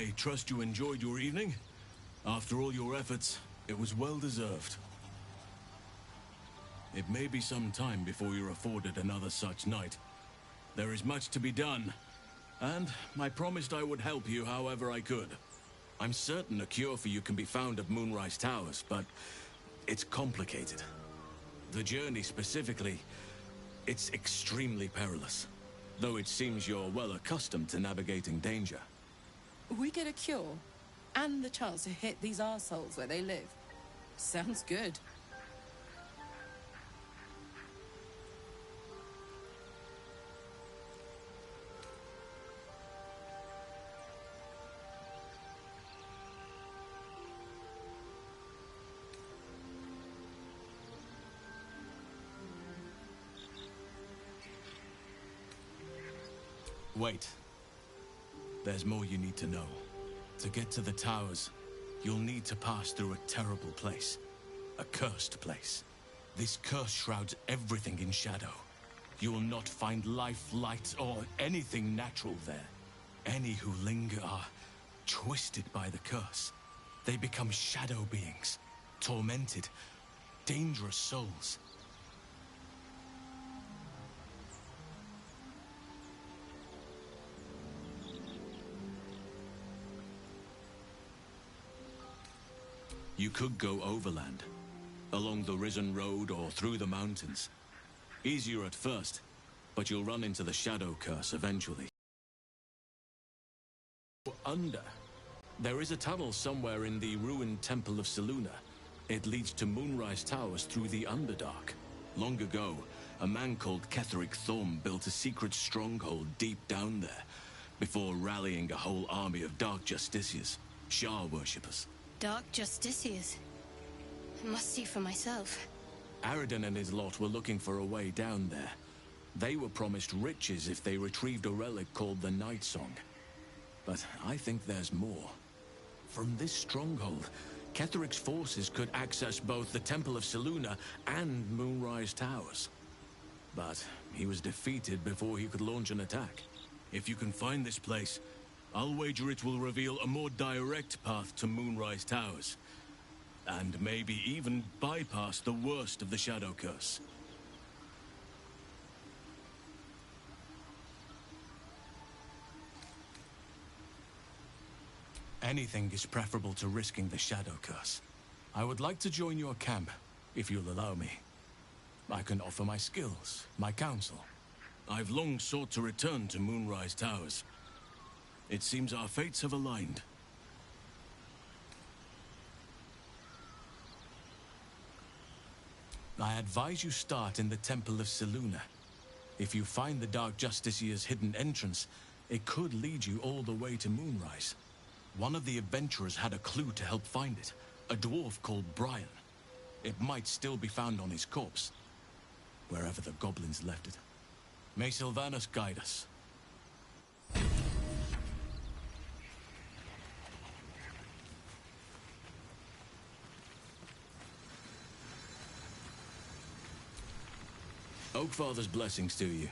I trust you enjoyed your evening. After all your efforts, it was well deserved. It may be some time before you're afforded another such night. There is much to be done, and I promised I would help you however I could. I'm certain a cure for you can be found at Moonrise Towers, but it's complicated. The journey specifically, it's extremely perilous, though it seems you're well accustomed to navigating danger. We get a cure, and the chance to hit these arseholes where they live. Sounds good. Wait. There's more you need to know. To get to the towers, you'll need to pass through a terrible place. A cursed place. This curse shrouds everything in shadow. You will not find life, light, or anything natural there. Any who linger are twisted by the curse. They become shadow beings, tormented, dangerous souls. You could go overland, along the Risen Road or through the mountains. Easier at first, but you'll run into the Shadow Curse eventually. Under. There is a tunnel somewhere in the ruined Temple of Selûne. It leads to Moonrise Towers through the Underdark. Long ago, a man called Ketheric Thorm built a secret stronghold deep down there, before rallying a whole army of Dark Justiciars, Shah worshippers. Dark Justiciars. I must see for myself. Aradin and his lot were looking for a way down there. They were promised riches if they retrieved a relic called the Night Song. But I think there's more. From this stronghold, Ketheric's forces could access both the Temple of Selûne and Moonrise Towers. But he was defeated before he could launch an attack. If you can find this place, I'll wager it will reveal a more direct path to Moonrise Towers. And maybe even bypass the worst of the Shadow Curse. Anything is preferable to risking the Shadow Curse. I would like to join your camp, if you'll allow me. I can offer my skills, my counsel. I've long sought to return to Moonrise Towers. It seems our fates have aligned. I advise you start in the Temple of Selûne. If you find the Dark Justiciar's hidden entrance, it could lead you all the way to Moonrise. One of the adventurers had a clue to help find it, a dwarf called Brian. It might still be found on his corpse, wherever the goblins left it. May Sylvanus guide us. Oakfather's blessings to you.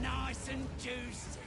nice and juicy.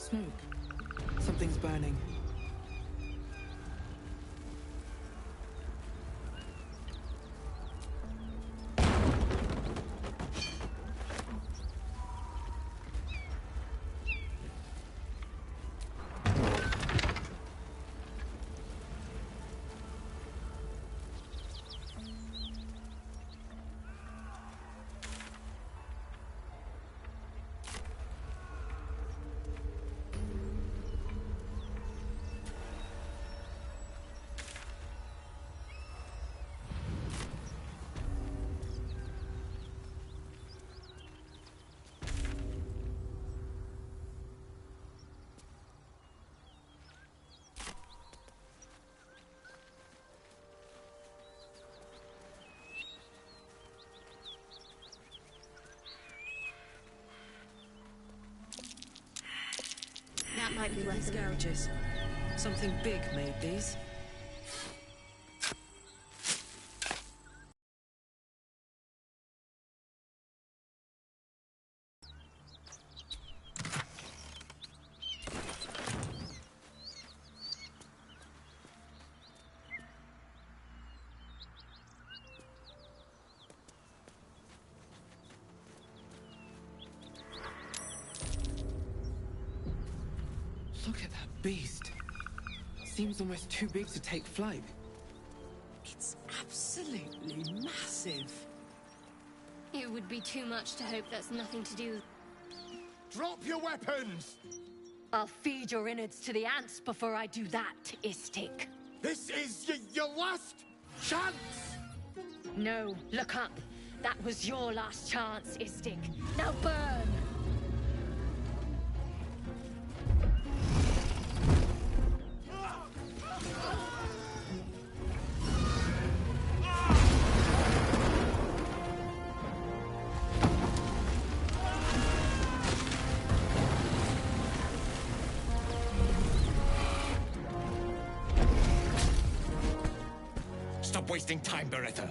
smoke. Something's burning. That might be These worth it. gouges. Something big made these. Look at that beast. Seems almost too big to take flight. It's absolutely massive. It would be too much to hope that's nothing to do with... Drop your weapons! I'll feed your innards to the ants before I do that, Istik. This is your last chance! No, look up. That was your last chance, Istik. Now burn! Stop wasting time, Beretta.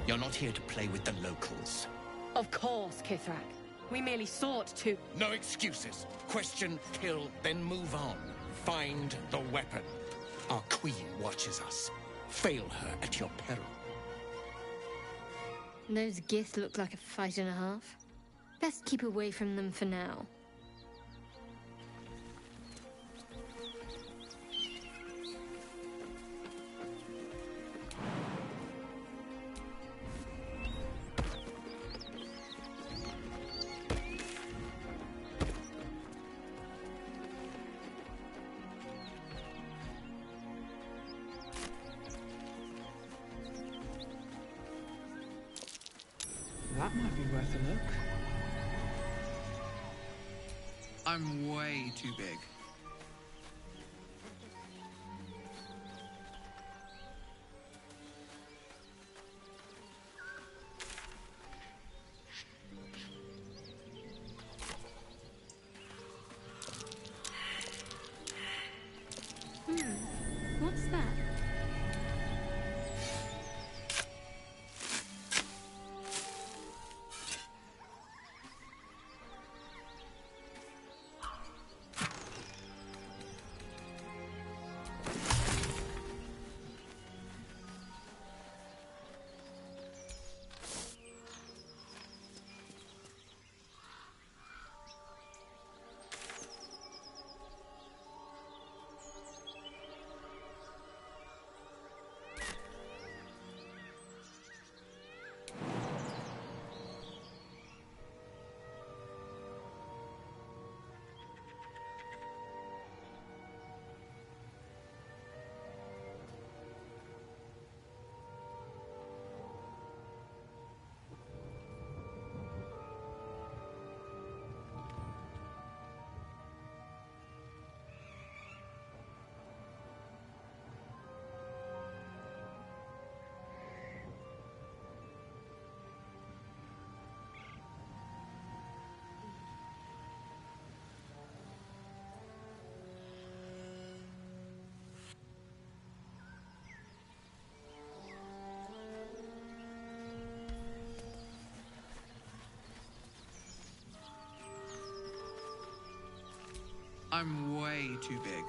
You're not here to play with the locals. Of course, Kithrak. We merely sought to... No excuses. Question, kill, then move on. Find the weapon. Our queen watches us. Fail her at your peril. Those Gith look like a fight and a half. Best keep away from them for now. That might be worth a look. I'm way too big. What's that? I'm way too big.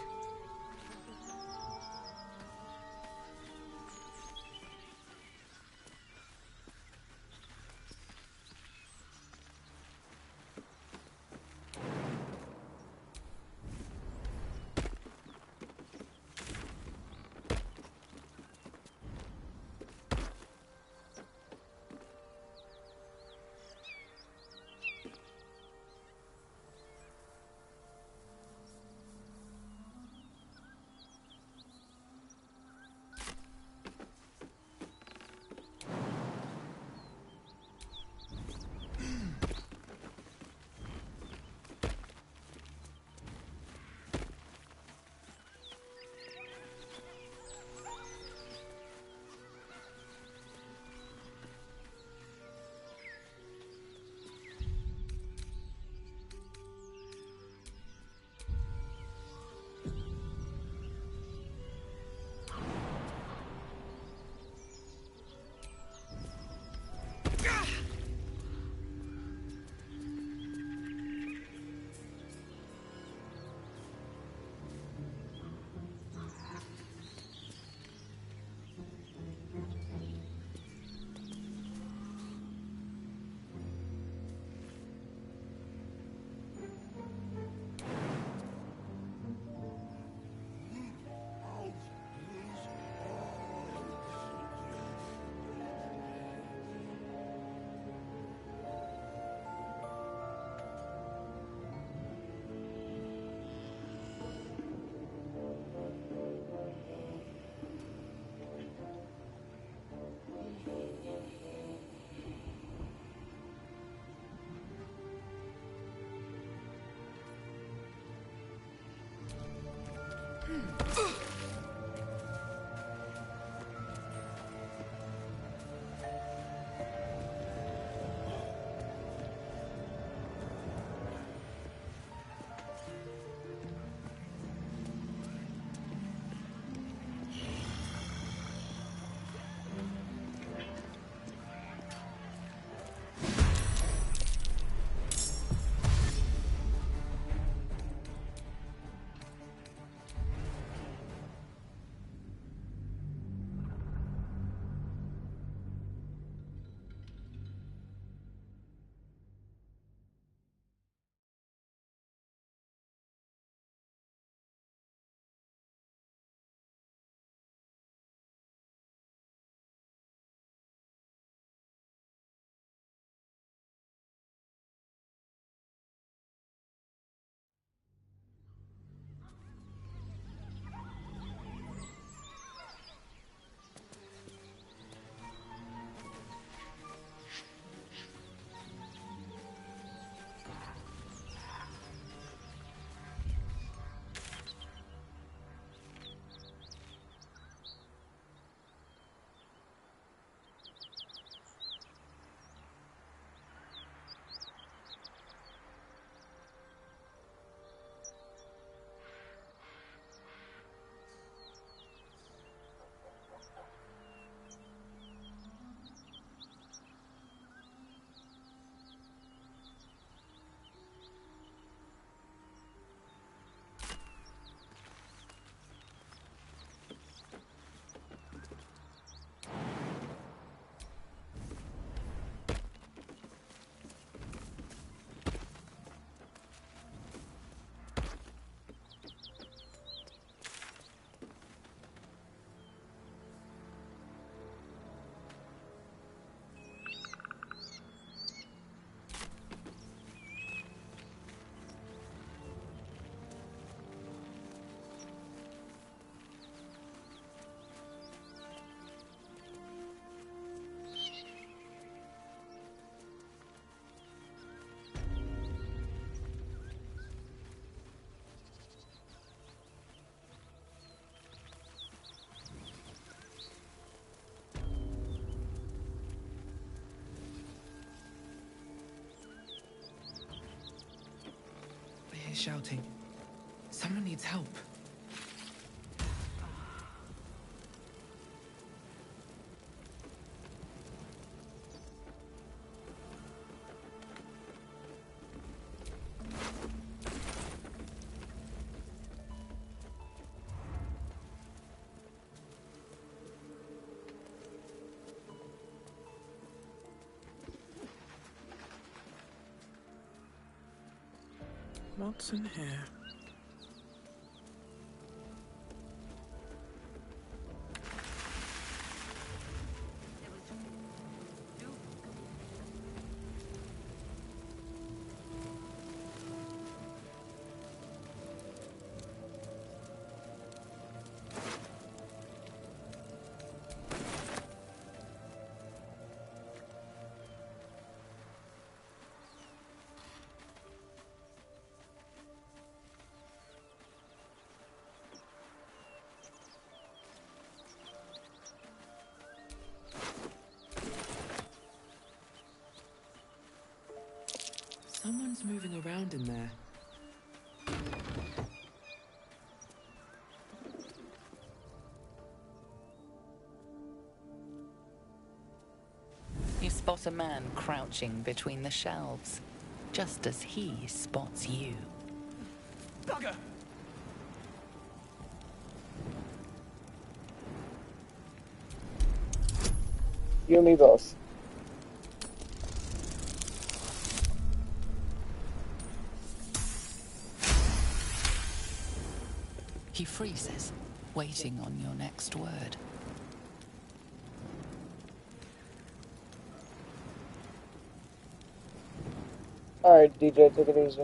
I hear shouting. Someone needs help. What's in here? Someone's moving around in there. You spot a man crouching between the shelves, just as he spots you. Bugger! You and me both. He freezes, waiting on your next word. Alright, DJ, take it easy.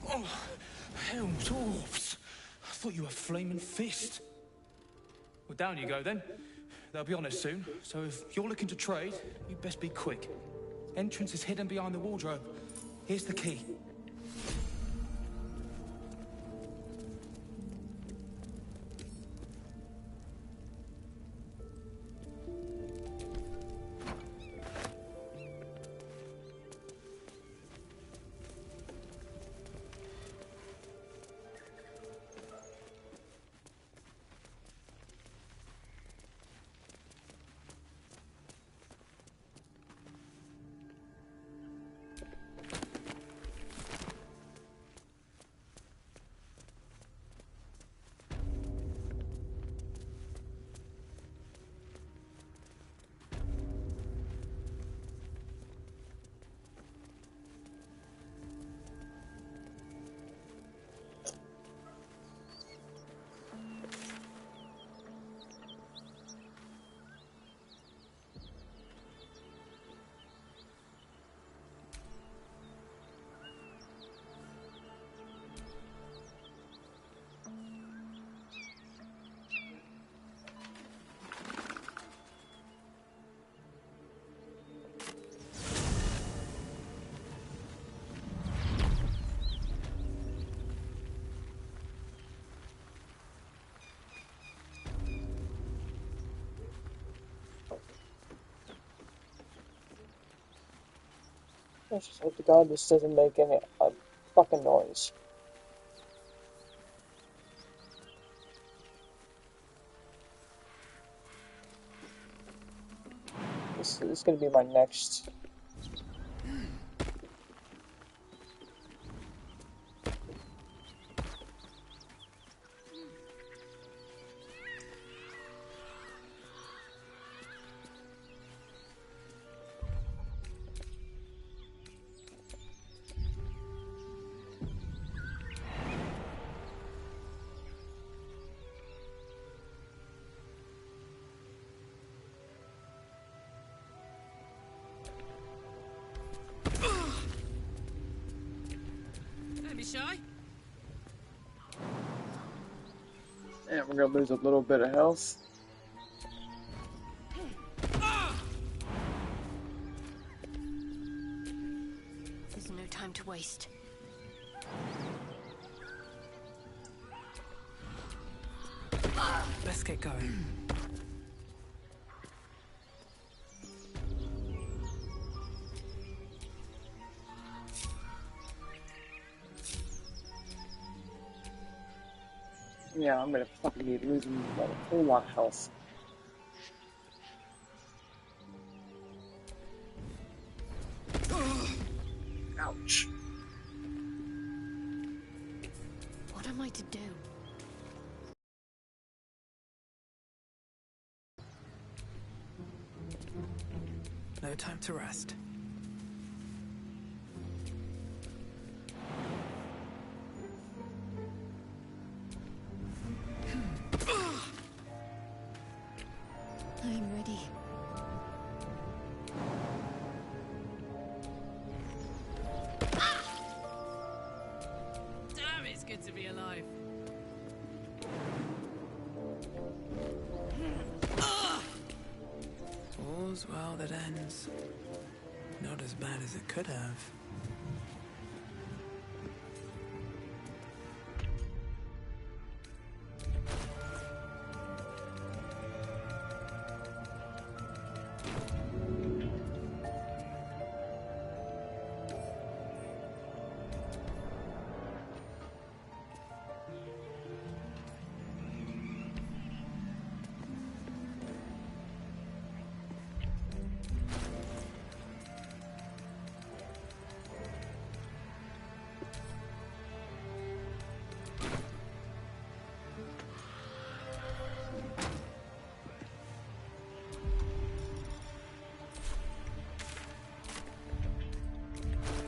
Oh, hell, dwarves. I thought you were Flaming Fist. Well, down you go then. They'll be on us soon, so if you're looking to trade, you'd best be quick. Entrance is hidden behind the wardrobe. Here's the key. Let's just hope to God this doesn't make any fucking noise. This is gonna be my next. Shy? And we're gonna lose a little bit of health. There's no time to waste. Let's get going. Yeah, I'm gonna fucking be losing a whole lot of health. Ouch. What am I to do? no time to rest. I'm ready. Damn, it's good to be alive. All's well that ends. Not as bad as it could have.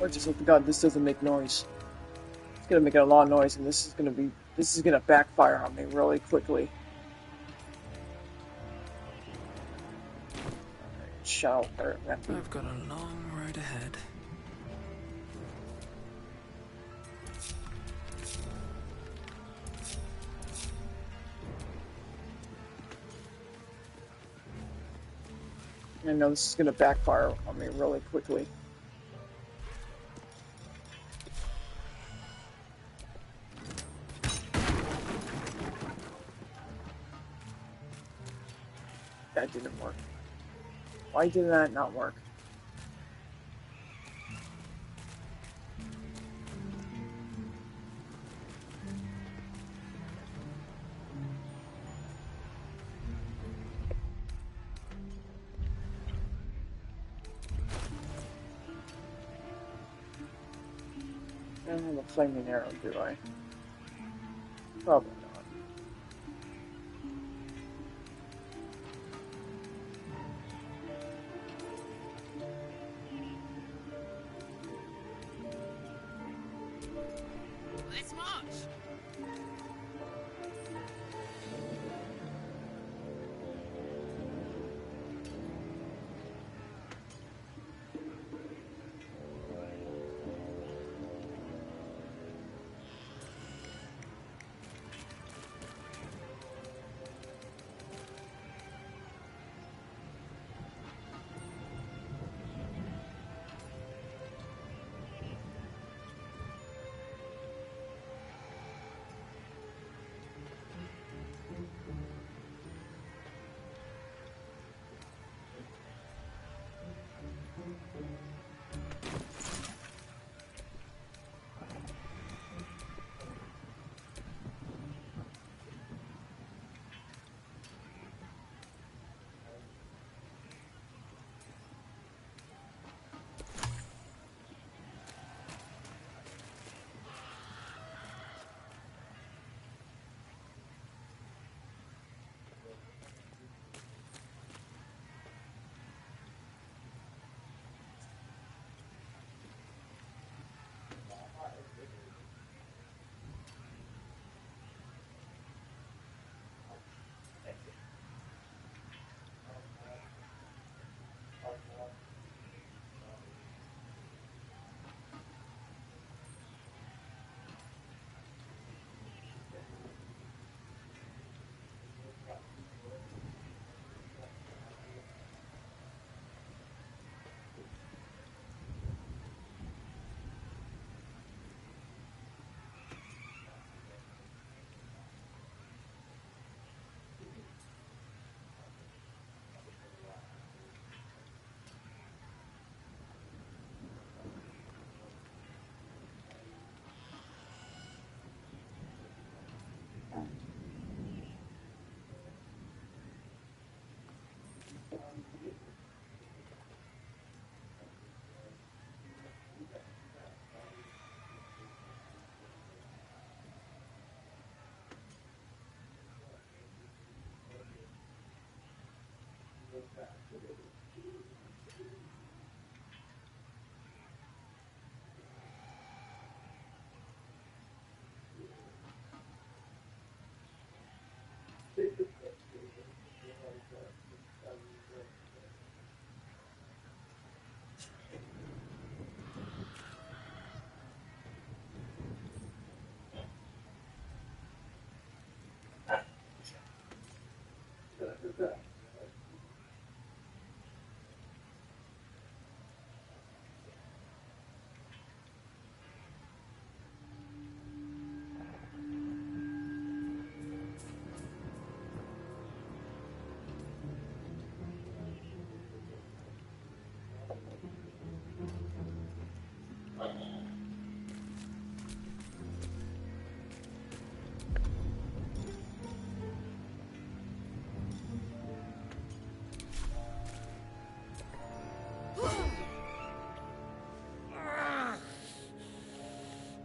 Or just hope to God this doesn't make noise. It's gonna make a lot of noise, and this is gonna backfire on me really quickly. Shall hurt. I've got a long road ahead. I know this is gonna backfire on me really quickly. That didn't work. Why did that not work? I don't have a flaming arrow, do I? Probably not. Let's march.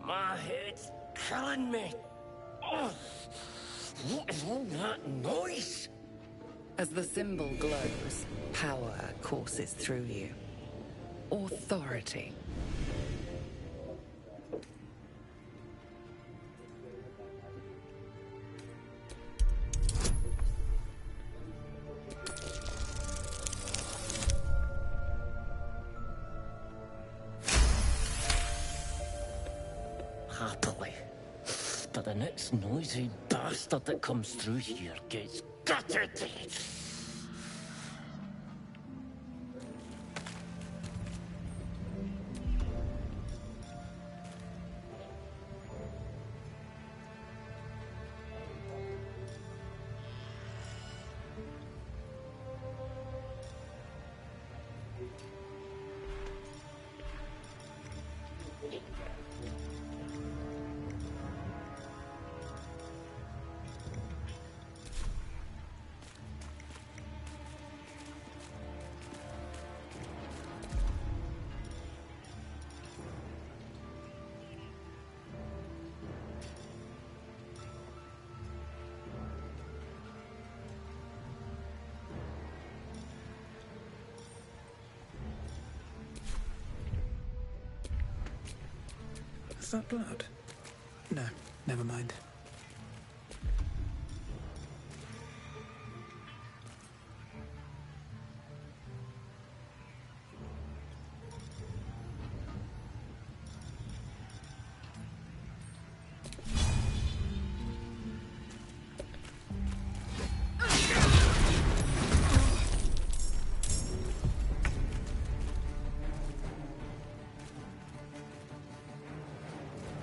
My head's killing me. Ugh. What is all that noise? As the symbol glows, power courses through you. Authority. Happily. But the next noisy bastard that comes through here gets gutted. Is that blood? No, never mind.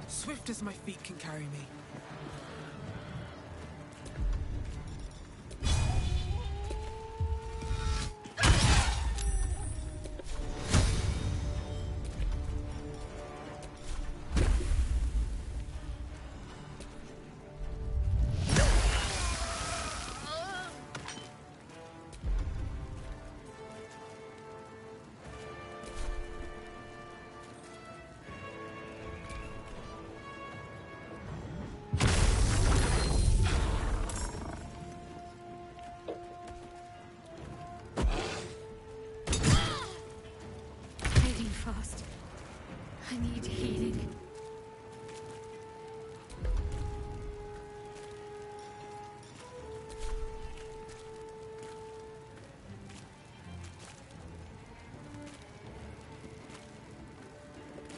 Swift as my feet can carry me. Fast. I need healing.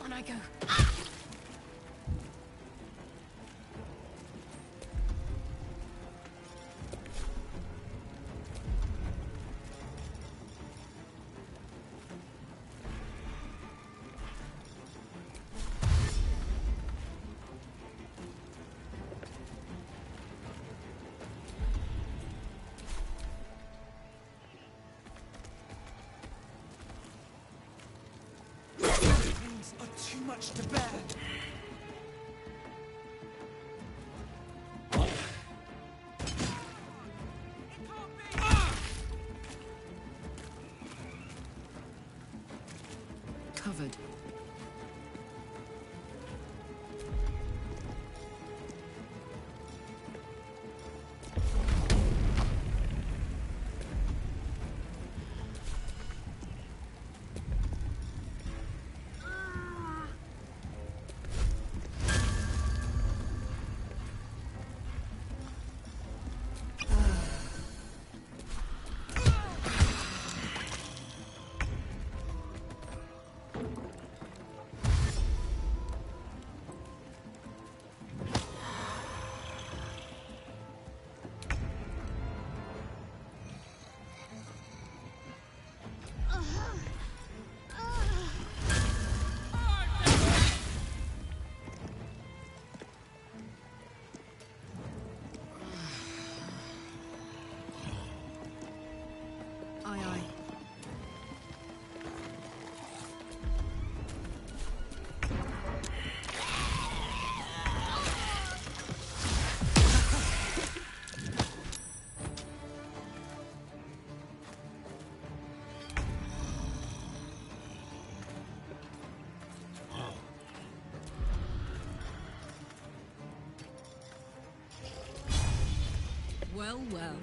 On I go. Are too much to bear. Covered. Well, well.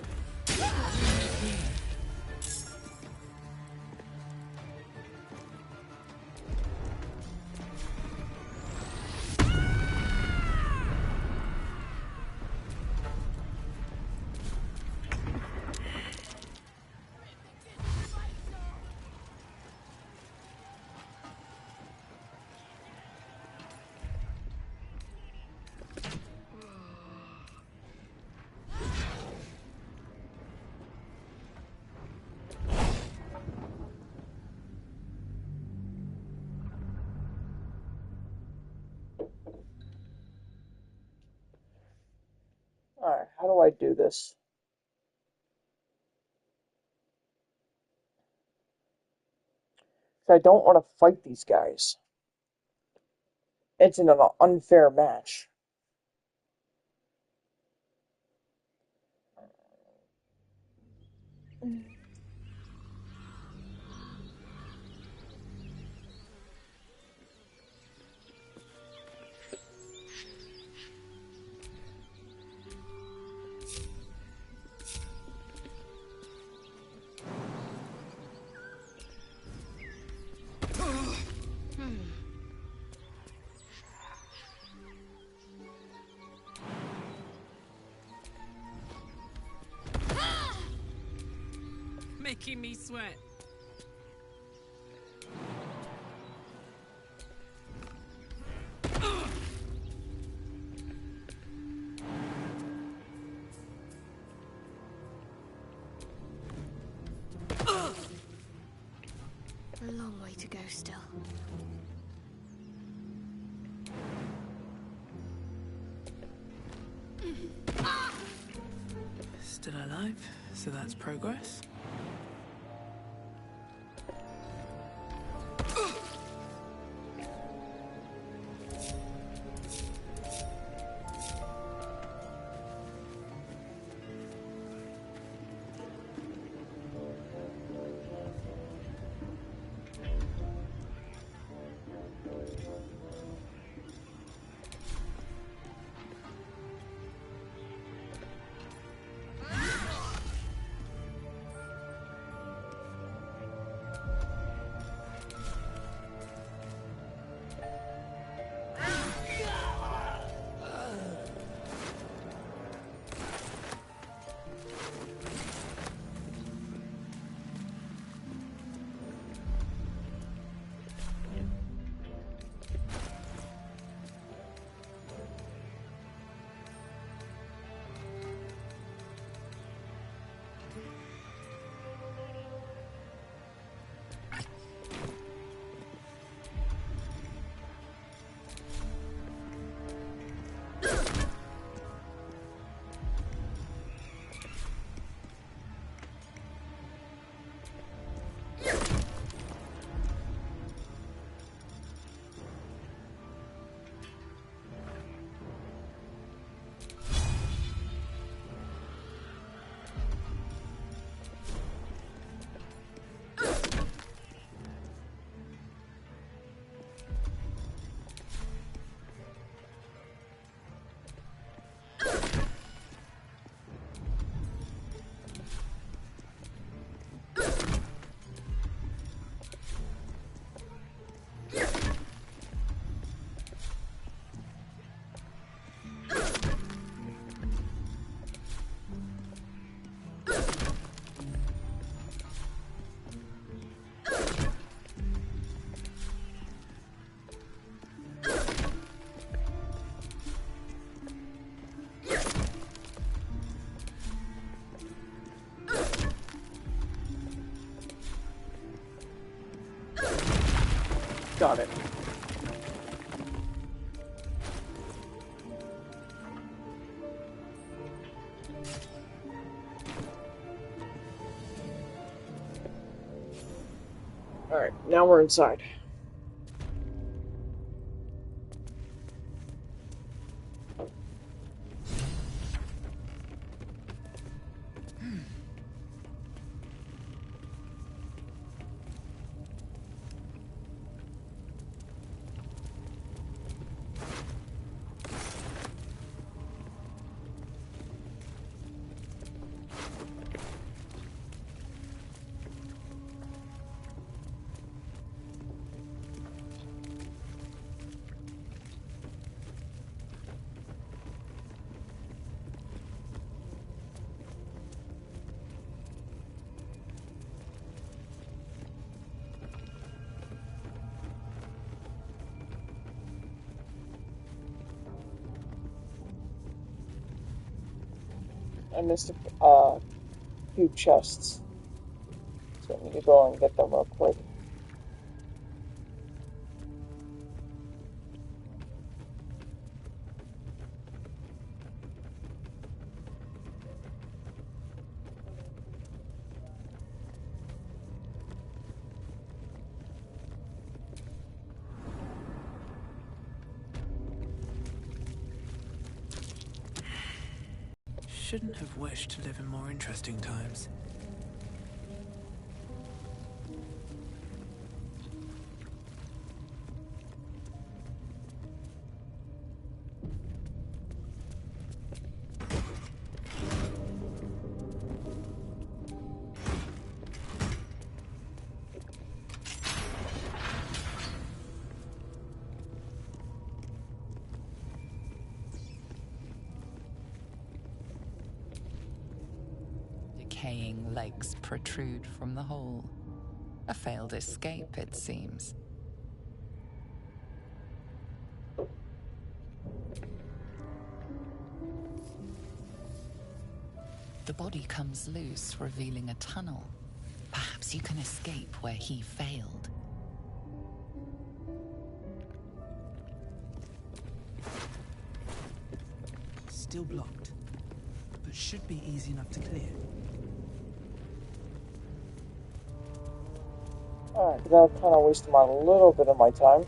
Alright, how do I do this? I don't want to fight these guys. It's an unfair match. Making me sweat. A long way to go still. Still alive, so that's progress. Got it. Alright, now we're inside. I missed a few chests. So I need to go and get them real quick. Shouldn't have wished to live in more interesting times. Decaying legs protrude from the hole. A failed escape, it seems. The body comes loose, revealing a tunnel. Perhaps you can escape where he failed. Still blocked, but should be easy enough to clear. Alright, that kind of wasted a little bit of my time.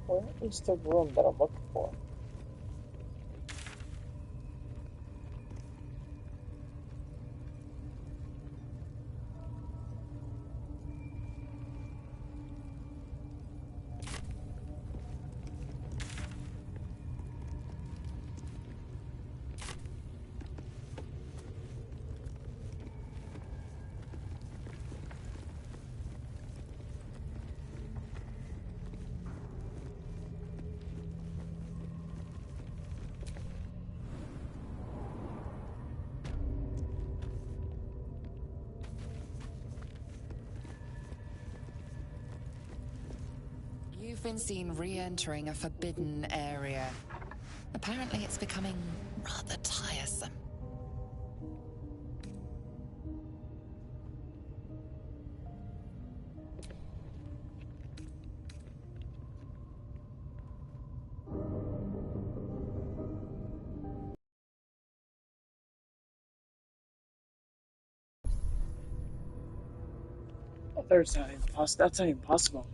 Where is the room that I'm looking for? You've been seen re-entering a forbidden area. Apparently it's becoming rather tiresome. Oh, that's not even possible.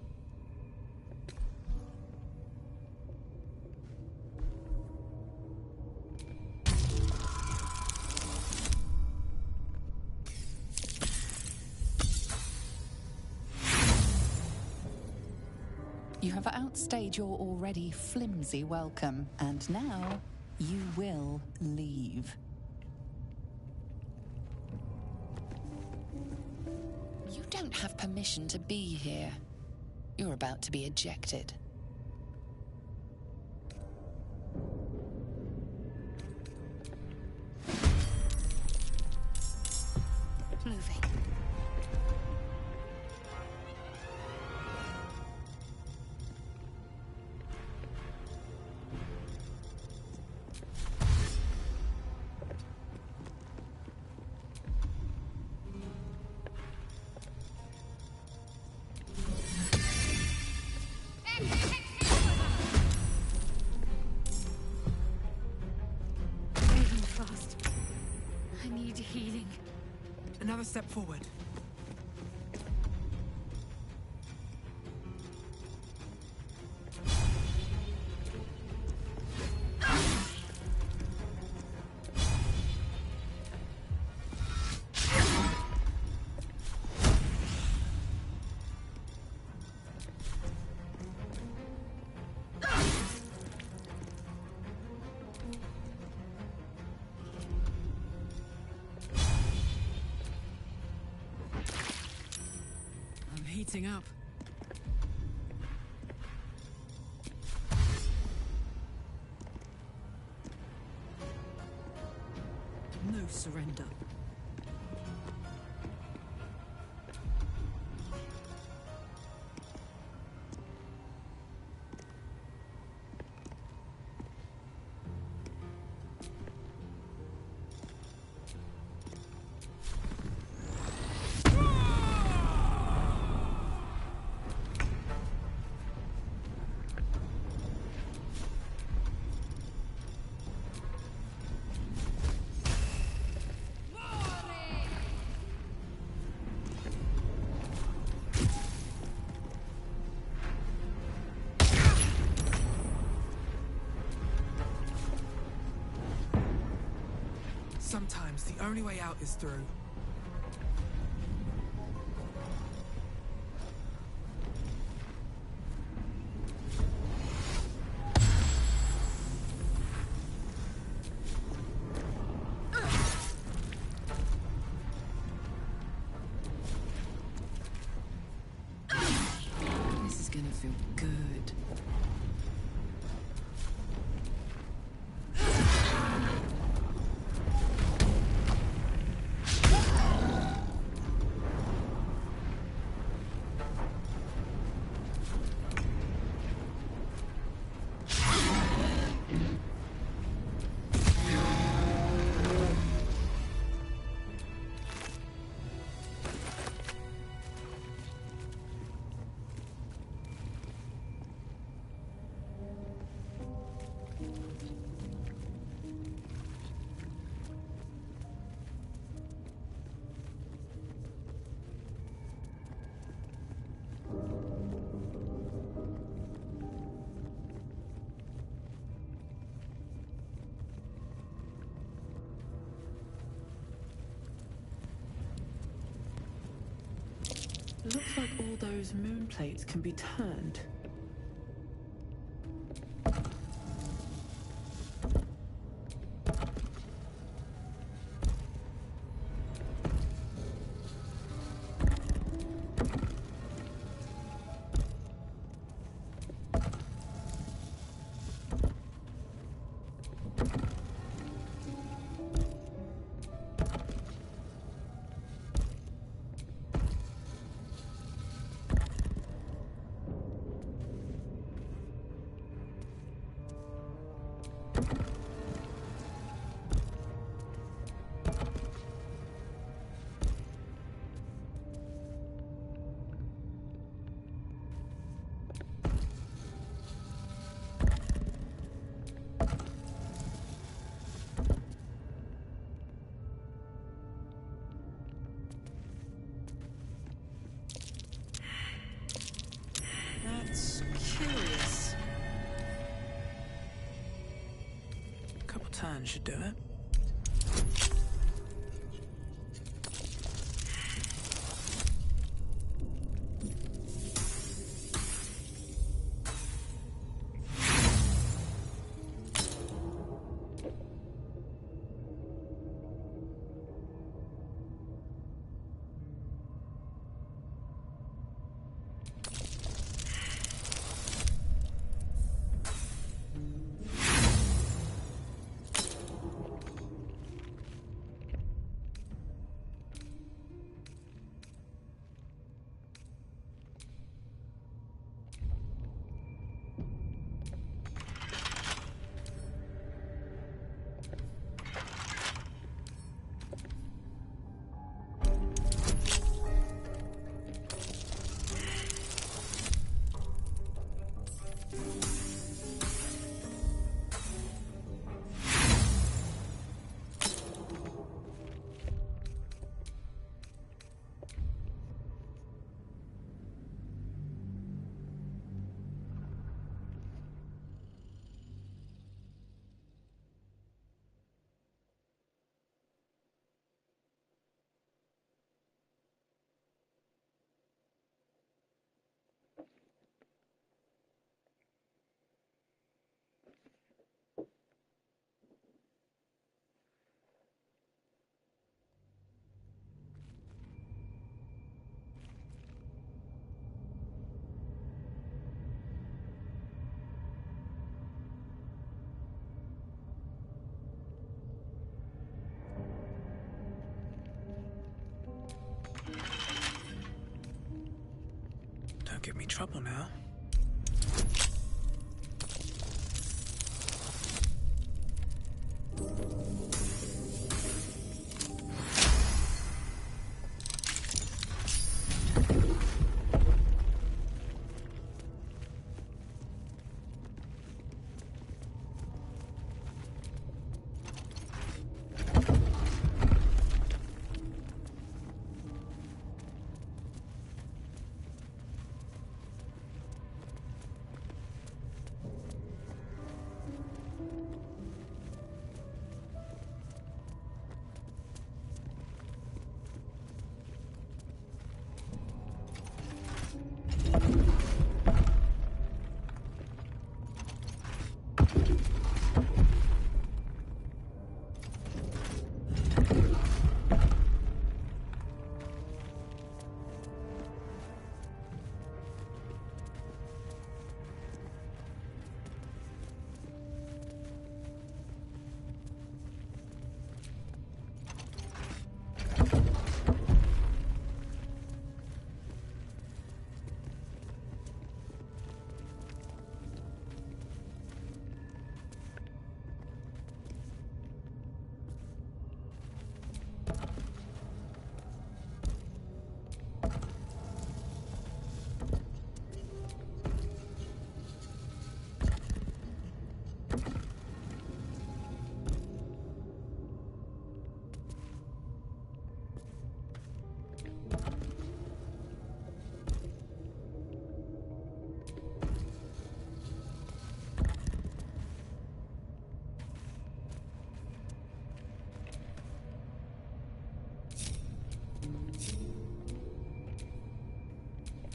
You have outstayed your already flimsy welcome, and now you will leave. You don't have permission to be here. You're about to be ejected. Moving. Breathing fast. I need healing. Another step forward. I'm heating up. No surrender. Sometimes the only way out is through. This is gonna feel good. Looks like all those moon plates can be turned. That's curious. A couple turns should do it. trouble now.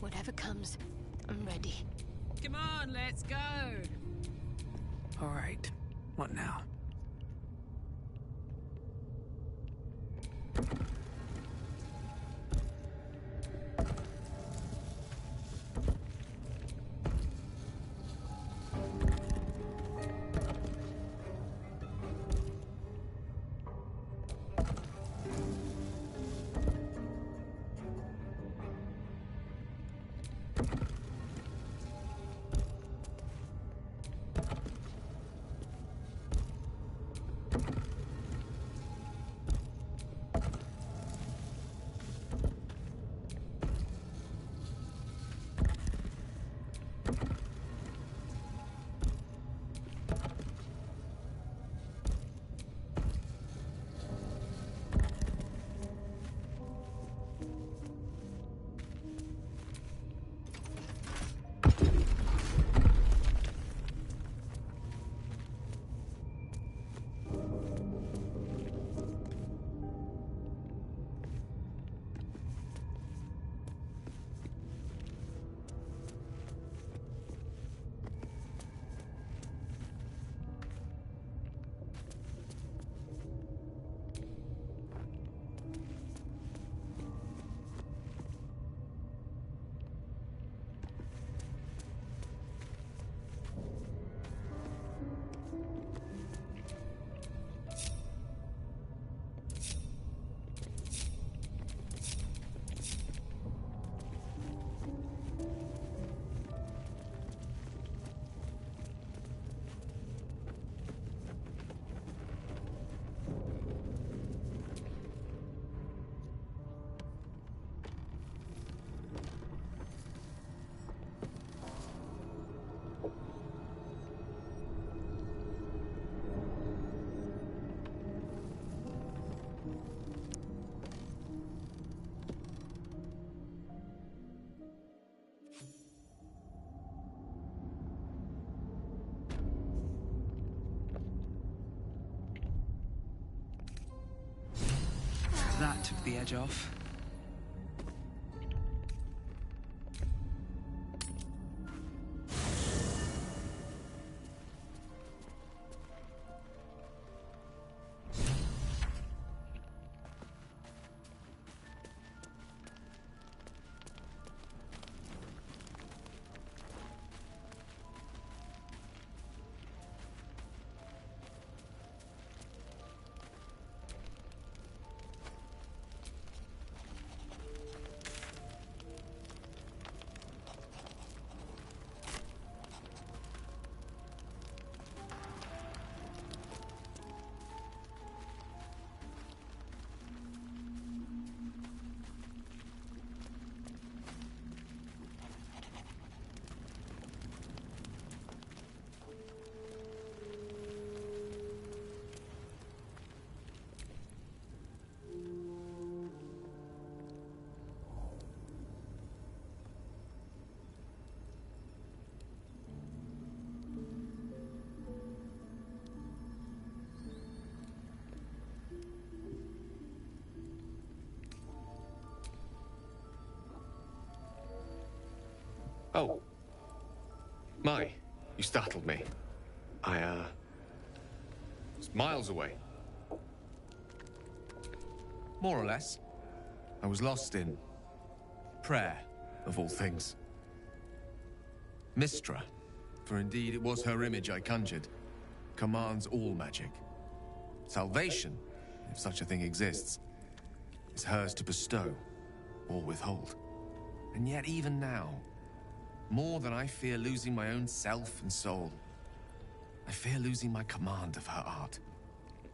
Whatever comes, I'm ready. Come on, let's go. All right. What now? That took the edge off. Oh. My, you startled me. I, was miles away. More or less. I was lost in prayer, of all things. Mystra, for indeed it was her image I conjured, commands all magic. Salvation, if such a thing exists, is hers to bestow or withhold. And yet even now, more than I fear losing my own self and soul, I fear losing my command of her art.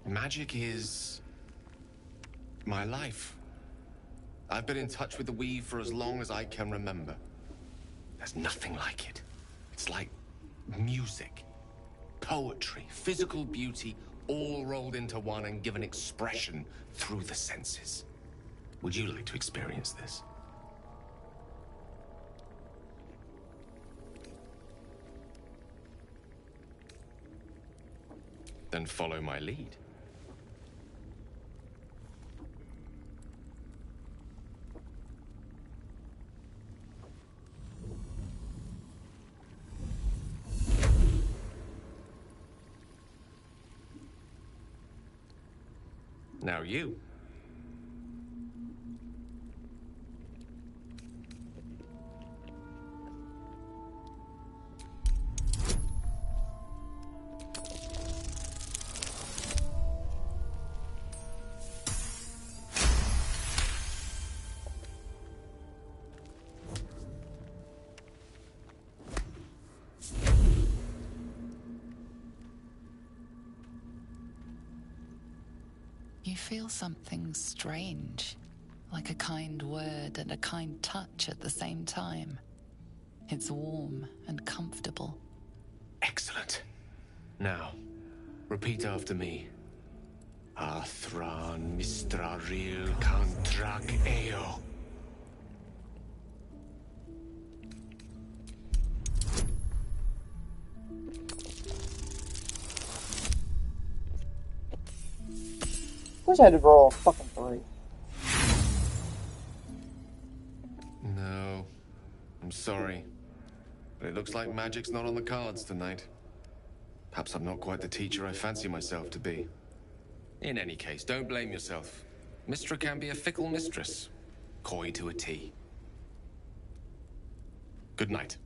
Magic is my life. I've been in touch with the weave for as long as I can remember. There's nothing like it. It's like music, poetry, physical beauty, all rolled into one and given expression through the senses. Would you like to experience this? Then follow my lead. Now you. You feel something strange, like a kind word and a kind touch at the same time. It's warm and comfortable. Excellent. Now, repeat after me. Athran mistraril kantrak eo. Of course I had to roll a fucking 3. No, I'm sorry. But it looks like magic's not on the cards tonight. Perhaps I'm not quite the teacher I fancy myself to be. In any case, don't blame yourself. Mystra can be a fickle mistress. Coy to a T. Good night.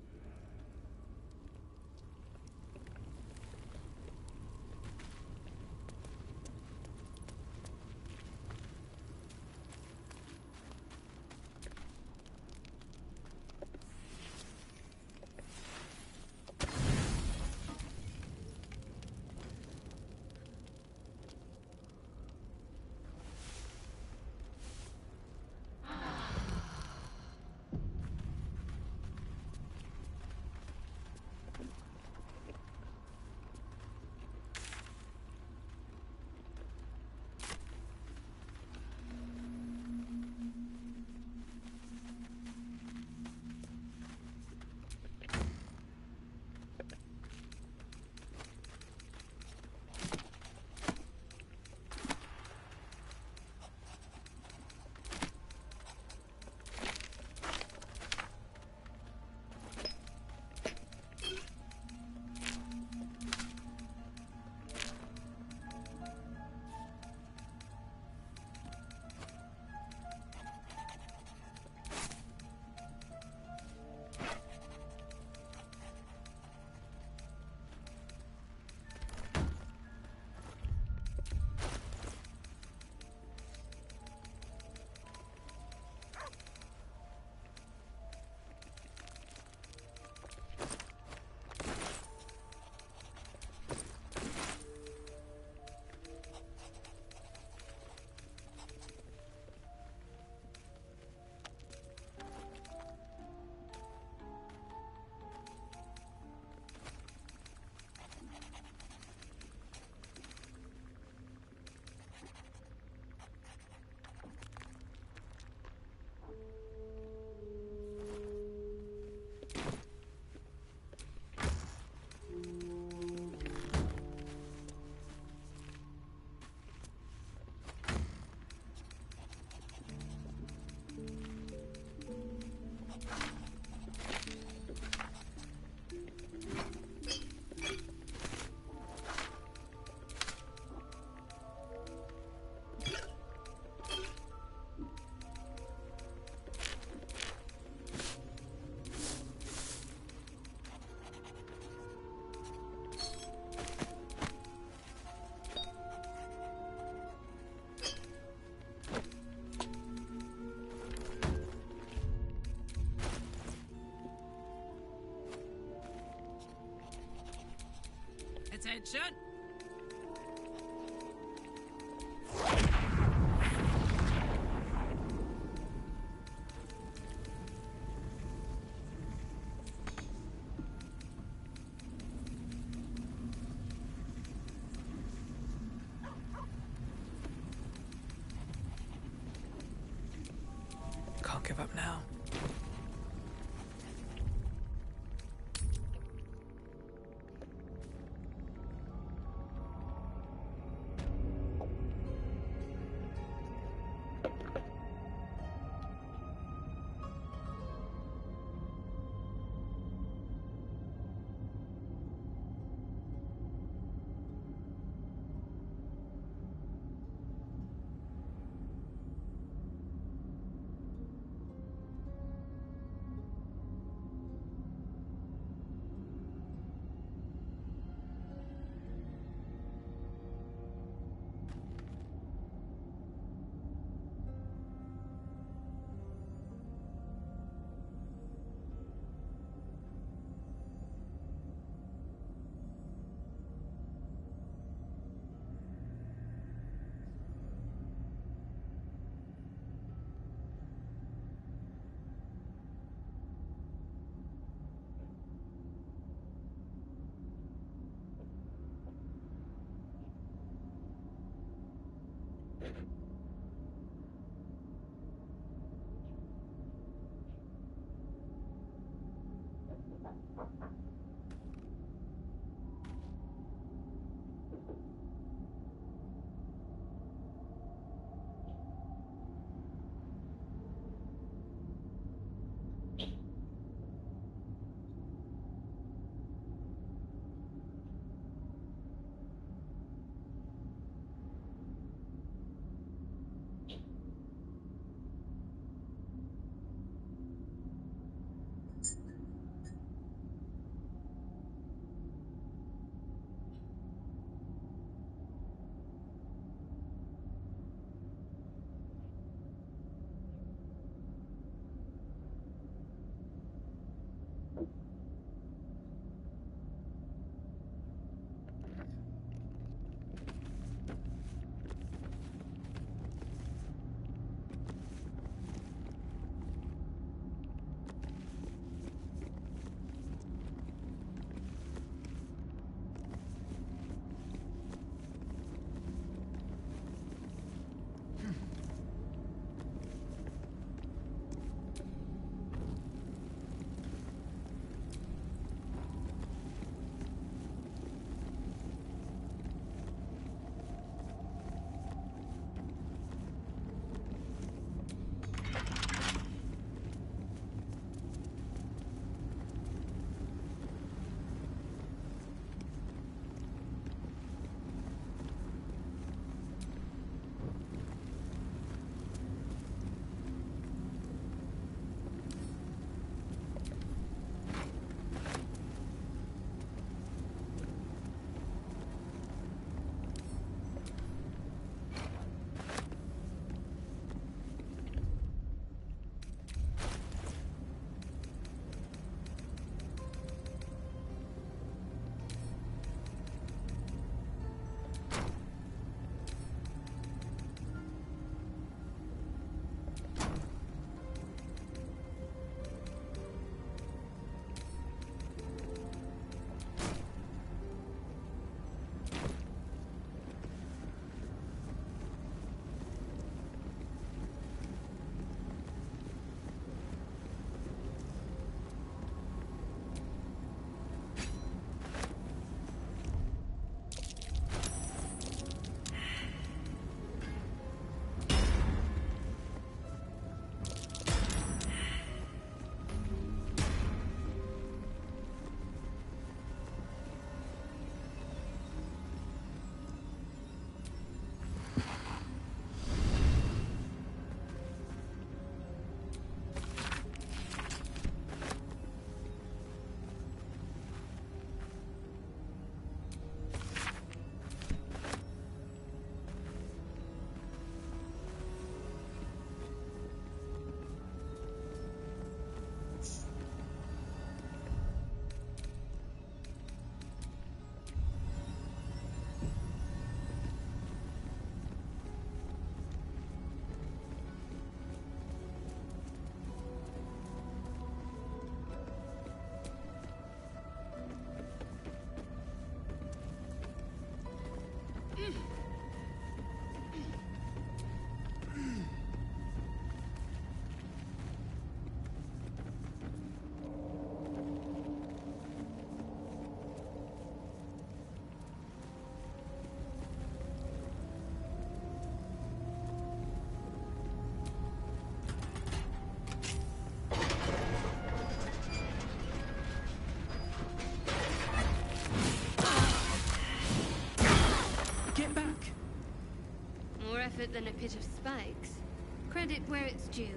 attention. Can't give up now. than a pit of spikes. Credit where it's due.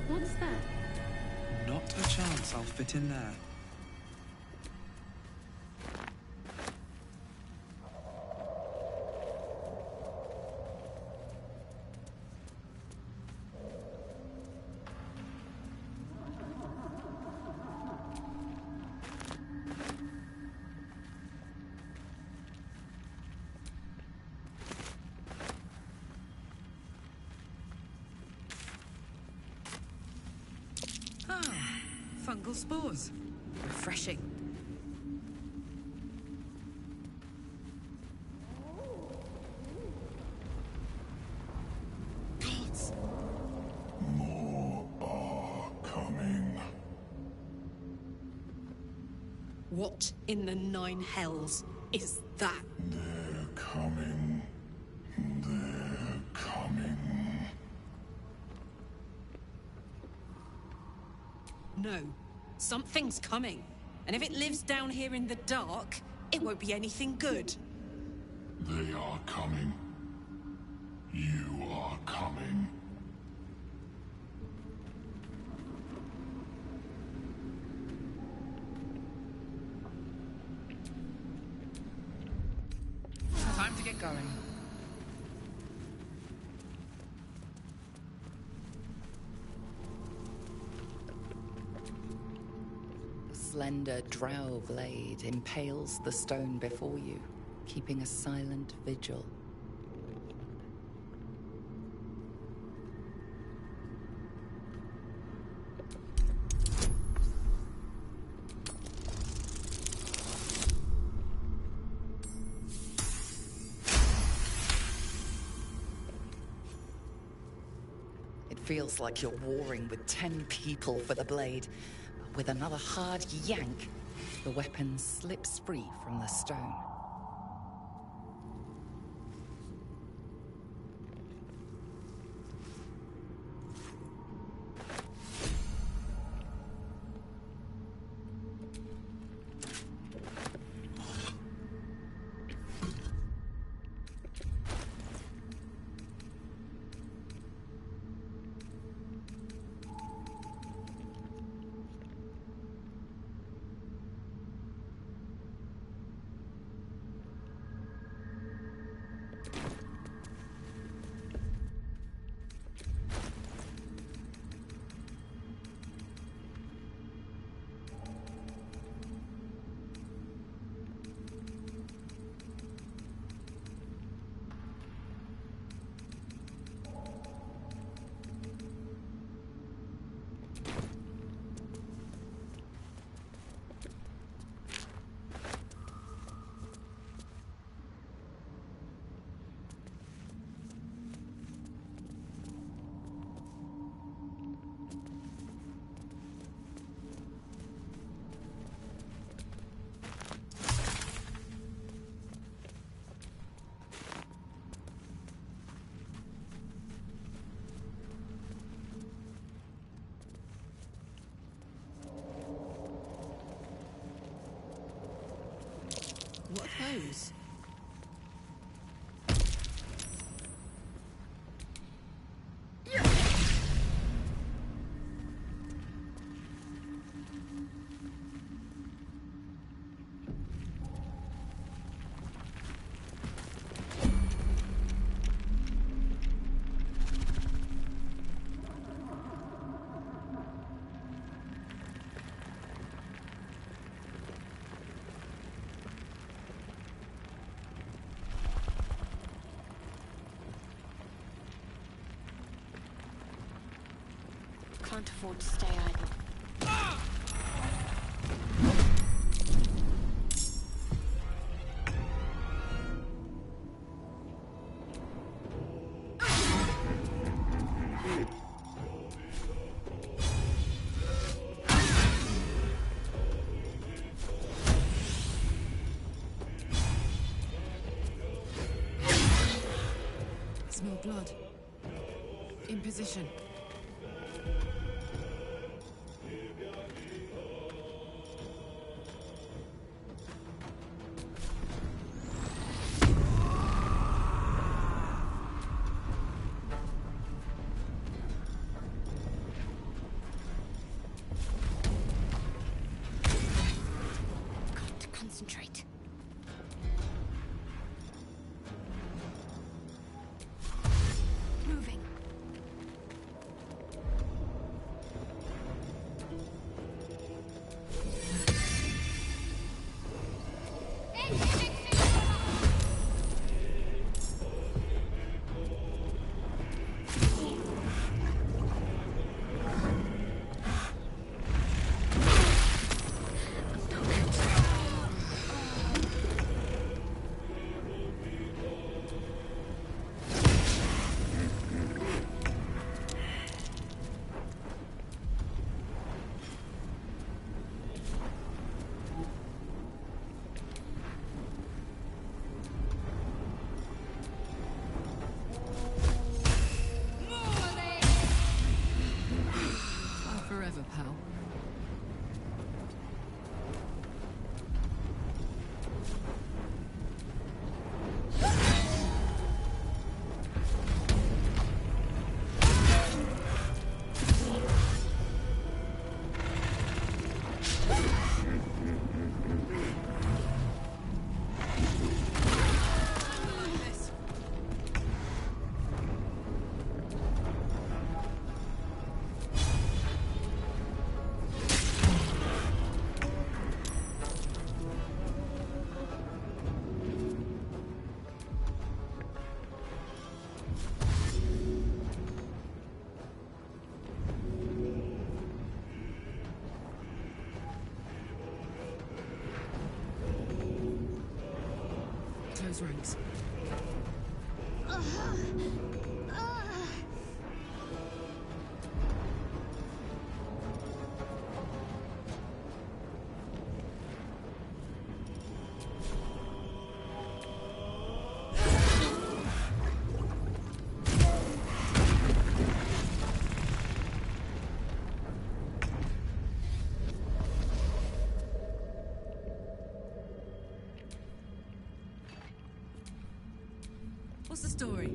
What's that? Not a chance I'll fit in there. Fungal spores. Refreshing. Gods! More are coming. What in the nine hells is that? They're coming. They're coming. No. Something's coming. And if it lives down here in the dark, it won't be anything good. They are coming. You are coming. Time to get going. Slender drow blade impales the stone before you, keeping a silent vigil. It feels like you're warring with 10 people for the blade. With another hard yank, the weapon slips free from the stone. What are those? can't afford to stay idle. Smell blood. In position. Got to concentrate. Moving. Forever, pal. Close ranks. What's the story?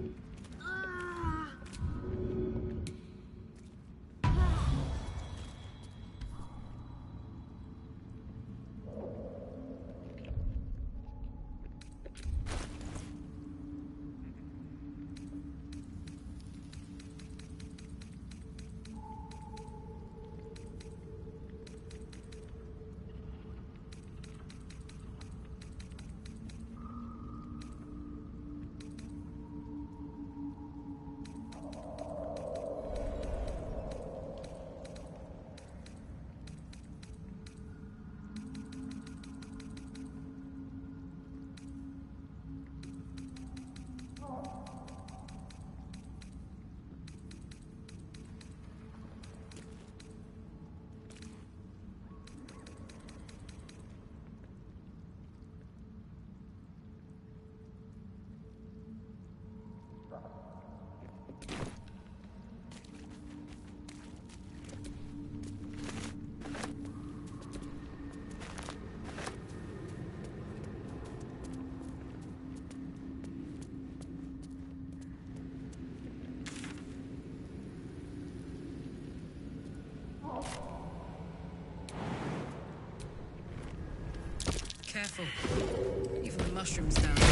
Careful. Even the mushrooms down there.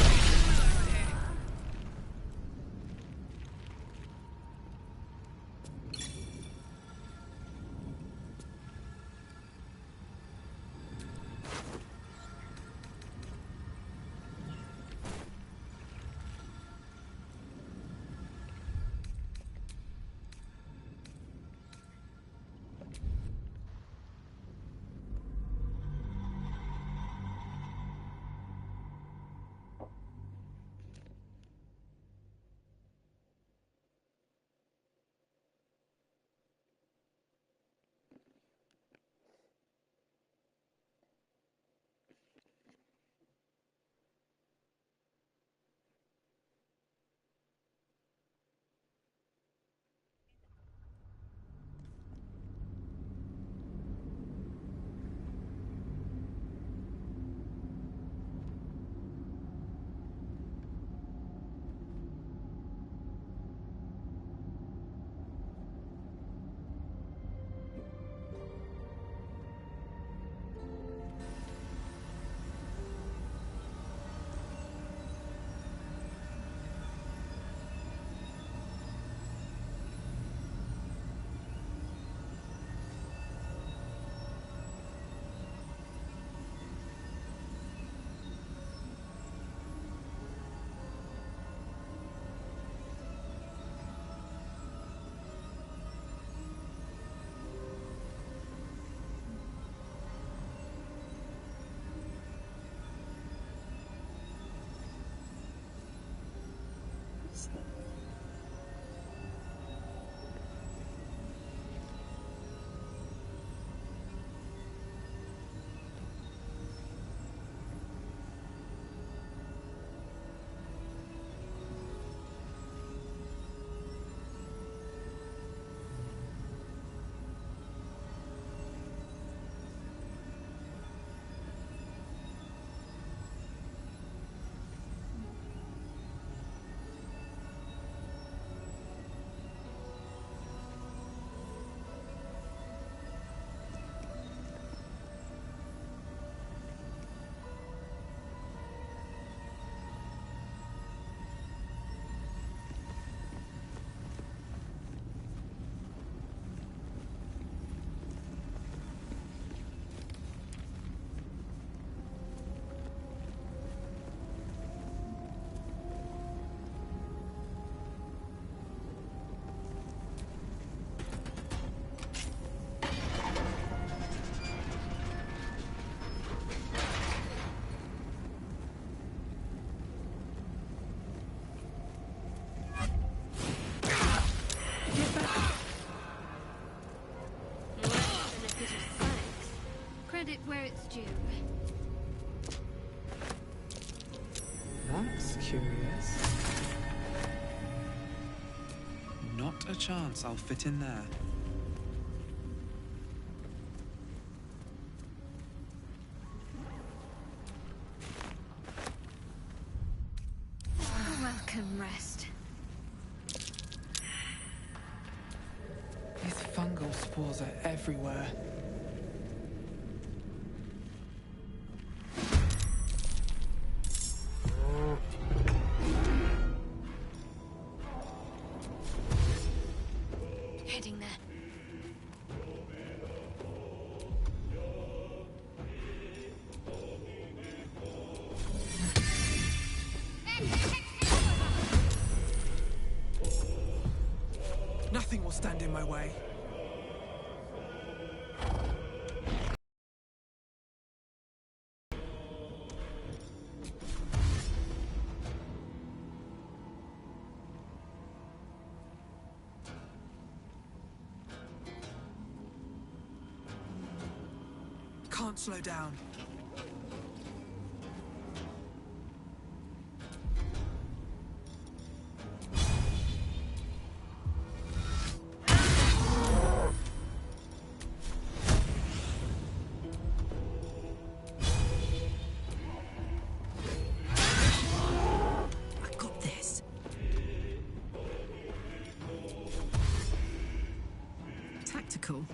it's due. That's curious. Not a chance I'll fit in there. Welcome, rest. These fungal spores are everywhere. Heading there. Nothing will stand in my way. Can't slow down. I got this. Tactical.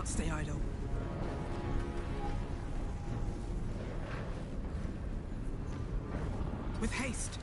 Stay idle. With haste.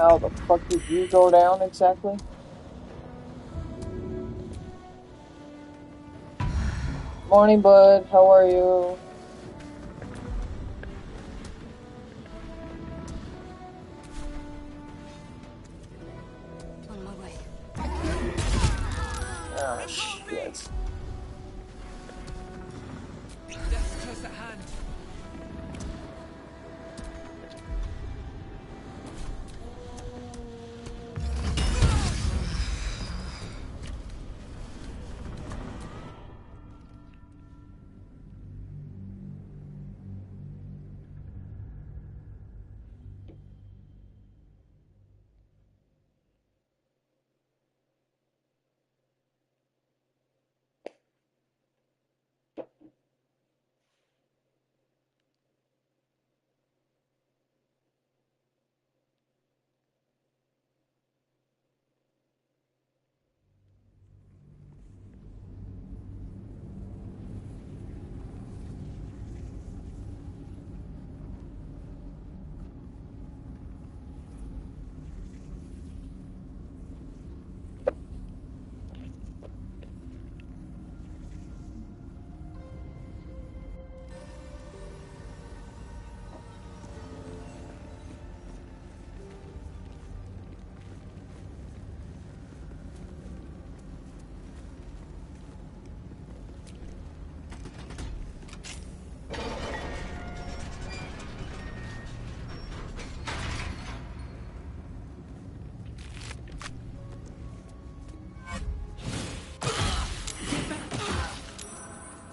How the fuck did you go down exactly? Morning, bud. How are you? On my way. Ah, shit. Death's close at hand.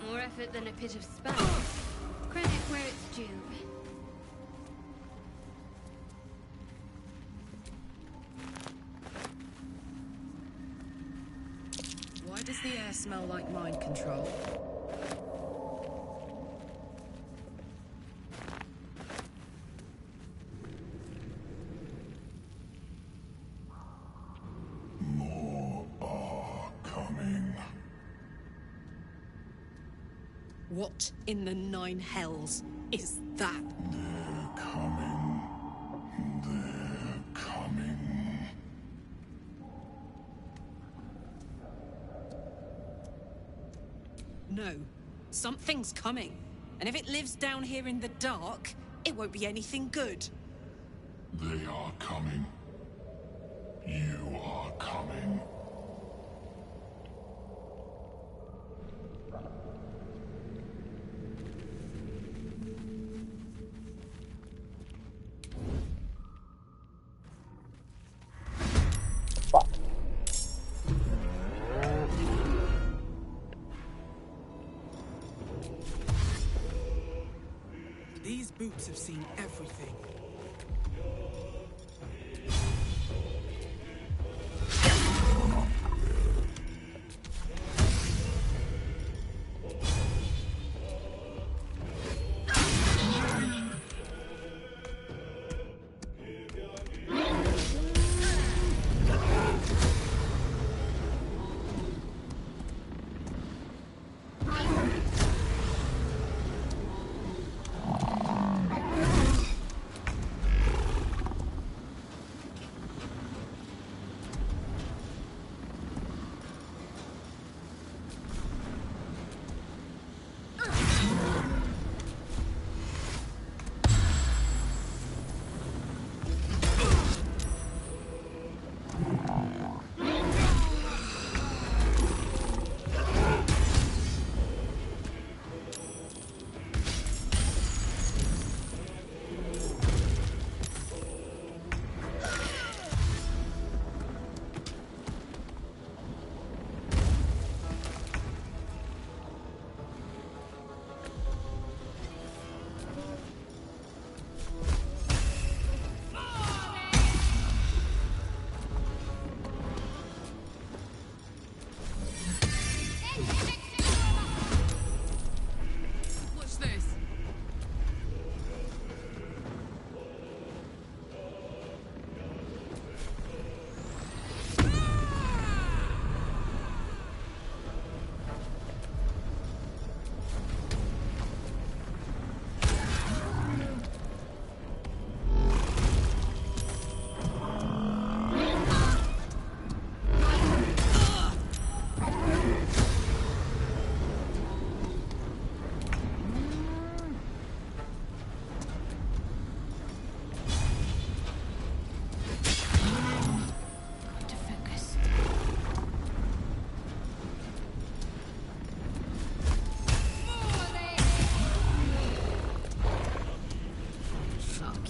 More effort than a pit of spam. Credit where it's due. Why does the air smell like mind control? More are coming. What in the nine hells is that? They're coming. They're coming. No, something's coming. And if it lives down here in the dark, it won't be anything good. They are coming. You are coming. These boots have seen everything.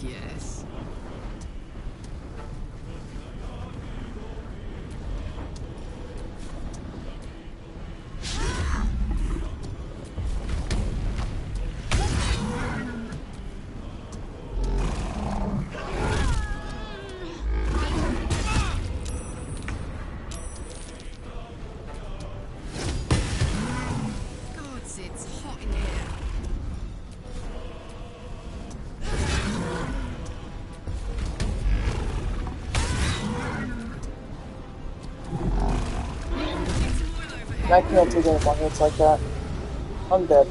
yes. Gods, it's hot in here. I can't take any more hits like that. I'm dead.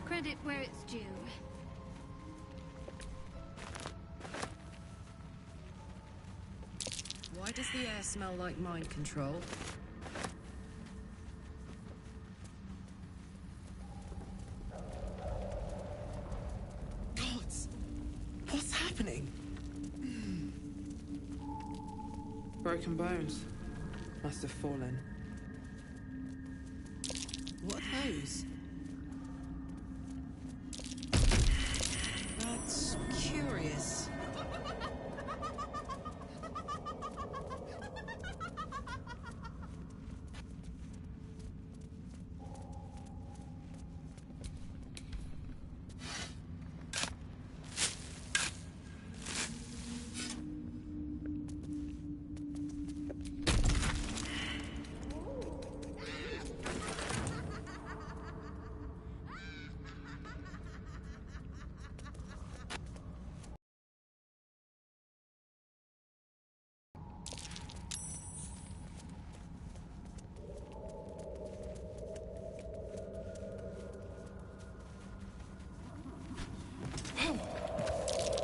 Credit where it's due. Why does the air smell like mind control? Gods! What's happening? Broken bones. Must have fallen. What are those? That's curious.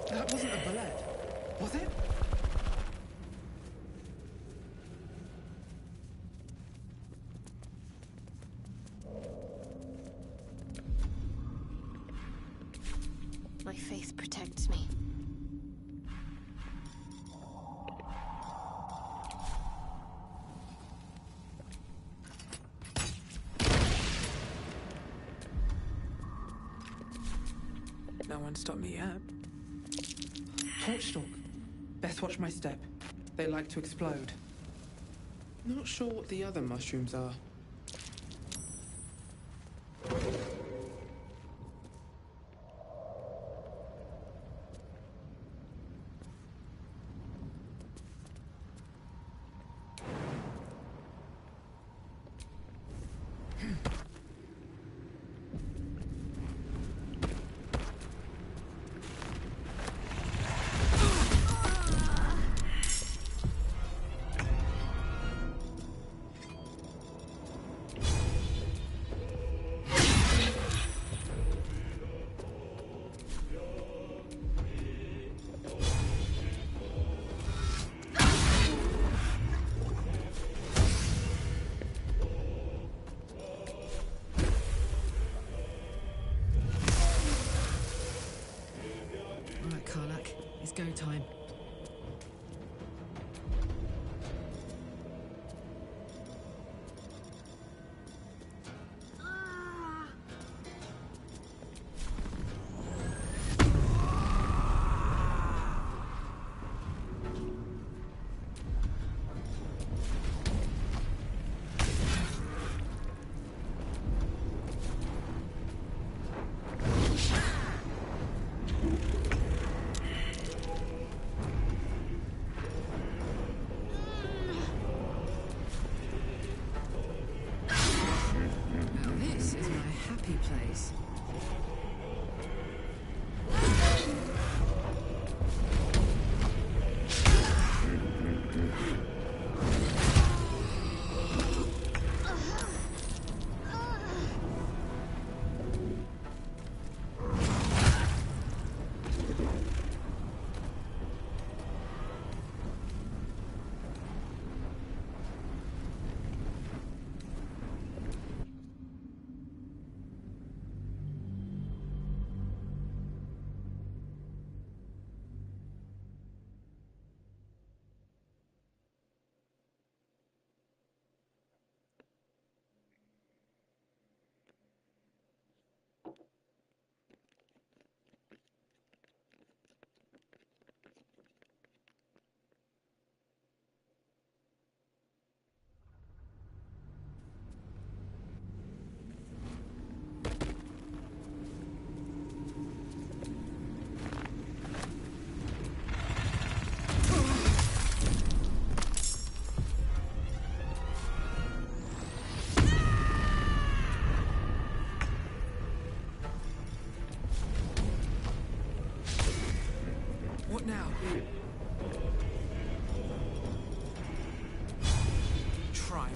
That wasn't a bullet, was it? My faith protects me. No one stopped me yet. Torchstalk. Best watch my step. They like to explode. Not sure what the other mushrooms are. Go time. now. Try me.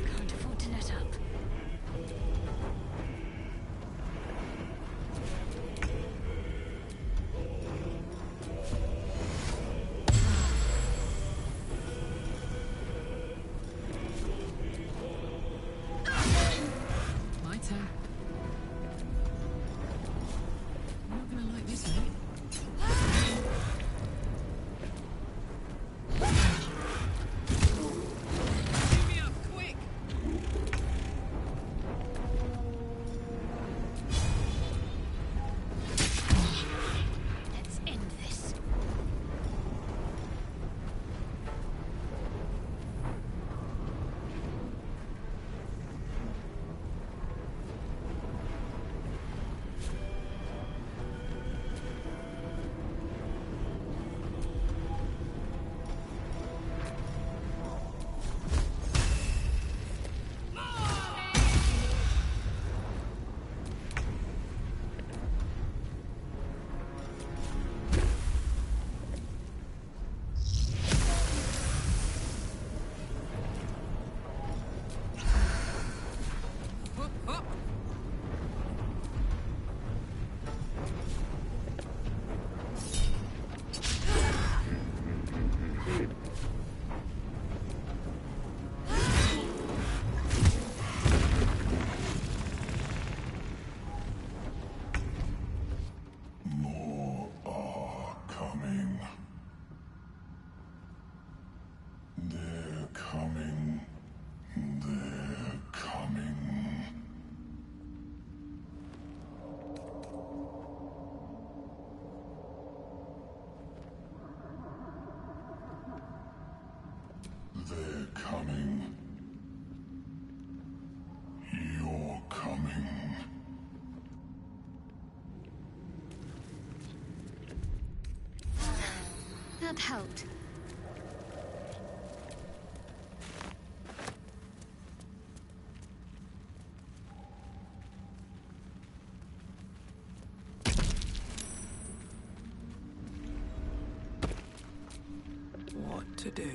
Can't afford to let up. My turn. I'm not gonna like this, mate. Give me up, quick! Let's end this. Up, up! More are coming. They're coming. They're coming. They're coming. You're coming. That helped. What to do?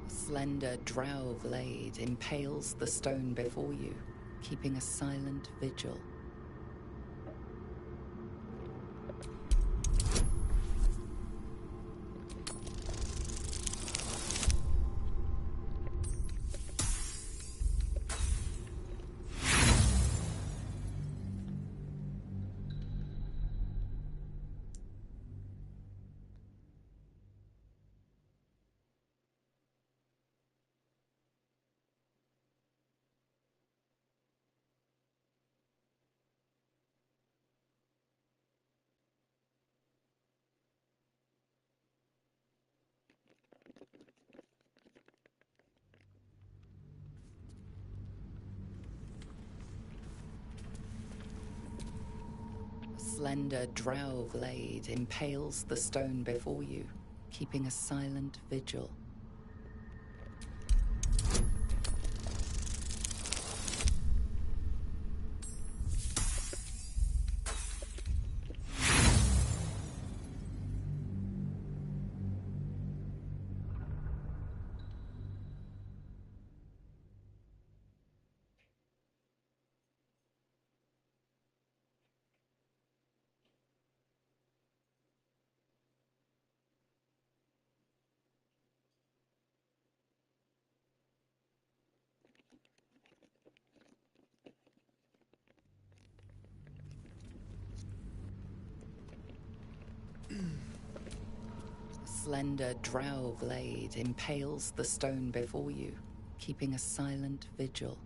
A slender drow blade impales the stone before you, keeping a silent vigil. A slender drow blade impales the stone before you, keeping a silent vigil. slender drow blade impales the stone before you, keeping a silent vigil.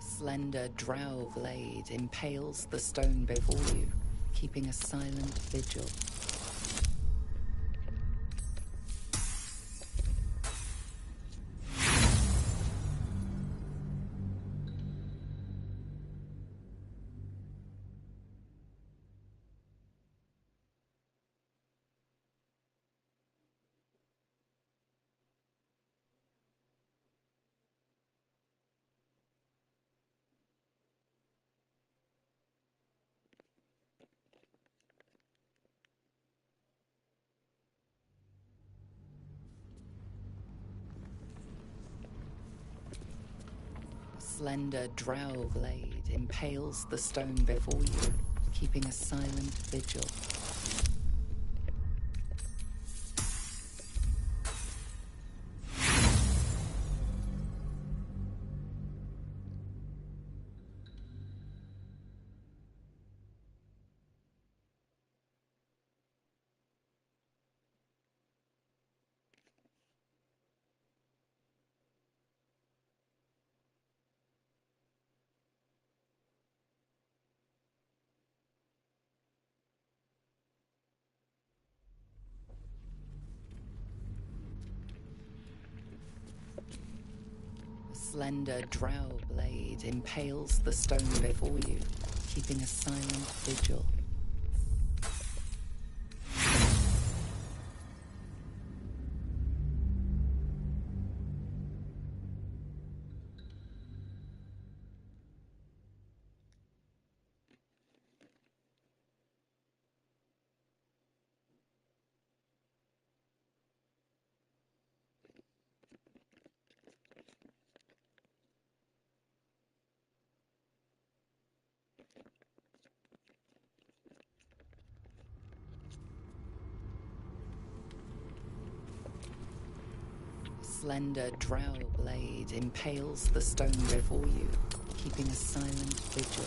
Slender drow blade impales the stone before you, keeping a silent vigil. Slender drow blade impales the stone before you, keeping a silent vigil. Slender drow blade impales the stone before you, keeping a silent vigil. Slender drow blade impales the stone before you, keeping a silent vigil.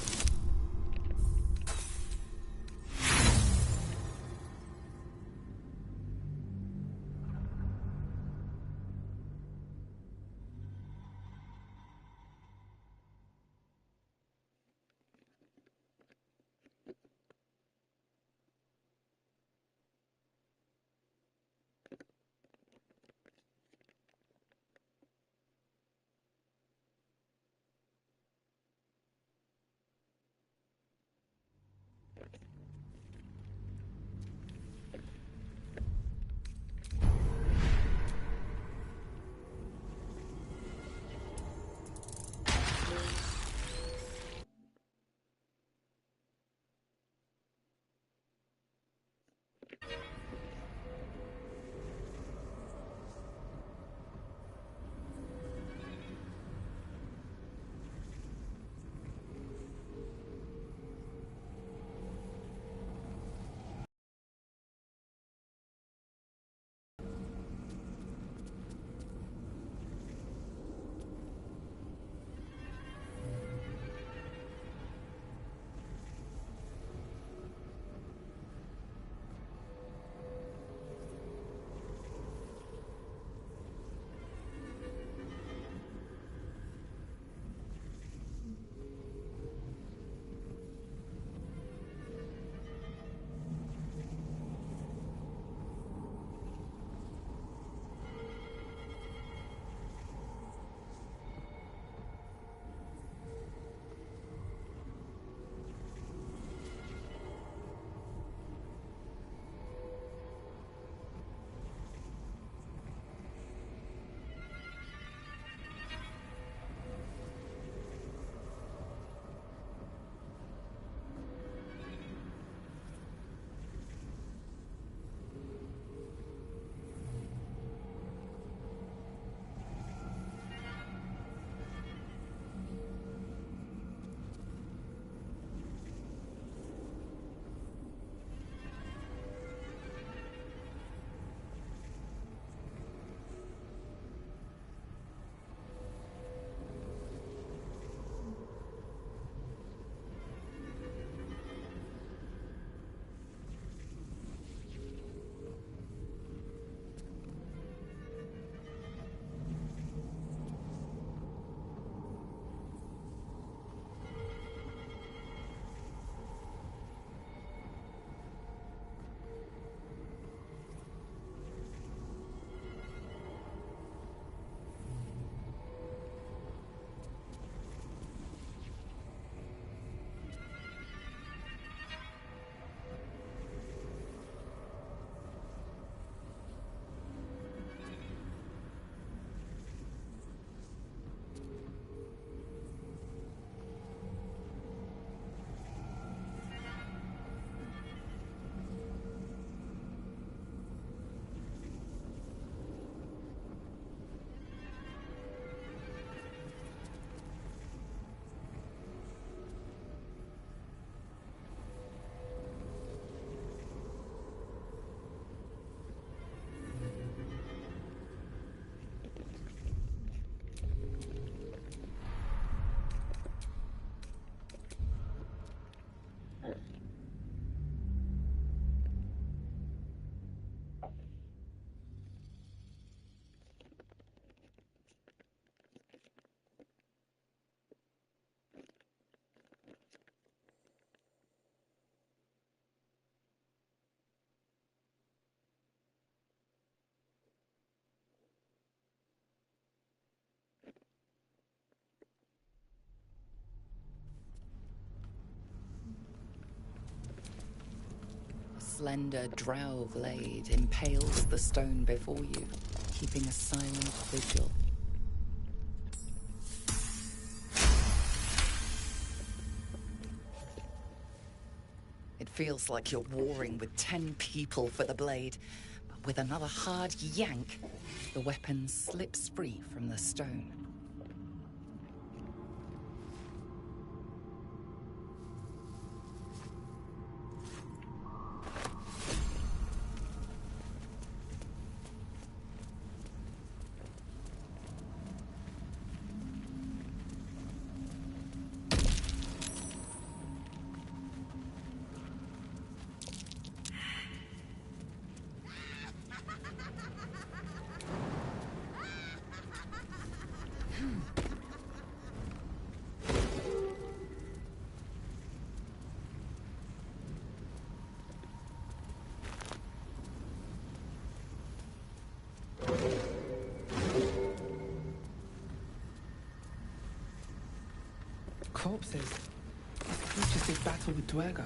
slender drow blade impales the stone before you, keeping a silent vigil. It feels like you're warring with 10 people for the blade, but with another hard yank, the weapon slips free from the stone. Corpses. It's just this battle with Dwerga.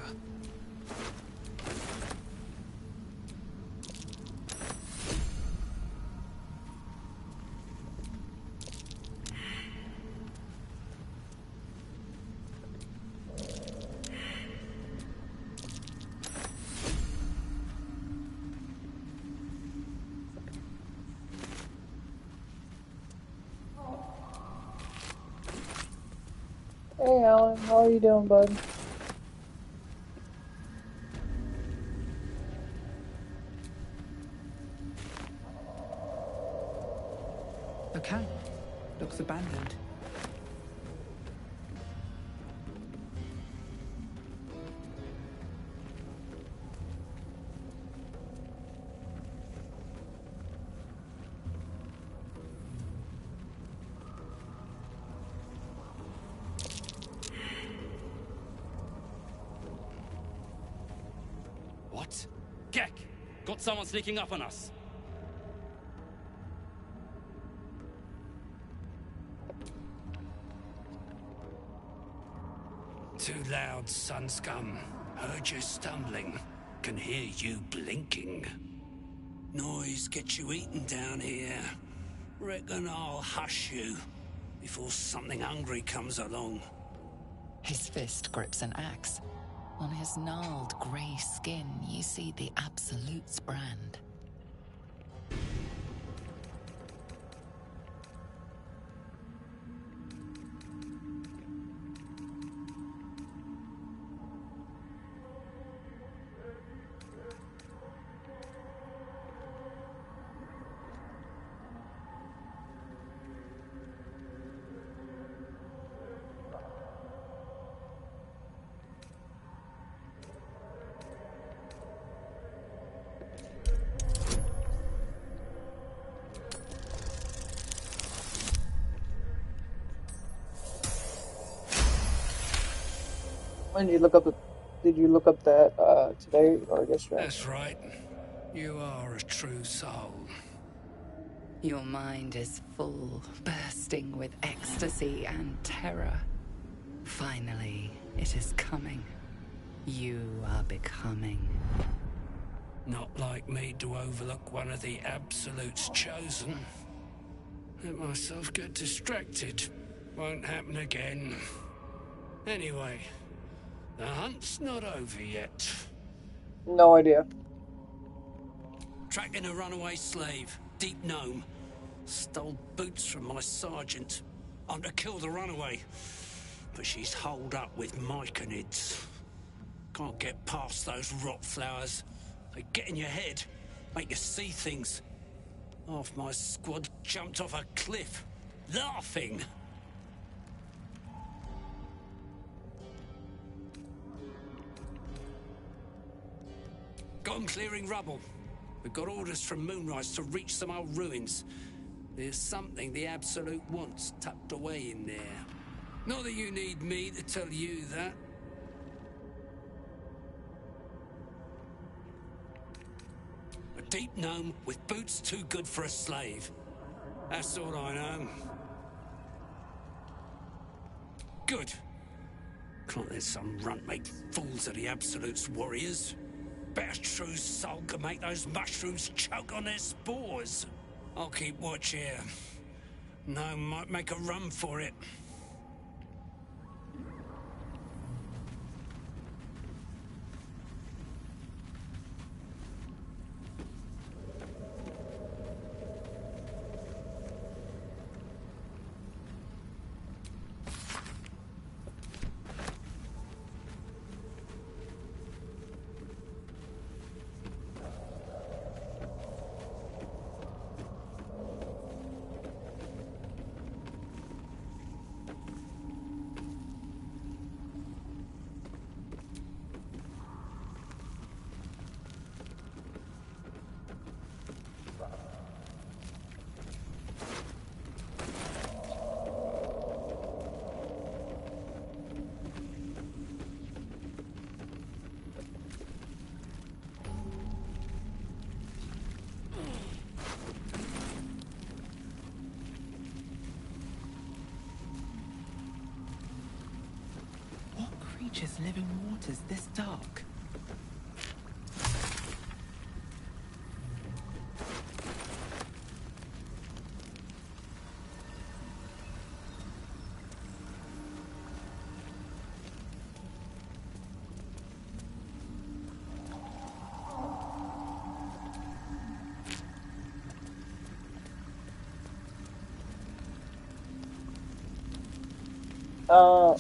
Hey Alan, how are you doing, bud? Okay. Looks abandoned. What? Gek! Got someone sneaking up on us. Too loud, sun scum. Heard you stumbling. Can hear you blinking. Noise gets you eaten down here. Reckon I'll hush you before something hungry comes along. His fist grips an axe. On his gnarled grey skin, you see the Absolute's brand. When did you look up that today or yesterday? That's right. You are a true soul. Your mind is full, bursting with ecstasy and terror. Finally, it is coming. You are becoming. Not like me to overlook one of the Absolute's chosen. Let myself get distracted. Won't happen again. Anyway, the hunt's not over yet. No idea. Tracking a runaway slave, Deep Gnome. Stole boots from my sergeant. I'm to kill the runaway, but she's holed up with myconids. Can't get past those rot flowers. They get in your head, make you see things. Half my squad jumped off a cliff, laughing. Got 'em clearing rubble. We've got orders from Moonrise to reach some old ruins. There's something the Absolute wants tucked away in there. Not that you need me to tell you that. A deep gnome with boots too good for a slave. That's all I know. Good. Can't let some runt make fools of the Absolute's warriors. Bet a true soul can make those mushrooms choke on their spores. I'll keep watch here. No, might make a run for it. Creatures live in waters this dark.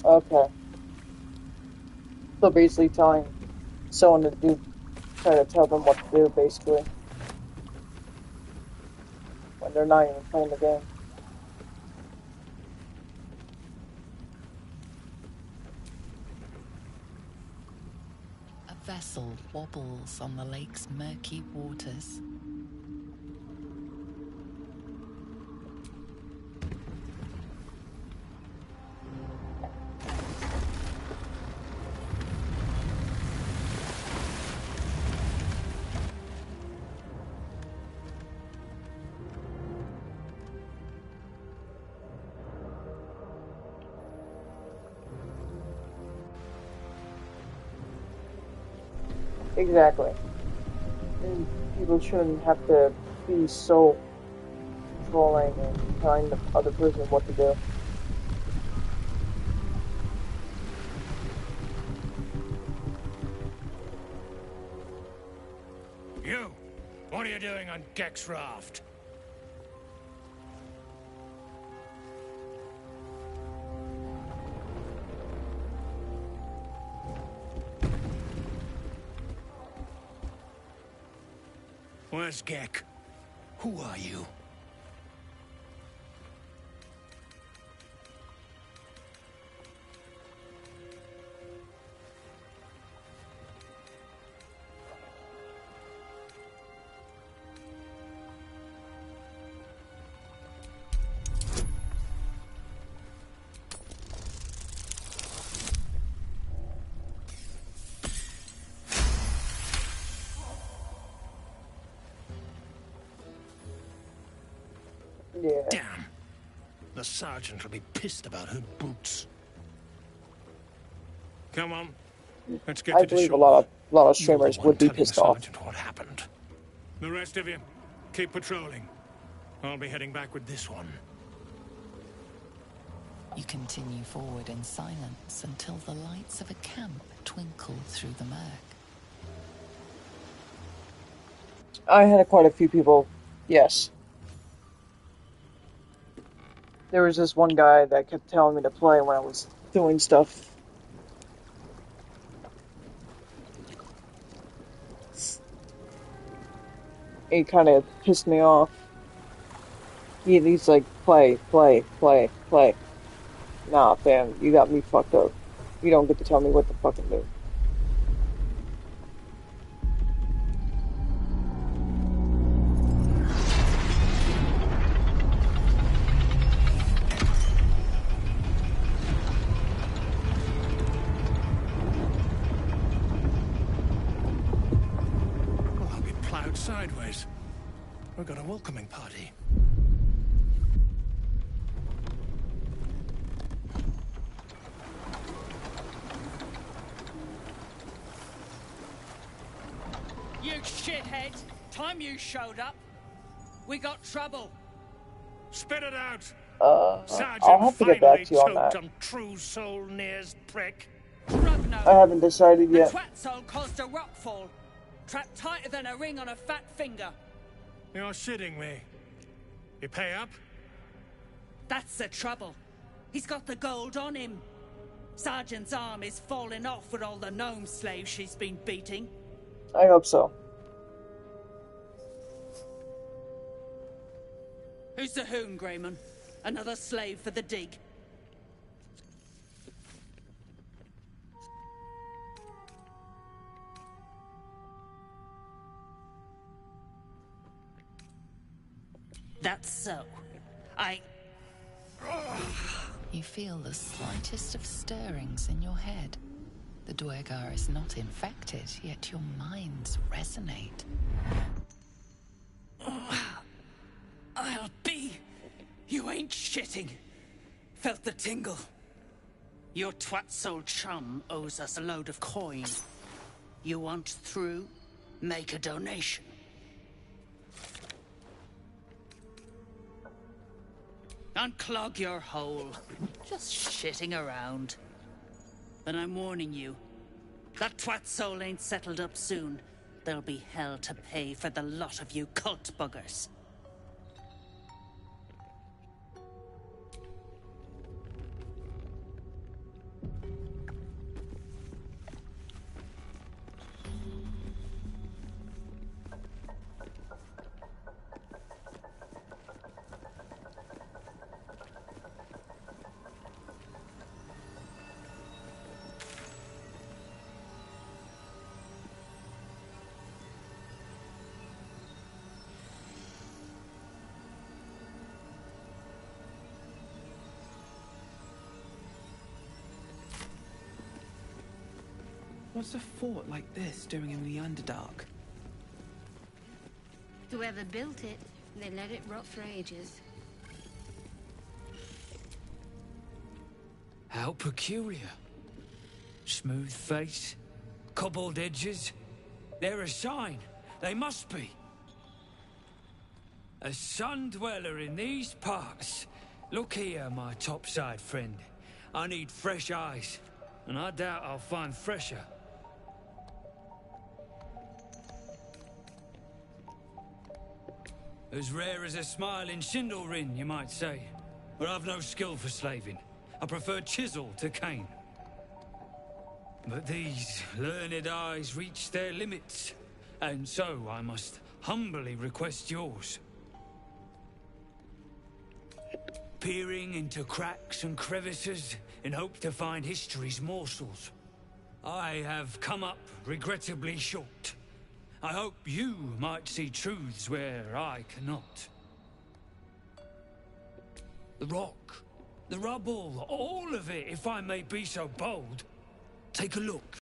Okay. So basically telling someone to do, try to tell them what to do, basically. When they're not even playing the game. A vessel wobbles on the lake's murky waters. Exactly. And people shouldn't have to be so controlling and telling the other person what to do. You! What are you doing on Gek's raft? Where's Gek? Who are you? Yeah. Damn. The sergeant will be pissed about her boots. Come on. Let's get I to the believe shore. a lot of streamers would be pissed off. What happened? The rest of you, keep patrolling. I'll be heading back with this one. You continue forward in silence until the lights of a camp twinkle through the murk. I had quite a few people, yes. There was this one guy that kept telling me to play when I was doing stuff. It kind of pissed me off. He's like, play. Nah, fam, you got me fucked up. You don't get to tell me what to fucking do. Well, I'll be plowed sideways. We've got a welcoming party. You shithead! Time you showed up. We got trouble. Spit it out! I'll Sergeant have to get back to you on choked that. on True Soul Near's prick. Rugno. I haven't decided The yet. twat soul caused a rock fall. Trapped tighter than a ring on a fat finger. You're shitting me. You pay up? That's the trouble. He's got the gold on him. Sergeant's arm is falling off with all the gnome slaves she's been beating. I hope so. Who's the hoon, Greyman? Another slave for the dig. That's so. You feel the slightest of stirrings in your head. The Dwergar is not infected, yet your minds resonate. I'll be. You ain't shitting. Felt the tingle. Your twat-soul chum owes us a load of coin. You want through? Make a donation. Unclog your hole. Just shitting around. But I'm warning you. That twat soul ain't settled up soon. There'll be hell to pay for the lot of you cult buggers. What's a fort like this doing in the Underdark? Whoever built it, they let it rot for ages. How peculiar. Smooth face, cobbled edges. They're a sign. They must be. A sun dweller in these parts. Look here, my topside friend. I need fresh eyes, and I doubt I'll find fresher. As rare as a smile in Sindlerin, you might say. But I've no skill for slaving. I prefer chisel to cane. But these learned eyes reach their limits, and so I must humbly request yours. Peering into cracks and crevices in hope to find history's morsels. I have come up regrettably short. I hope you might see truths where I cannot. The rock, the rubble, all of it, if I may be so bold. Take a look.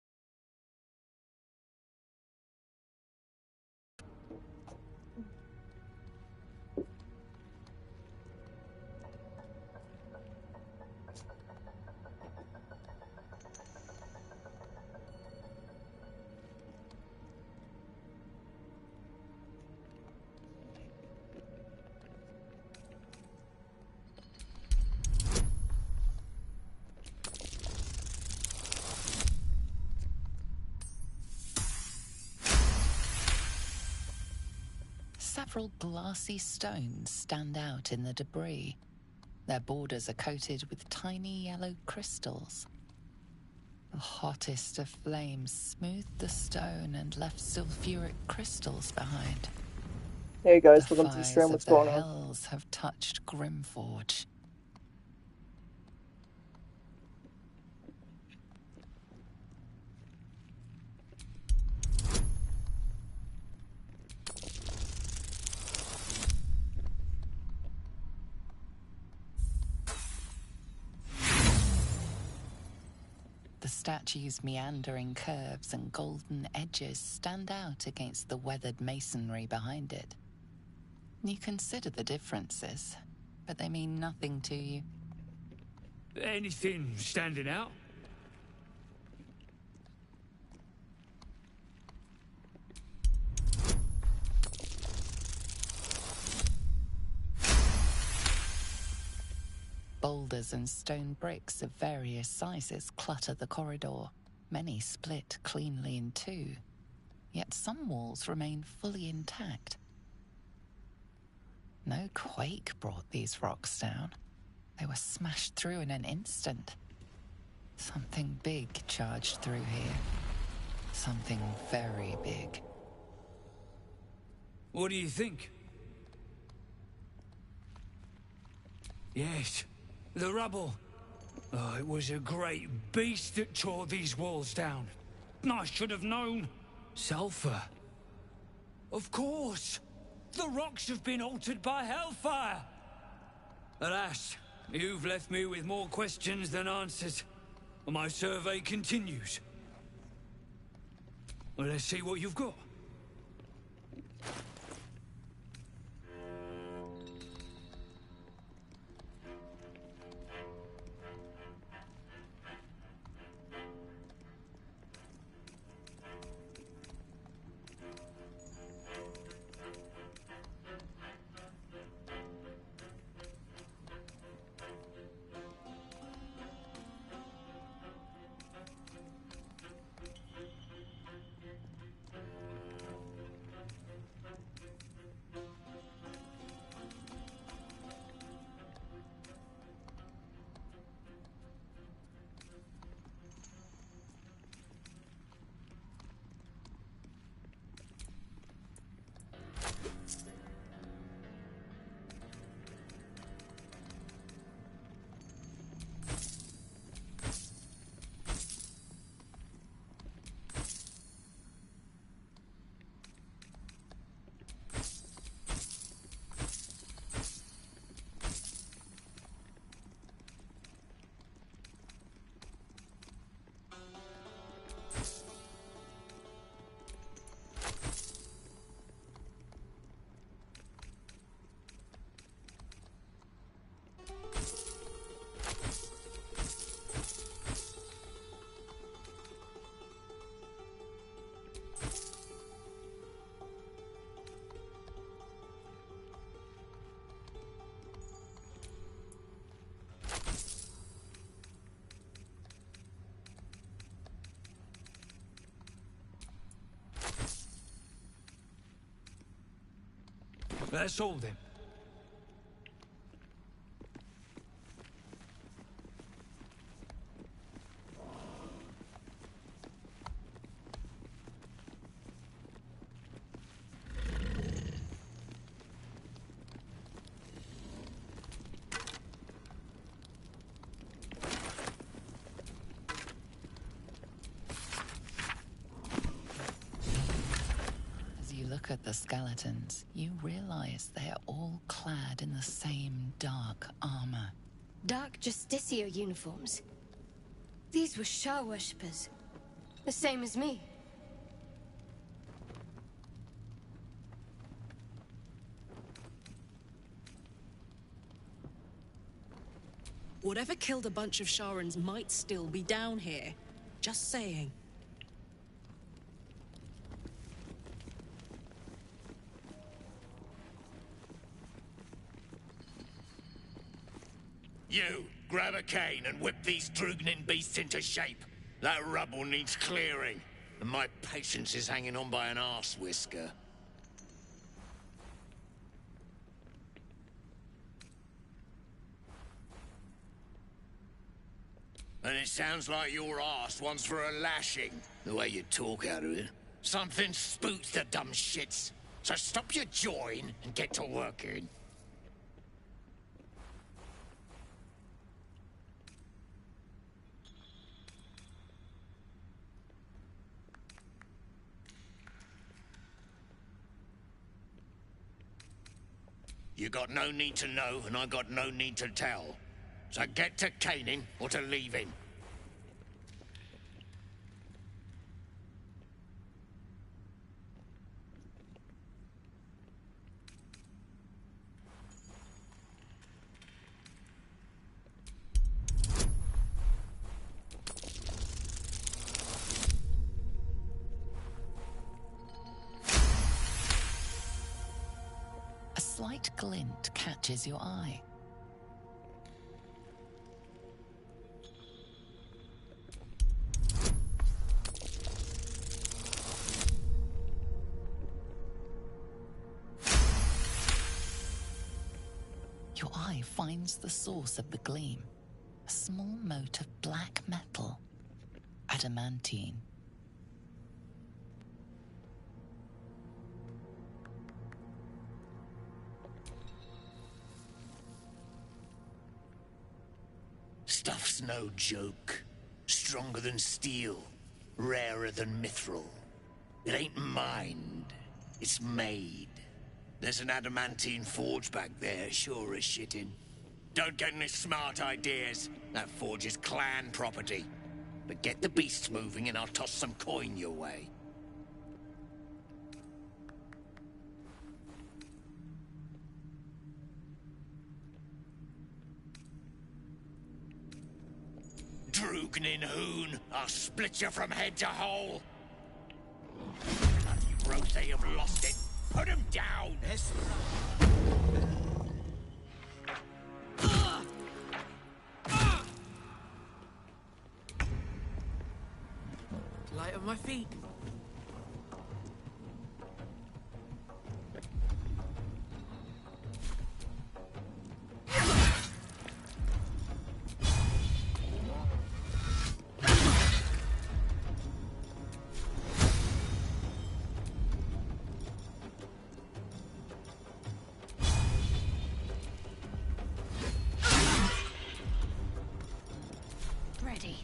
Several glassy stones stand out in the debris. Their borders are coated with tiny yellow crystals. The hottest of flames smoothed the stone and left sulfuric crystals behind. Hey guys, The welcome to the fires stream. of What's the going on? hells have touched Grimforge. The statue's meandering curves and golden edges stand out against the weathered masonry behind it. You consider the differences, but they mean nothing to you. Anything standing out? Boulders and stone bricks of various sizes clutter the corridor. Many split cleanly in two, yet some walls remain fully intact. No quake brought these rocks down. They were smashed through in an instant. Something big charged through here. Something very big. What do you think? Yes, the rubble. Oh, it was a great beast that tore these walls down. I should have known. Sulfur. Of course. The rocks have been altered by hellfire. Alas, you've left me with more questions than answers. My survey continues. Well, let's see what you've got. That's all then. Look at the skeletons, you realize they are all clad in the same dark armor. Dark Justicia uniforms. These were Shah worshippers. The same as me. Whatever killed a bunch of Sharans might still be down here. Just saying. You, grab a cane and whip these Drugnin beasts into shape. That rubble needs clearing, and my patience is hanging on by an arse whisker. And it sounds like your arse wants for a lashing, the way you talk out of it. Something spooks the dumb shits, so stop your jawing and get to working. You got no need to know, and I got no need to tell. So get to caning or to leaving. A slight glint catches your eye. Your eye finds the source of the gleam. A small mote of black metal. Adamantine. Stuff's no joke. Stronger than steel. Rarer than mithril. It ain't mined. It's made. There's an adamantine forge back there, sure as shitting. Don't get any smart ideas. That forge is clan property. But get the beasts moving and I'll toss some coin your way. Droognin Hoon, I'll split you from head to hole. Bloody gross, they have lost it. Put him down! Yes. Light on my feet. Ready.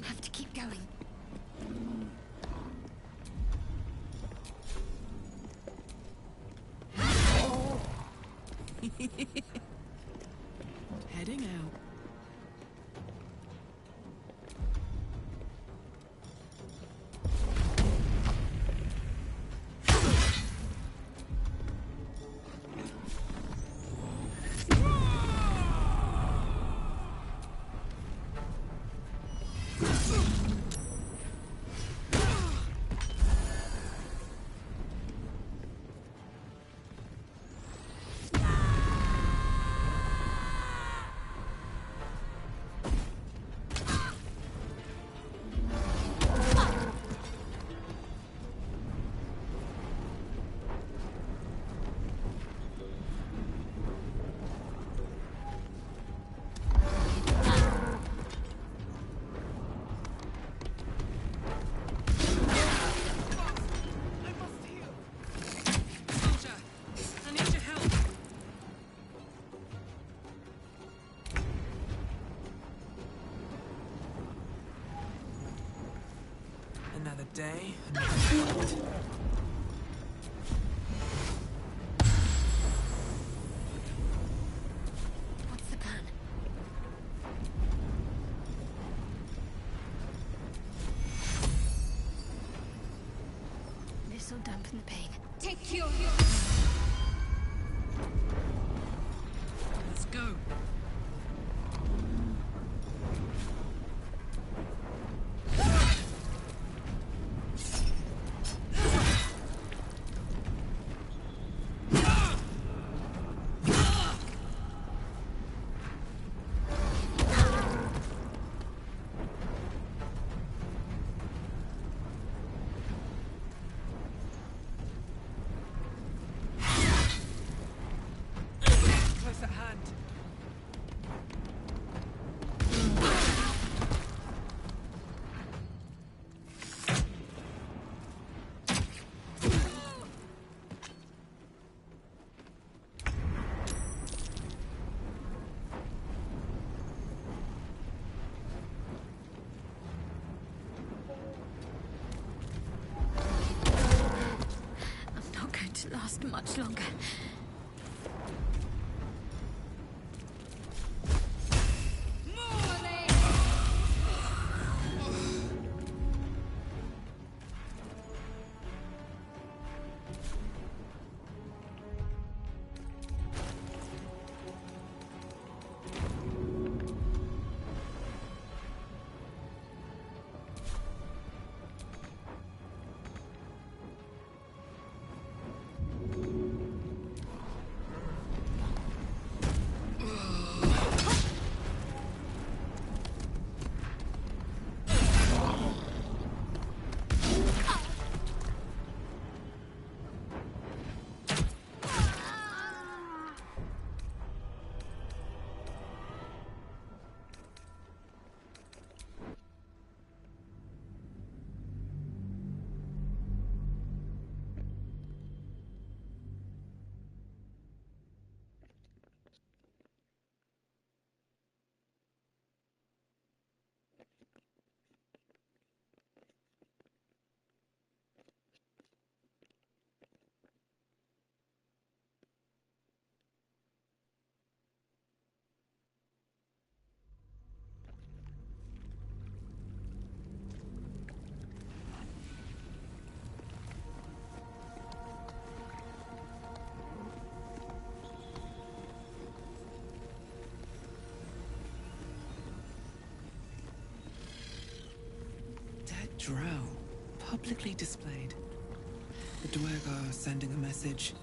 Have to keep going. Heading out. Another day, another fight. What's the plan? This'll dampen the pain. Take cure. Let's go. Close at hand. I'm not going to last much longer. drow, publicly displayed. The Duergar sending a message.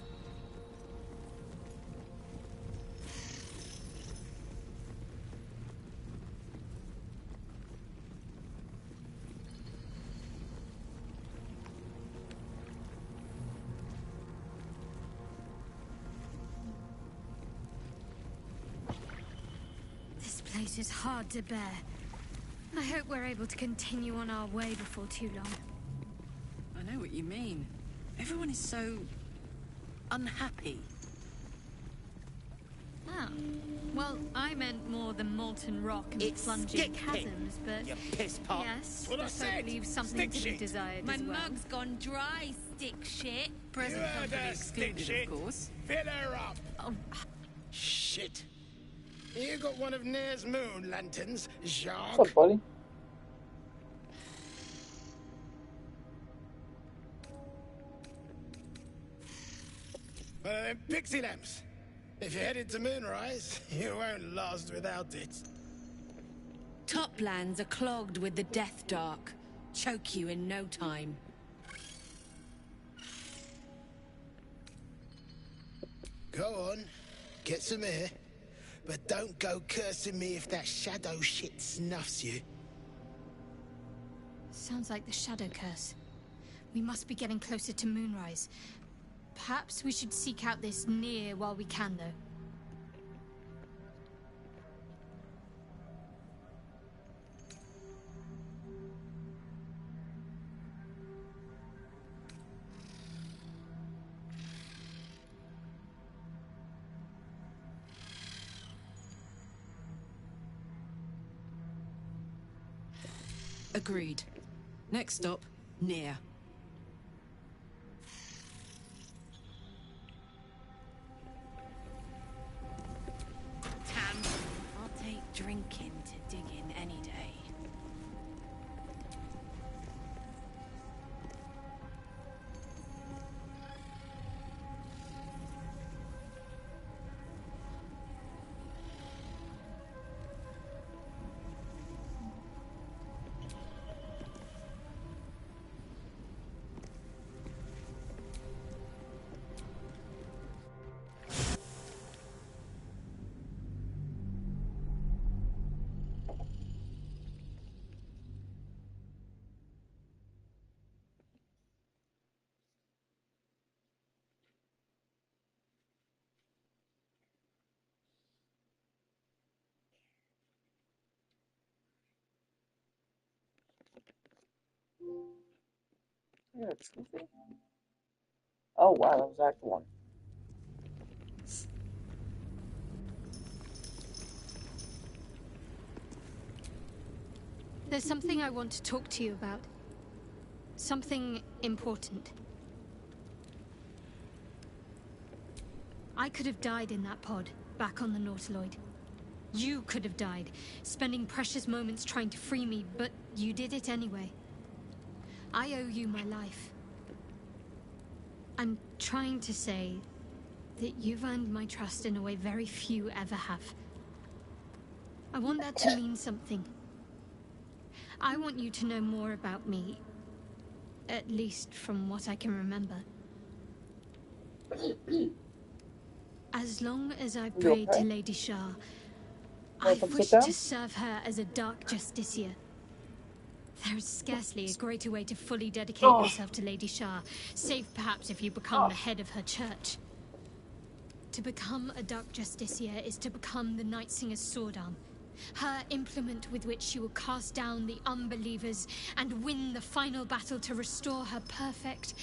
This place is hard to bear. I hope we're able to continue on our way before too long. I know what you mean. Everyone is so unhappy. Oh. Well, I meant more the molten rock and It's plunging stick chasms, but... You piss pot. Yes, What I the said. folk leaves something Stick to be shit. desired My as well. mug's gone dry, stick shit. Present You heard company her, stick excluded, shit. of course. Fill her up. Oh, Shit. You got one of Nair's moon lanterns, Jacques? What's up, buddy? One of them pixie lamps. If you're headed to Moonrise, you won't last without it. Toplands are clogged with the death dark. Choke you in no time. Go on, get some air. But don't go cursing me if that shadow shit snuffs you. sounds like the shadow curse. We must be getting closer to Moonrise. Perhaps we should seek out this near while we can, though. Agreed. Next stop, near. Tam, I'll take drinking to dig in any day. Yeah, trophy. Oh wow, that was Act 1. There's something I want to talk to you about. Something important. I could have died in that pod, back on the Nautiloid. You could have died, spending precious moments trying to free me, but you did it anyway. I owe you my life. I'm trying to say that you've earned my trust in a way very few ever have. I want that to mean something. I want you to know more about me, at least from what I can remember. As long as I've prayed to Lady Shah, I've wished to serve her as a dark justiciar. There is scarcely a greater way to fully dedicate yourself to Lady Shah, save perhaps if you become the head of her church. To become a dark justiciar is to become the Night Singer's sword arm, her implement with which she will cast down the unbelievers and win the final battle to restore her perfect,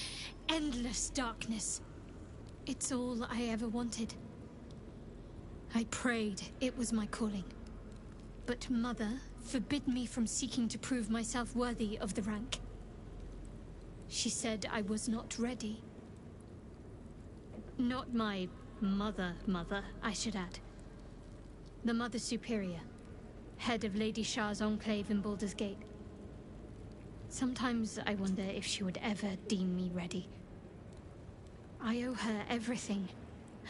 endless darkness. It's all I ever wanted. I prayed it was my calling. But Mother forbid me from seeking to prove myself worthy of the rank. She said I was not ready. Not my mother, I should add. The Mother Superior, head of Lady Shah's enclave in Baulders Gate. Sometimes I wonder if she would ever deem me ready. I owe her everything,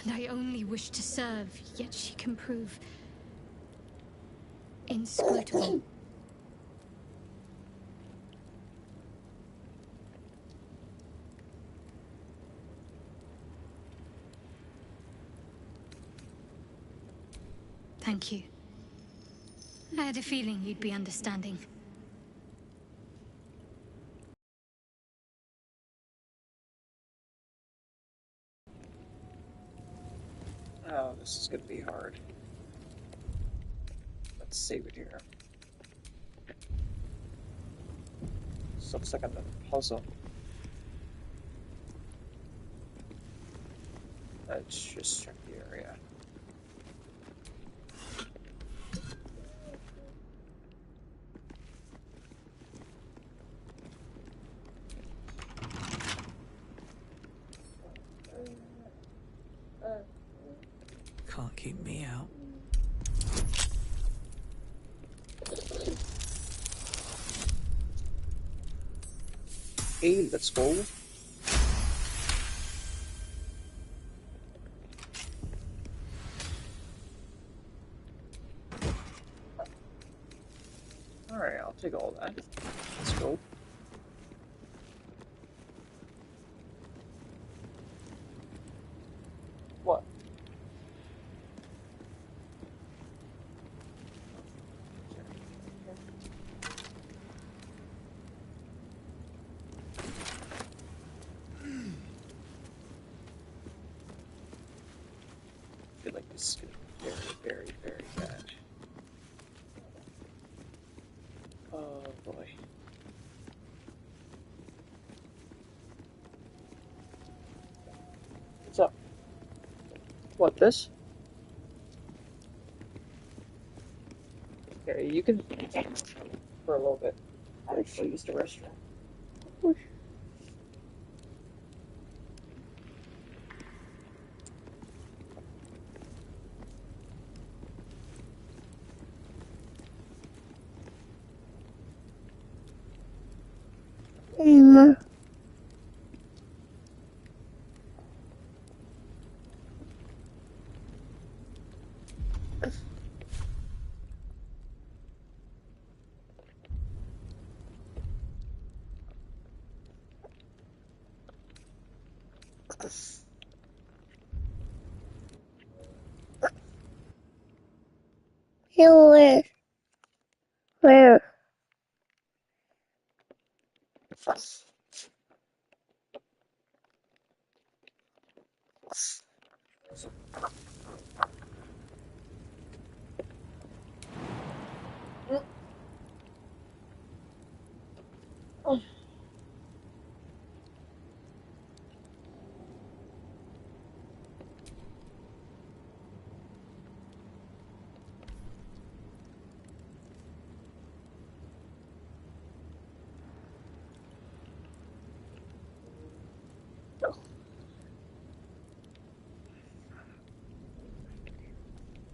and I only wish to serve, yet she can prove inscrutable. Thank you. I had a feeling you'd be understanding. Oh, this is gonna be hard. Let's save it here. This looks like a puzzle. Let's just check the area. Can't keep me out. Hey, let's go. Alright, I'll take all that. Let's go. What? I feel like this is gonna be very, very, very bad. Oh boy. What's up? What, this? Okay, you can for a little bit. I would go use the restroom. Where? Where?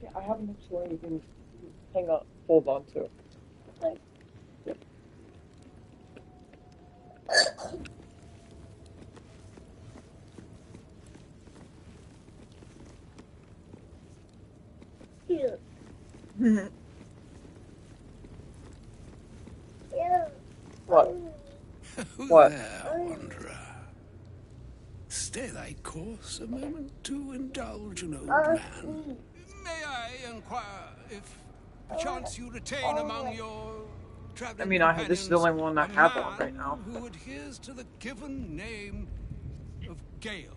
Yeah, I have an extra one you can hang on, hold on to. Here. What? What? There, wanderer. Stay thy course a moment to indulge an old man. May I inquire if perchance you retain among your traveling I mean, this is the only one I have on right now. who adheres to the given name of Gale?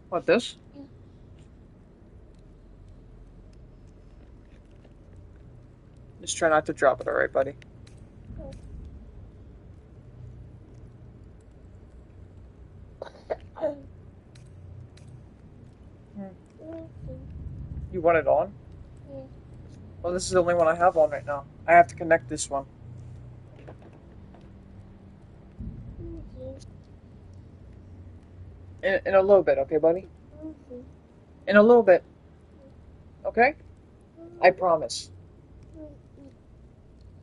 What, this? Just try not to drop it, alright, buddy? You want it on? Well, this is the only one I have on right now. I have to connect this one. In a little bit, okay, buddy? In a little bit. Okay? I promise.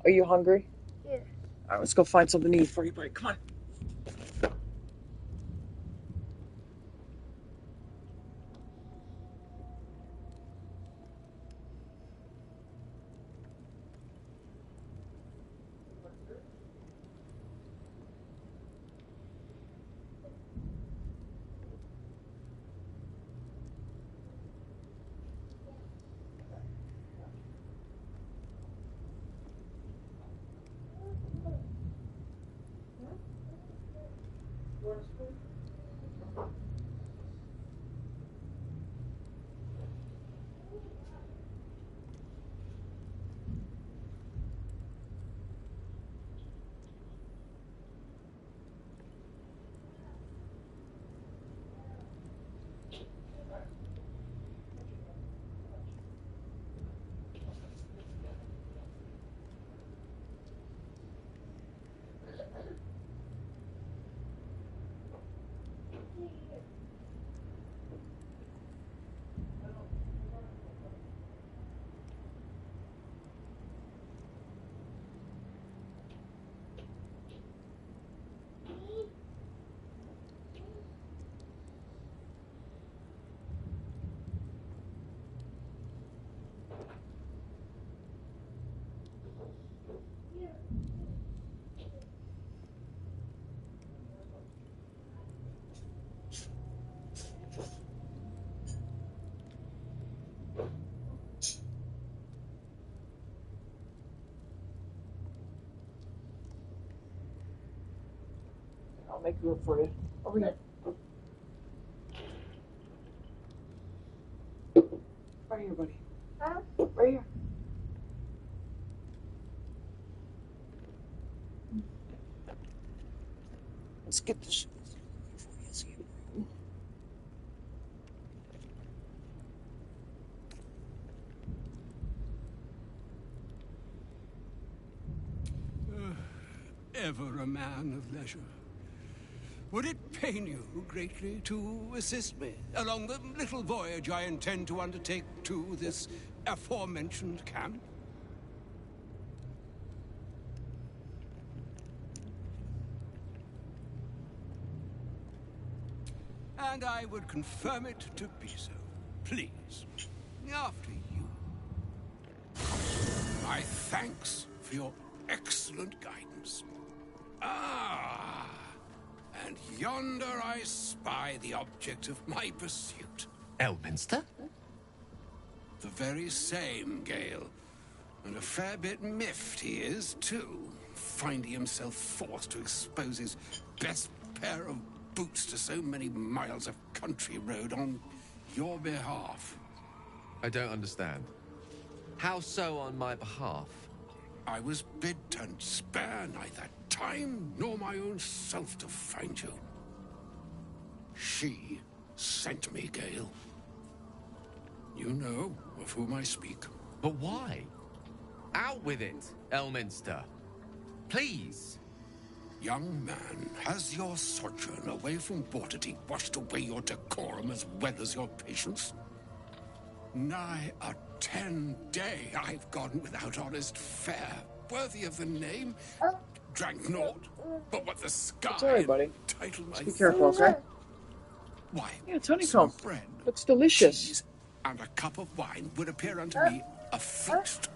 Are you hungry? Yeah. Alright, let's go find something to eat for you, buddy. Come on. I'll make room for you. Over here. Right here, buddy. Huh? Right here. Let's get this before you see it. Ever a man of leisure. Would it pain you greatly to assist me along the little voyage I intend to undertake to this aforementioned camp? And I would confirm it to be so. Please, after you. My thanks for your excellent guidance. Ah, and yonder I spy the object of my pursuit. Elminster? The very same, Gale. And a fair bit miffed he is, too, finding himself forced to expose his best pair of boots to so many miles of country road on your behalf. I don't understand. How so on my behalf? I was bid to spare neither time nor my own self to find you. She sent me, Gale. You know of whom I speak. But why? Out with it, Elminster. Please. Young man, has your sojourn away from Waterdeep washed away your decorum as well as your patience? Nigh a 10-day I've gone without honest fare, worthy of the name. Drank naught, but what the sky Sorry, buddy. entitled my Just be careful, okay? Why? Yeah, it's honeycomb. Some bread, looks delicious. cheese, and a cup of wine would appear unto me a feast.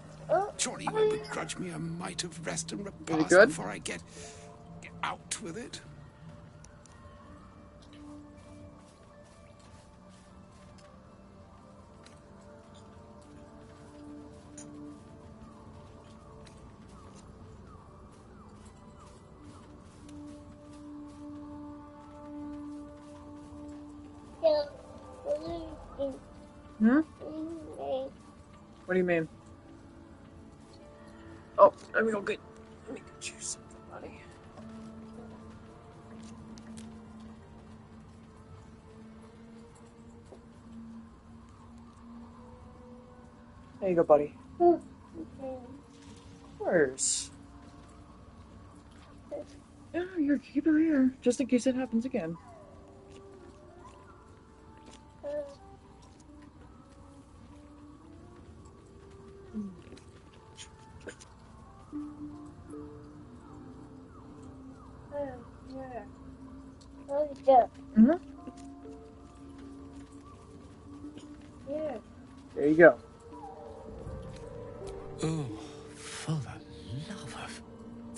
Surely you would begrudge me a mite of rest and repast before I get out with it. Hmm? What do you mean? Oh, let me get you something, buddy. There you go, buddy. Of course. Yeah, you're keep her here, just in case it happens again. Mm-hmm. Yeah. There you go. Oh, for the love of...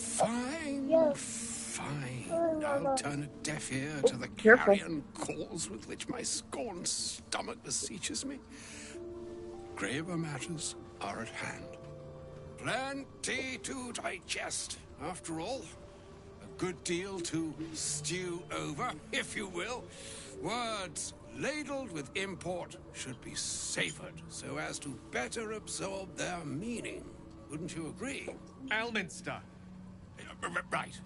Fine, fine. I'll turn a deaf ear to the carrion calls with which my scorned stomach beseeches me. Graver matters are at hand. Plenty to digest, after all. A good deal to stew over, if you will. Words ladled with import should be savored so as to better absorb their meaning. Wouldn't you agree? Elminster! Right.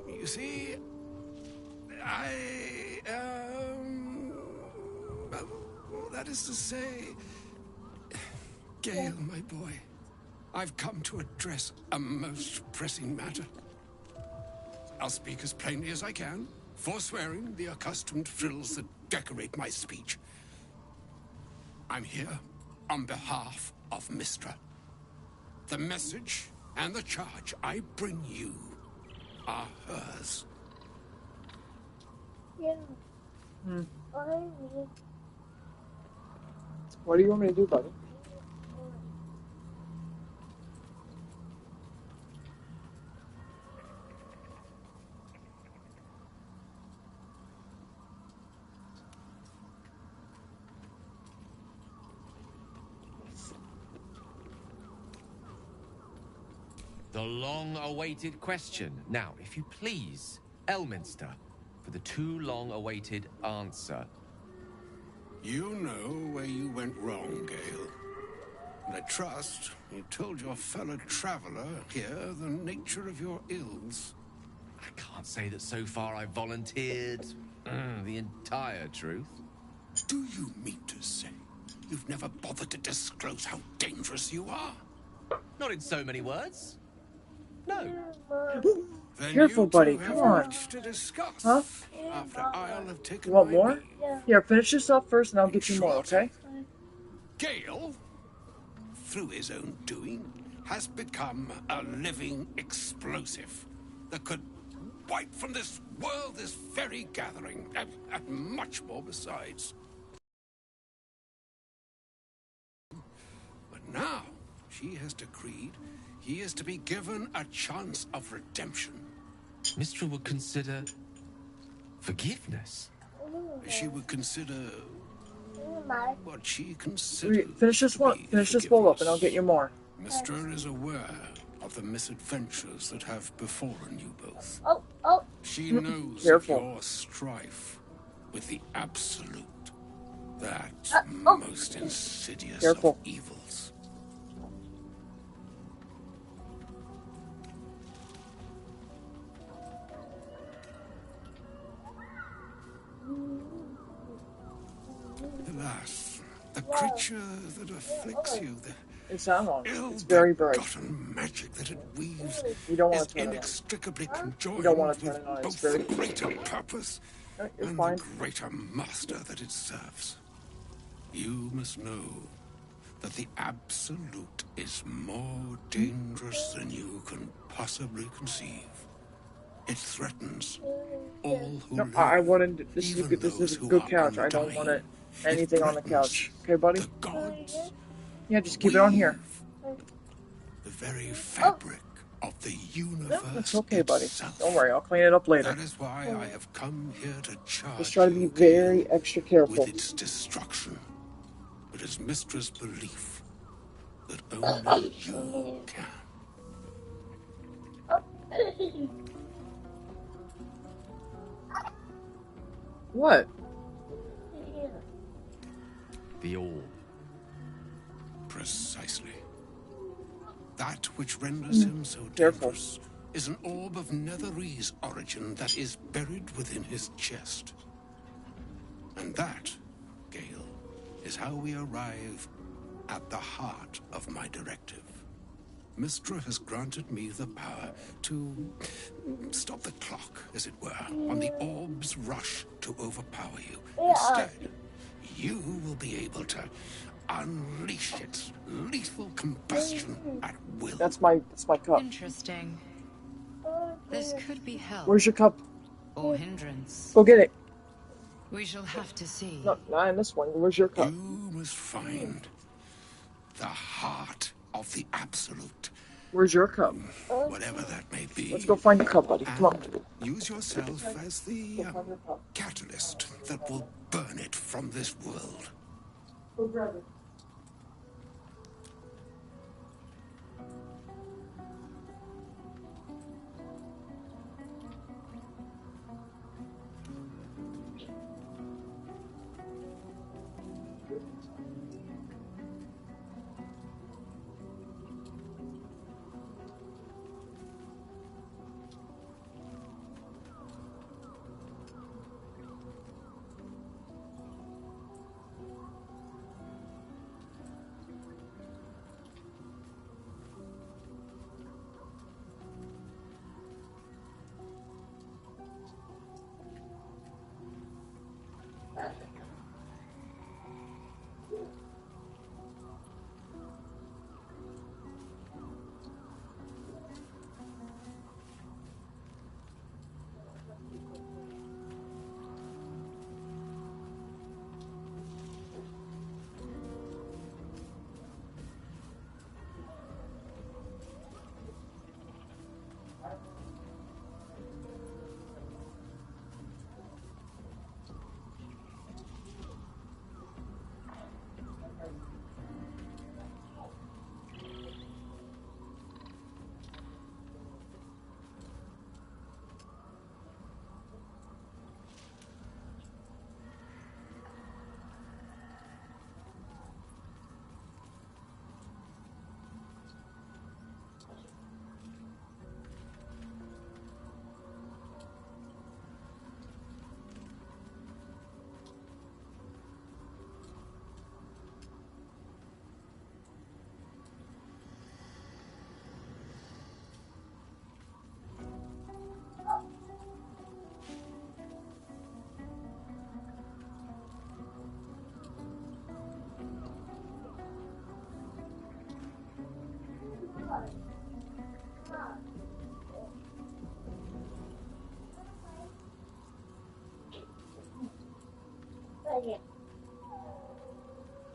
You see, that is to say, Gale, my boy, I've come to address a most pressing matter. I'll speak as plainly as I can, forswearing the accustomed frills that decorate my speech. I'm here on behalf of Mistra. The message and the charge I bring you are hers. Yeah. What do you want me to do, buddy? The long-awaited question. Now, if you please, Elminster, for the too long-awaited answer. You know where you went wrong, Gale. And I trust you told your fellow traveler here the nature of your ills. I can't say that so far I've volunteered the entire truth. Do you mean to say you've never bothered to disclose how dangerous you are? Not in so many words. No. Careful, buddy. Come on. Much to discuss. Huh? After I'll have taken You want my more? leave. Here, finish this off first and I'll get you more, okay? Gale, through his own doing, has become a living explosive that could wipe from this world this very gathering, and much more besides. But now, she has decreed he is to be given a chance of redemption. Mistral would consider forgiveness. She would consider what she considers. Finish this one. Finish this bowl up and I'll get you more. Mistra is aware of the misadventures that have befallen you both. She knows of your strife with the Absolute, that most insidious of evils. Alas, the creature that afflicts you, It's not on. It's very bright. magic that it weaves You don't want is to turn it on. inextricably conjoined You don't want to with turn it on. It's both very the greater purpose You're and fine. the greater master that it serves. You must know that the Absolute is more dangerous than you can possibly conceive. It threatens all who No, live, I wouldn't. This is a even good. This is those a who good are couch. I don't undying. want anything on the couch. Okay, buddy? The gods, Yeah, just keep it on here. the very fabric of the universe. It's okay, buddy. itself. Don't worry. I'll clean it up later. That is why I have come here to charge Just try to be you very extra careful. with its destruction. It is Mistra's belief that only you can. What? The orb. Precisely. That which renders him so dangerous is an orb of Netherese origin that is buried within his chest. And that, Gale, is how we arrive at the heart of my directive. Mistra has granted me the power to stop the clock, as it were, on the orb's rush to overpower you. Instead, you will be able to unleash its lethal combustion at will. That's my cup. Interesting. This could be help. Where's your cup? Or hindrance. Go get it. We shall have to see. No, not in this one. Where's your cup? You must find the heart of the Absolute. Where's your cup? Whatever that may be. Let's go find the cup, buddy. Come on. Use yourself as the catalyst that will burn it from this world. Go grab it.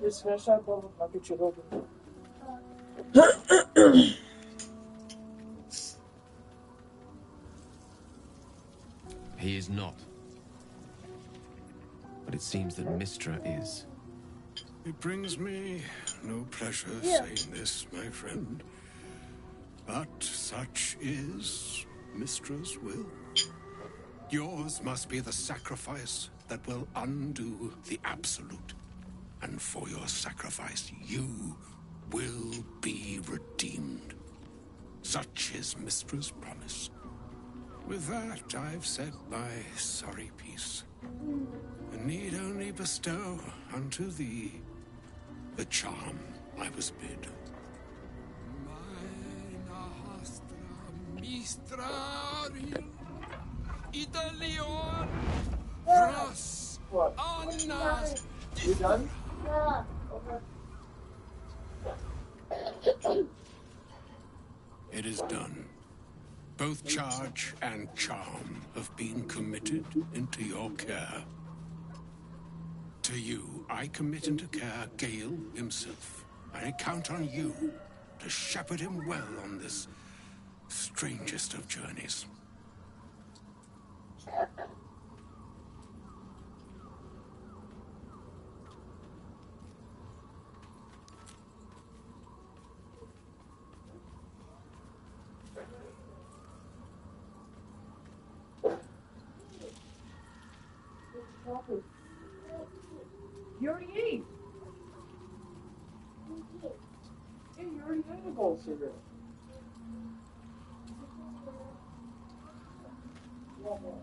just finish that level and I'll get you open. He is not. But it seems that Mistra is. It brings me no pleasure saying this, my friend. But such is Mistra's will. Yours must be the sacrifice that will undo the absolute. And for your sacrifice, you will be redeemed. Such is Mistra's promise. With that, I've said my sorry piece, and need only bestow unto thee the charm I was bid. Mistraril Idalion Ras Annas. You done? Yeah. Okay. It is done. Both charge and charm have been committed into your care. To you, I commit into care Gale himself. I count on you to shepherd him well on this strangest of journeys. You already ate. Yeah, you already had a bowl of cereal. Okay.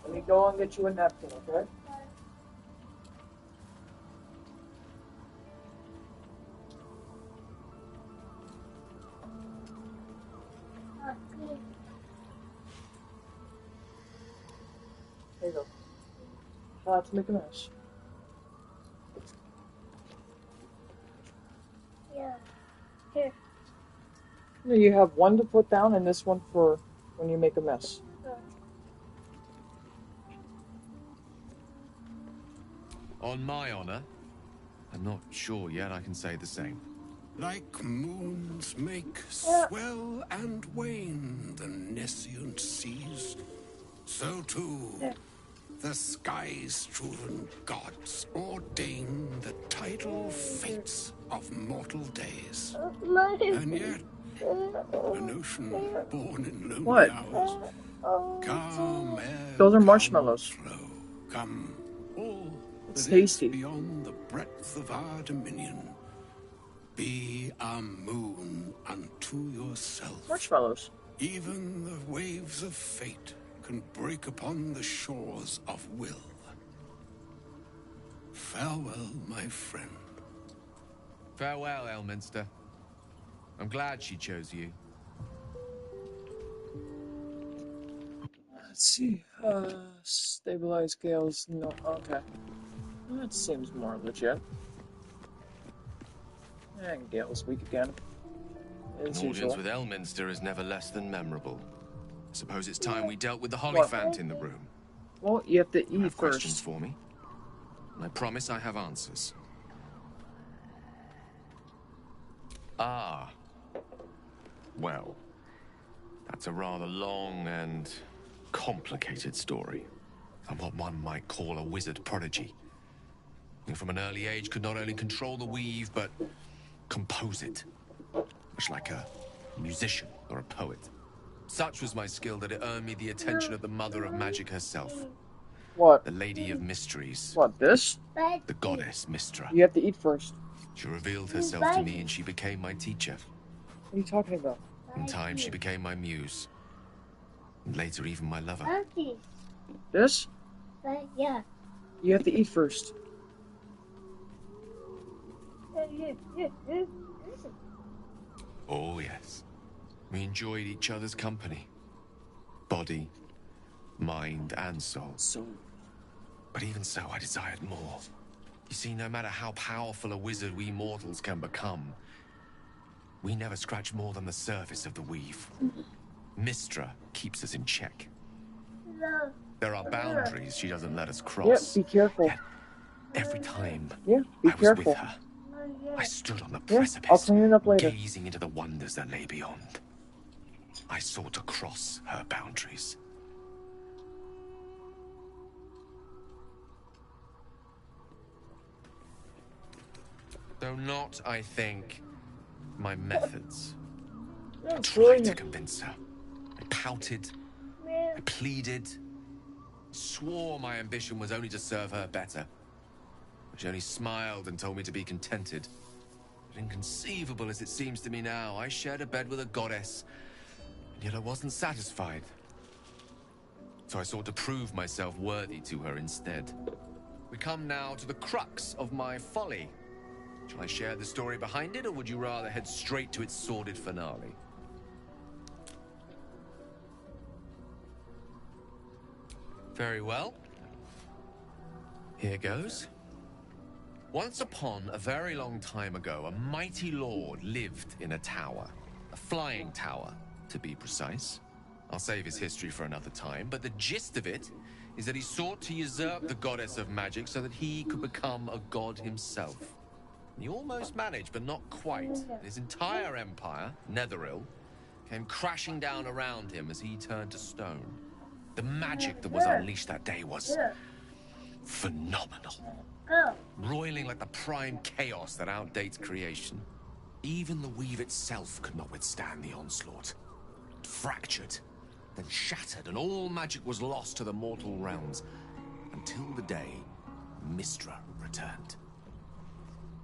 Let me go and get you a napkin, okay? There you go. Let's make a mess. Yeah. Here. You have one to put down and this one for when you make a mess. On my honor, I'm not sure yet I can say the same. Like moons make swell and wane the nescient seas, so too the sky-strewn gods ordain the tidal fates of mortal days. And yet, an ocean born in lonely hours, calm air, those are marshmallows. Flow, come all It's that is tasty. beyond the breadth of our dominion. Be a moon unto yourself. Marshmallows. Even the waves of fate and break upon the shores of will. Farewell, my friend. Farewell, Elminster. I'm glad she chose you. Let's see. Stabilize Gale's. No, okay. That seems more legit. And Gale's weak again. An As audience usual. with Elminster is never less than memorable. I suppose it's time we dealt with the Hollyphant in the room. Well, you have to eat You have first. questions for me? I promise I have answers. Ah. Well, that's a rather long and complicated story. I'm what one might call a wizard prodigy. And from an early age could not only control the weave, but compose it. Much like a musician or a poet. Such was my skill that it earned me the attention of the mother of magic herself. What? The Lady of Mysteries. What, this? The goddess Mystra. You have to eat first. She revealed herself to me and she became my teacher. What are you talking about? In time, she became my muse. And later, even my lover. This? Yeah. You have to eat first. Oh, yes. We enjoyed each other's company. Body, mind, and soul. But even so, I desired more. You see, no matter how powerful a wizard we mortals can become, we never scratch more than the surface of the weave. Mystra keeps us in check. There are boundaries she doesn't let us cross. Yeah, be careful. Yet, every time Yeah, be I was careful. with her, I stood on the Yeah, precipice, I'll clean it up later. gazing into the wonders that lay beyond. I sought to cross her boundaries. Though not, I think, my methods. I tried to convince her. I pouted. I pleaded. Swore my ambition was only to serve her better. But she only smiled and told me to be contented. But inconceivable as it seems to me now, I shared a bed with a goddess, and yet I wasn't satisfied. So I sought to prove myself worthy to her instead. We come now to the crux of my folly. Shall I share the story behind it, or would you rather head straight to its sordid finale? Very well. Here goes. Once upon a very long time ago, a mighty lord lived in a tower. A flying tower, to be precise. I'll save his history for another time, but the gist of it is that he sought to usurp the goddess of magic so that he could become a god himself. He almost managed, but not quite. His entire empire, Netheril, came crashing down around him as he turned to stone. The magic that was unleashed that day was phenomenal. Roiling like the prime chaos that outdates creation. Even the weave itself could not withstand the onslaught. It fractured, then shattered, and all magic was lost to the mortal realms, until the day Mystra returned.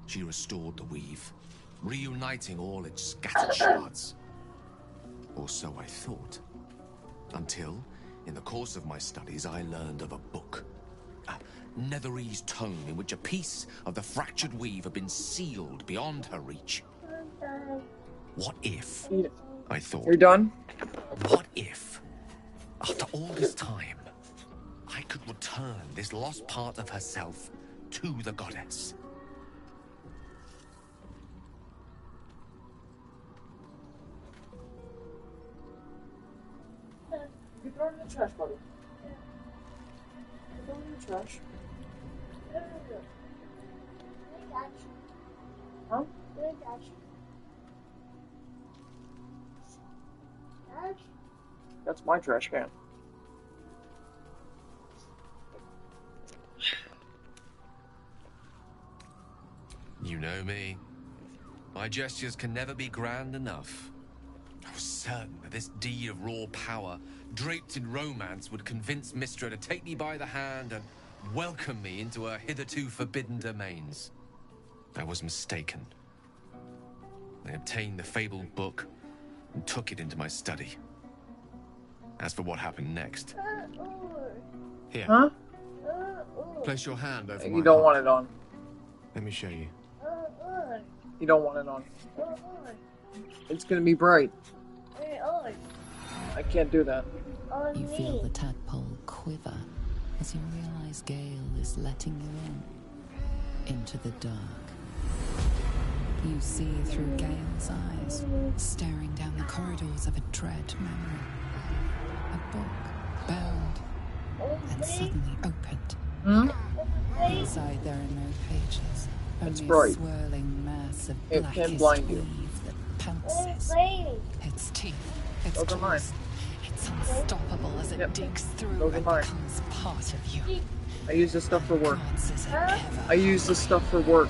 She restored the weave, reuniting all its scattered shards. Or so I thought. Until, in the course of my studies, I learned of a book. A Netherese tome in which a piece of the fractured weave had been sealed beyond her reach. What if, I thought... You're done? What if, after all this time, I could return this lost part of herself to the goddess? You throw it in the trash, buddy. Throw it in the trash. Huh? That's my trash can. You know me. My gestures can never be grand enough. I was certain that this deed of raw power, draped in romance, would convince Mystra to take me by the hand and welcome me into her hitherto forbidden domains. I was mistaken. I obtained the fabled book and took it into my study. As for what happened next, Here. Huh? Place your hand over my You don't heart. want it on. Let me show you. You don't want it on. It's gonna be bright. I can't do that. You feel the tadpole quiver as you realize Gale is letting you into the dark. You see through Gale's eyes, staring down the corridors of a dread memory. A book, bound, and suddenly opened. Inside there are no pages, only a swirling mass of blackest weave that pounces. Its teeth, its claws, it's unstoppable as it digs through and becomes part of you. I use this stuff for work. I use this stuff for work.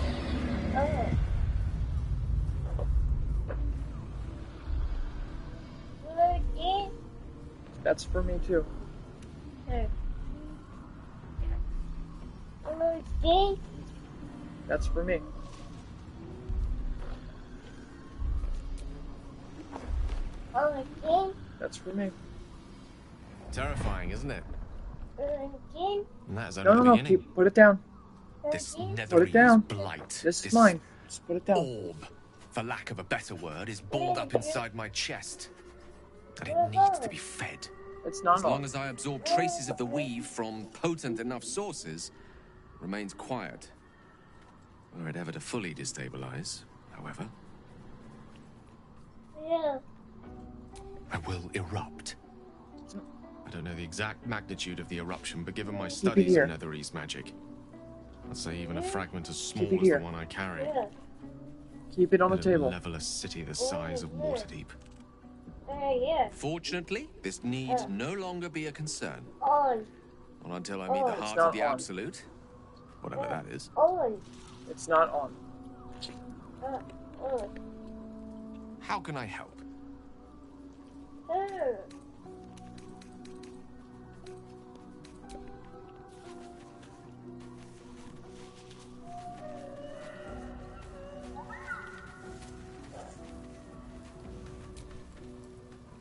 That's for me too. That's for me. That's for me. Terrifying, isn't it? And that is only No, the beginning. Put it down. This Put it Netherese down. blight. This is mine. Just put it down. Orb, for lack of a better word, is balled up inside my chest. And it needs to be fed. It's not As long as I absorb traces of the weave from potent enough sources, it remains quiet. Were it ever to fully destabilize, however, I will erupt. I don't know the exact magnitude of the eruption, but given my studies of Netherese magic, I'd say even a fragment as small as the one I carry. Keep it on the it'll table. level a city the size of Waterdeep. Fortunately, this need no longer be a concern. Not until I meet the heart of the absolute, whatever that is. It's not on. How can I help?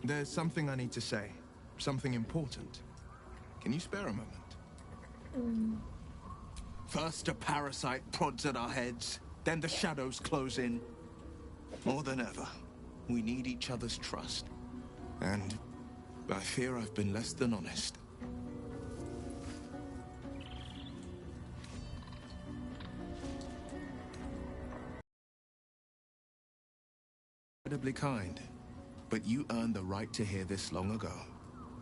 There's something I need to say. Something important. Can you spare a moment? First a parasite prods at our heads, then the shadows close in. More than ever, we need each other's trust. And I fear I've been less than honest. Incredibly kind, but you earned the right to hear this long ago.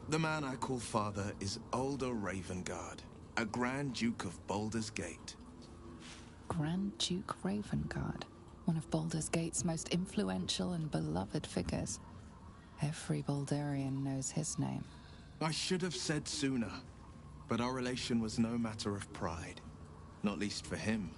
The man I call father is Older Ravengard, a Grand Duke of Baulders Gate. Grand Duke Ravengard, one of Baulders Gate's most influential and beloved figures. Every Baldurian knows his name. I should have said sooner, but our relation was no matter of pride, not least for him.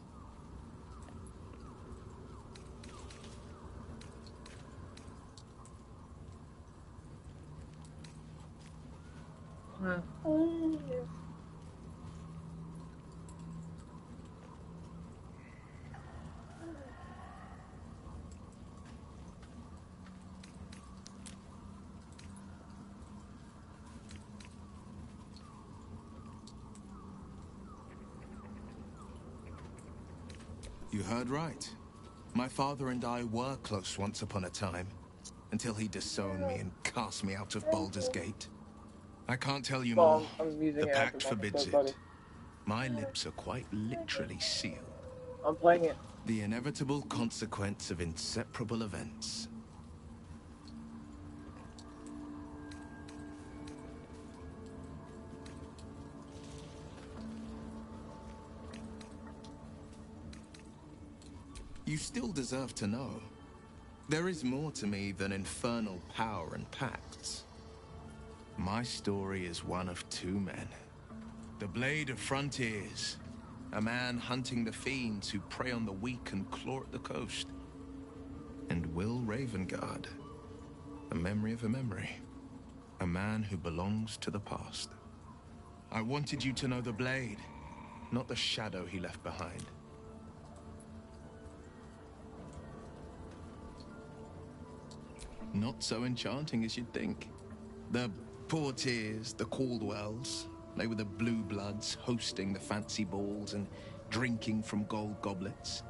You heard right. My father and I were close once upon a time, until he disowned me and cast me out of Baulders Gate. I can't tell you more. The pact forbids it. My lips are quite literally sealed. I'm playing it. The inevitable consequence of inseparable events. You still deserve to know. There is more to me than infernal power and pacts. My story is one of two men. The Blade of Frontiers, a man hunting the fiends who prey on the weak and claw at the coast. And Will Ravengard, the memory of a memory. A man who belongs to the past. I wanted you to know the Blade, not the shadow he left behind. Not so enchanting as you'd think. The Portiers, the Caldwells, They were the blue bloods hosting the fancy balls and drinking from gold goblets.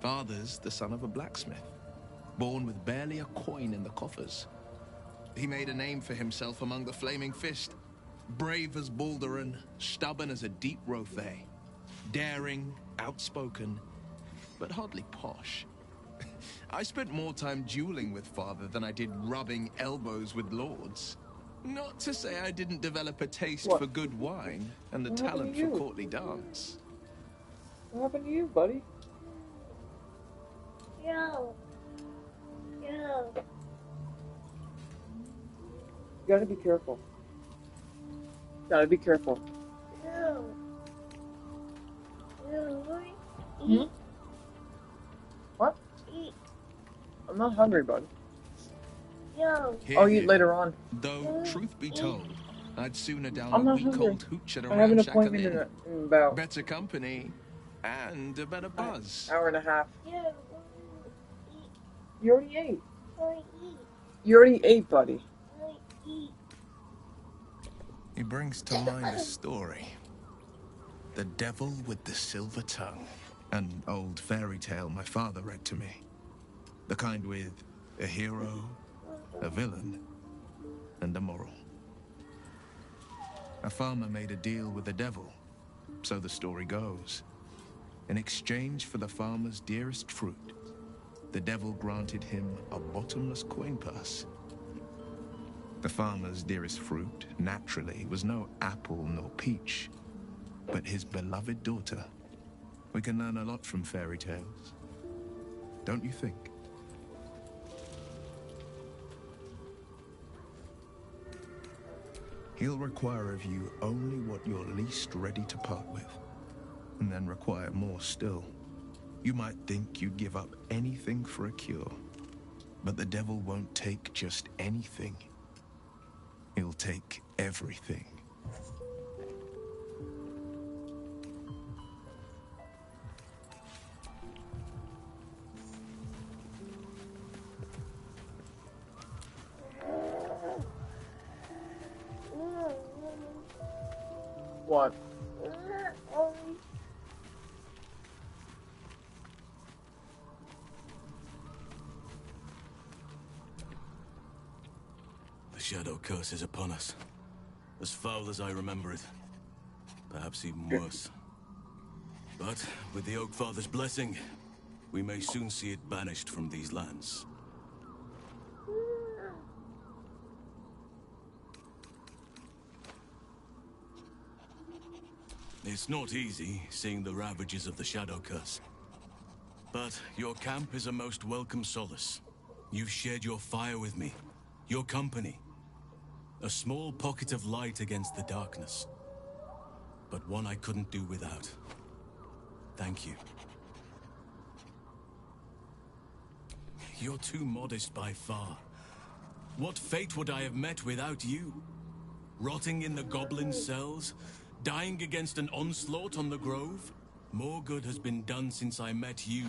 Father's the son of a blacksmith, born with barely a coin in the coffers. He made a name for himself among the Flaming Fist. Brave as Balderan, stubborn as a deep Rothay. Daring, outspoken, but hardly posh. I spent more time dueling with Father than I did rubbing elbows with lords. Not to say I didn't develop a taste for good wine and the talent for courtly dance. What happened to you, buddy? Yo. Yo. You gotta be careful. Gotta be careful. Yo. Yo. Hmm? What? Eat. I'm not hungry, bud. Yo. I'll eat later on. Though, truth be told, I'd sooner down I'm a not week hungry. old hooch at a I have an ramshackle appointment inn. in about Better company and a better buzz. hour and a half. Yo. You already ate. Eat. You already ate, buddy. Eat. He brings to mind a story. The Devil with the Silver Tongue. An old fairy tale my father read to me. The kind with a hero, a villain, and a moral. A farmer made a deal with the devil, so the story goes. In exchange for the farmer's dearest fruit, the devil granted him a bottomless coin purse. The farmer's dearest fruit, naturally, was no apple nor peach, but his beloved daughter. We can learn a lot from fairy tales, don't you think? He'll require of you only what you're least ready to part with, and then require more still. You might think you'd give up anything for a cure, but the devil won't take just anything. He'll take everything. What? The shadow curse is upon us. As foul as I remember it. Perhaps even worse. But with the Oak Father's blessing, we may soon see it banished from these lands. It's not easy, seeing the ravages of the Shadow Curse. But your camp is a most welcome solace. You've shared your fire with me, your company. A small pocket of light against the darkness. But one I couldn't do without. Thank you. You're too modest by far. What fate would I have met without you? Rotting in the goblin cells? Dying against an onslaught on the grove? More good has been done since I met you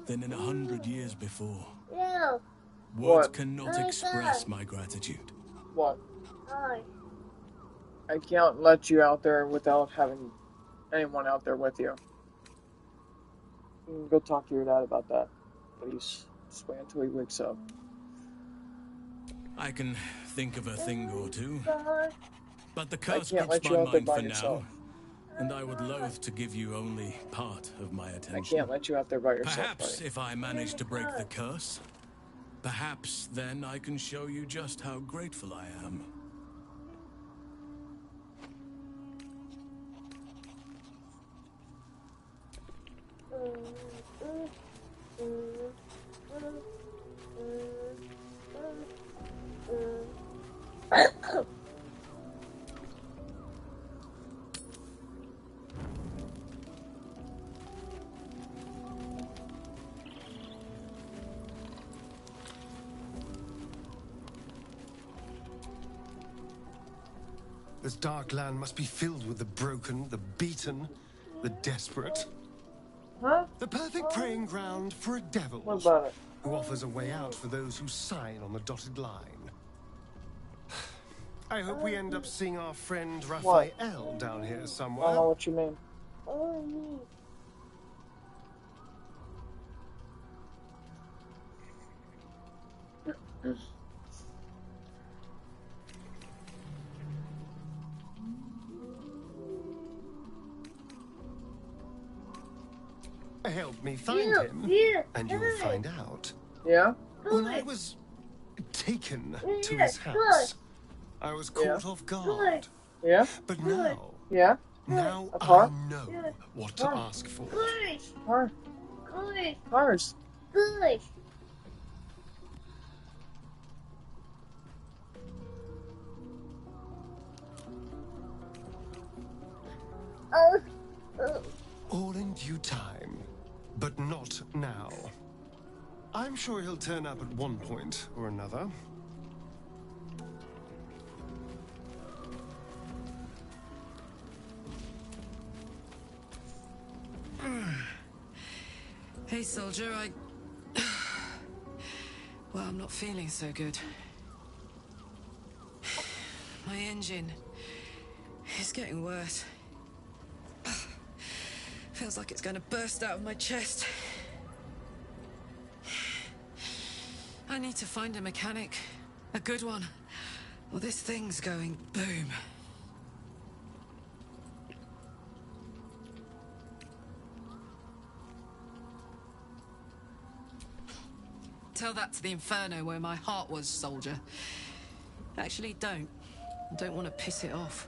than in 100 years before. Yo. Words cannot express my gratitude. What? Hi. I can't let you out there without having anyone out there with you. You can go talk to your dad about that, please. Just wait until he wakes up. I can think of a thing or two. But the curse can't grips let you my out there mind by for yourself. now, and I would loathe to give you only part of my attention. I can't let you out there by yourself, Perhaps buddy. if I manage to break the curse, perhaps then I can show you just how grateful I am. This dark land must be filled with the broken, the beaten, the desperate. Huh? The perfect preying ground for a devil. What about it? Who offers a way out for those who sign on the dotted line. I hope we end up seeing our friend Raphael down here somewhere. I don't know what you mean. Help me find him, and you'll find out. Yeah? When I was taken to his house, I was caught off guard. Yeah? But now... Yeah? Now A car? I know what to ask for. Car. Cars. All in due time, but not now. I'm sure he'll turn up at one point or another. Hey, soldier, well, I'm not feeling so good. My engine is getting worse. Feels like it's going to burst out of my chest. I need to find a mechanic. A good one. Or this thing's going boom. Tell that to the Inferno where my heart was, soldier. Actually, don't. I don't want to piss it off.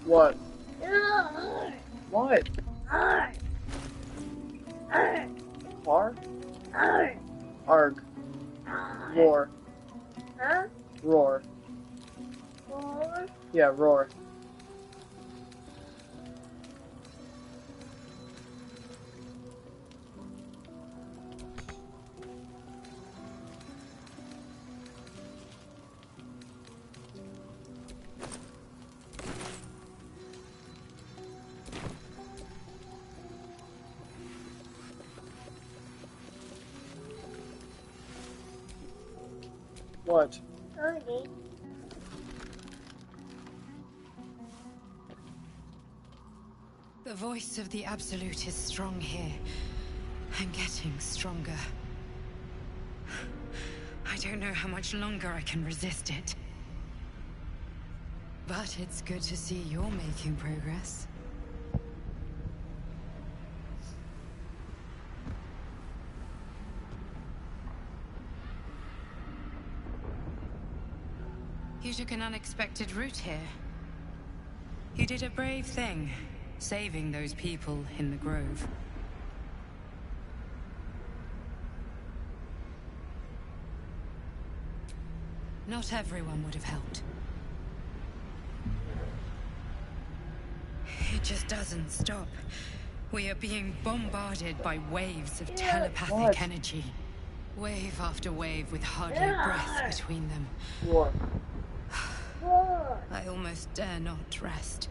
What? What? Car? Arg. Roar. Huh? Roar. Roar? Yeah, roar. What? Okay. The voice of the Absolute is strong here, and getting stronger. I don't know how much longer I can resist it. But it's good to see you're making progress. You took an unexpected route here. You did a brave thing, saving those people in the grove. Not everyone would have helped. It just doesn't stop. We are being bombarded by waves of telepathic energy. Wave after wave with hardly a breath between them. Roar. I almost dare not rest.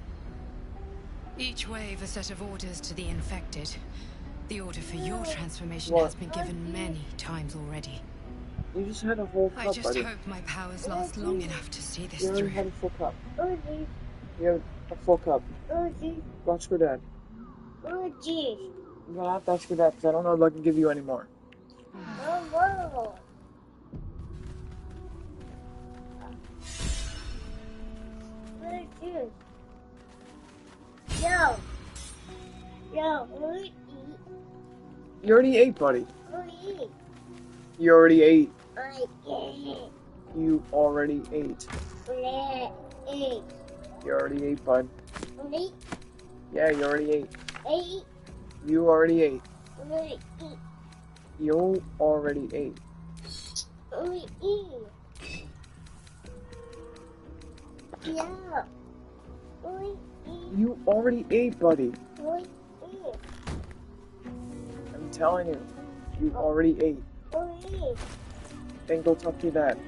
Each wave a set of orders to the infected. The order for your transformation has been given many times already. You just had a whole cup, I just buddy. hope my powers last long enough to see this You through. already had a full cup. You have a full cup. Go ask your dad. I'm gonna have to ask your dad because I don't know if I can give you any more. You already ate, buddy. You already ate. You already ate. You already ate, bud. Yeah, you already ate. You already ate. You already ate. You already ate, buddy. I'm telling you. You already ate. Then go talk to your dad.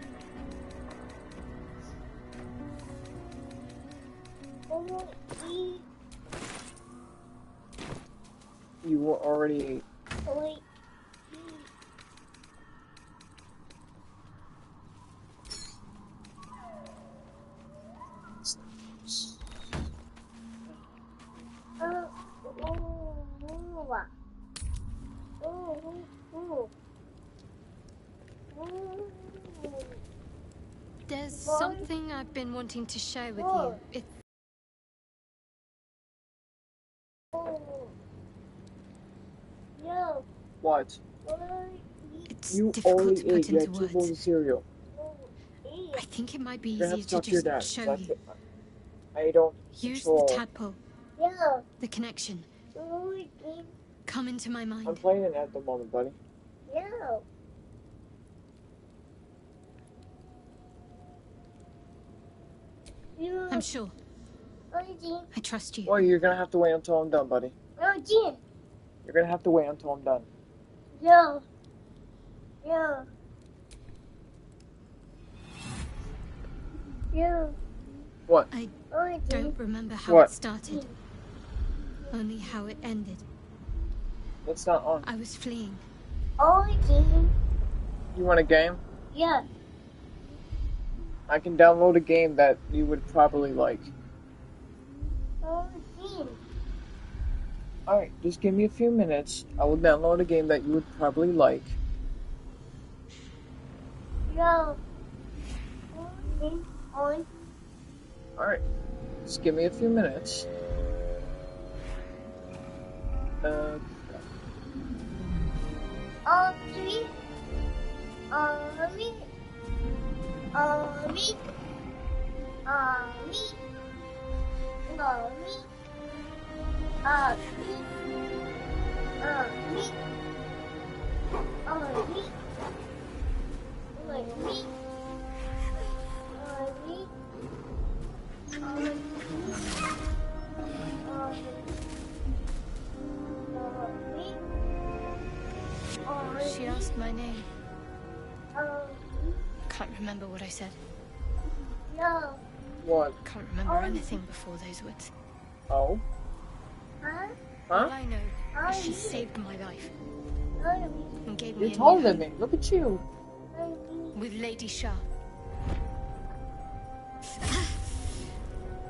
You were already ate. There's something I've been wanting to share with you. What? It's You difficult only to put ate. You into had 2 bowls words. of cereal. I think it might be You're gonna have easier to to talk to your just dad. show you. I don't Use the control. tadpole. The connection. Come into my mind. I'm playing it at the moment, buddy. I'm sure. I trust you. Well, you're gonna have to wait until I'm done, buddy. You're gonna have to wait until I'm done. What? I don't remember how What? it started. Only how it ended. It's not on. I was fleeing. You want a game? Yeah. I can download a game that you would probably like. Alright, just give me a few minutes. I will download a game that you would probably like. Alright, just give me a few minutes. She asked my name. Can't remember what I said. What? Can't remember anything before those words. Oh? All I know is she saved my life. And gave me You're a taller new than home me. Look at you. with Lady Shah.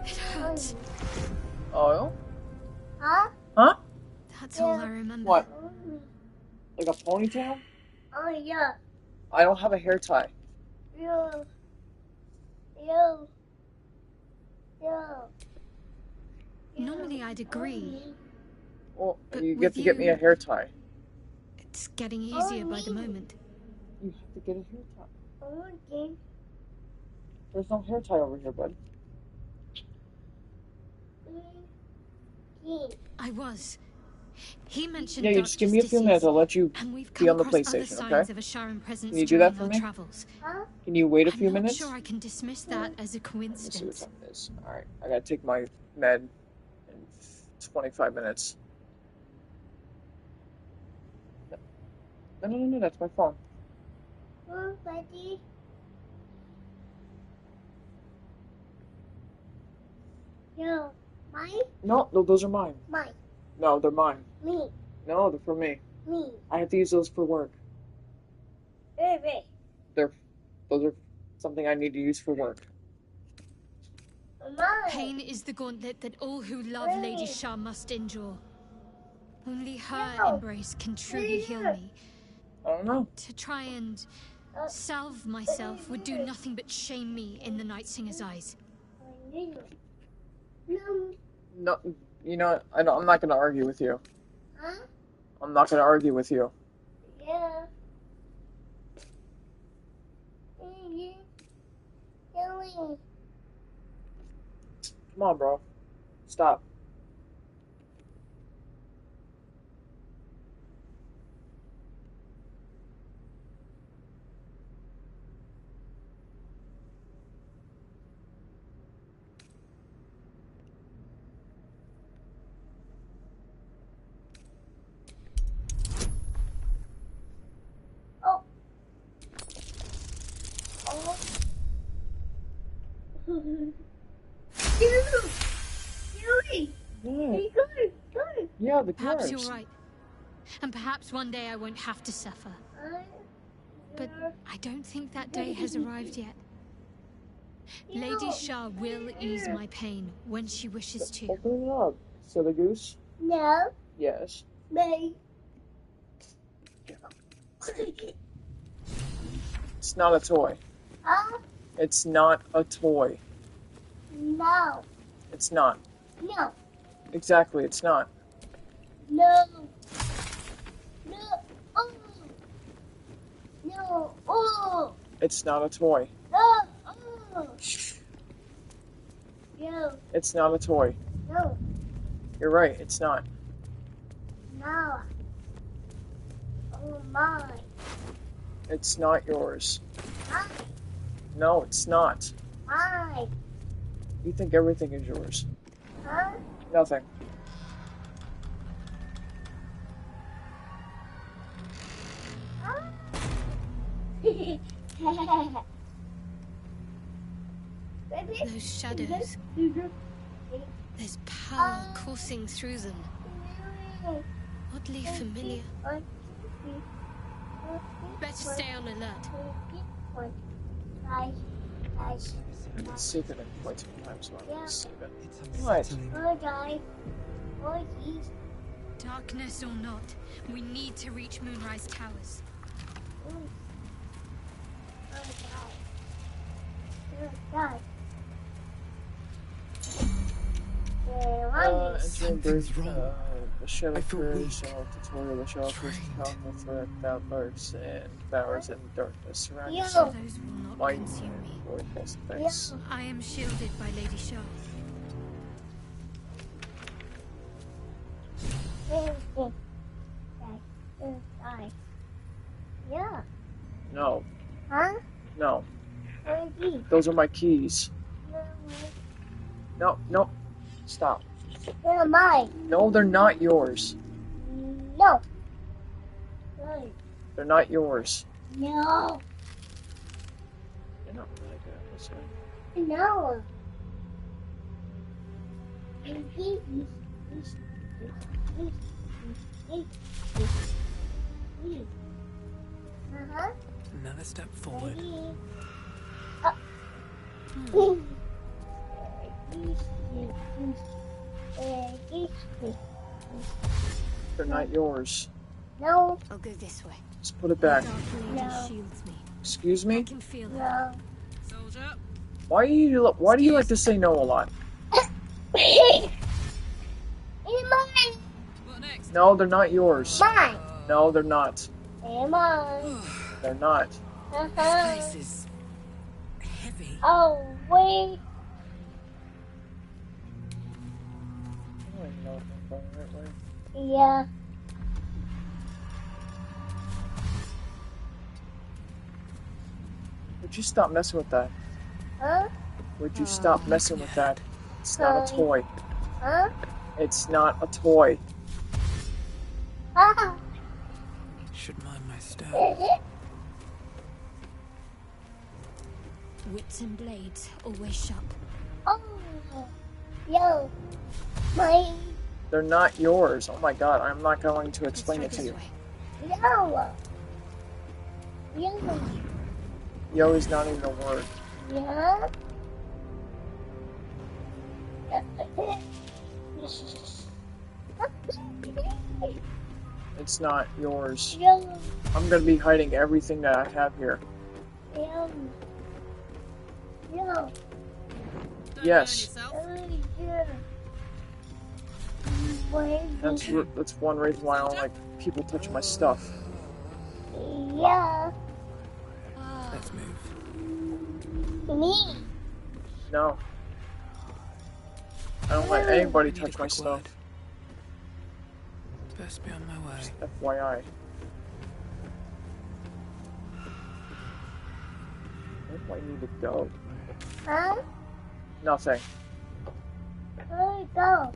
It hurts. Oh? Huh? Huh? That's all I remember. What? Like a ponytail? Oh, yeah. I don't have a hair tie. Yeah. Normally I'd agree. Well, But you with get to get me a you- hair tie. It's getting easier by the moment. You have to get a hair tie. There's no hair tie over here, bud. I was. He mentioned Yeah, you just give me a few minutes. I'll let you and we've be come on the across other PlayStation, signs okay? of a Sharon presence Can you do during that for our me? travels. Can you wait a few I'm not minutes? sure I can dismiss that as a Let's see what coincidence. time it is. Alright, I gotta take my med in 25 minutes. No, that's my phone. Buddy. No. Mine? No, those are mine. Mine. No, they're mine. Me. No, they're for me. Me. I have to use those for work. Baby. Those are something I need to use for work. Mine. Pain is the gauntlet that all who love Lady Shah must endure. Only her embrace can truly heal me. I don't know. To try and salve myself would do nothing but shame me in the Night Singer's eyes. No, you know, I'm not gonna argue with you. Huh? I'm not gonna argue with you. Yeah. Come on, bro. Stop. Yeah, the Perhaps dwarves. you're right. And perhaps one day I won't have to suffer. But I don't think that day has arrived yet. Lady Shah will ease my pain when she wishes to. Open it up, silly goose. No. Yes. Me. It's not a toy. Huh? It's not a toy. No. It's not. No. Exactly, it's not. No. No. Oh. No. Oh. It's not a toy. No. Oh. No. It's not a toy. No. You're right, it's not. No. Oh my. It's not yours. Mine. No, it's not. Mine. You think everything is yours. Huh? Nothing. Those shadows. There's power coursing through them. Oddly familiar. Better stay on alert. I didn't save it in quite some time, so I'm gonna save it. What? Darkness or not, we need to reach Moonrise Towers. Entering the Shadow Curse, tutorial, the Shadow Curse is found with threat that lurks and devours in darkness surrounding you. Shadows will not Light consume me. and void false effects. I am shielded by Lady Shah. Yeah. No. Huh? No. Where are these? Those are my keys. No, no. Stop. They're mine. No, they're not yours. No. No. They're not yours. No. You're not really good at this, right? No. Uh-huh. Another step forward. They're not yours. No. I'll go this way. Just put it back. No. Shields me. Excuse me? I can feel it. No. Soldier. Why do you like to say no a lot? It's mine. What next? No, they're not yours. Mine. No, they're not. They're mine. They're not. Uh-huh. This place is heavy. Oh, wait. I don't even know if I'm going the right way. Yeah. Would you stop messing with that? Huh? Would you stop messing with that? It's not a toy. Huh? It's not a toy. Ah. Should mind my step. Wits and blades always sharp. Oh. Yo. My. They're not yours. Oh my god, I'm not going to explain it to you. Yo. Yo. Yo is not even a word. Yeah. It's not yours. Yo. I'm gonna be hiding everything that I have here. Yo. Yo. Yes. That's one reason why I don't like people touching my stuff. Yeah. Let's move. Me. No. I don't let anybody touch my stuff. Best be on my way. Just FYI. Where do I need to go? Huh? Nothing. Where we go?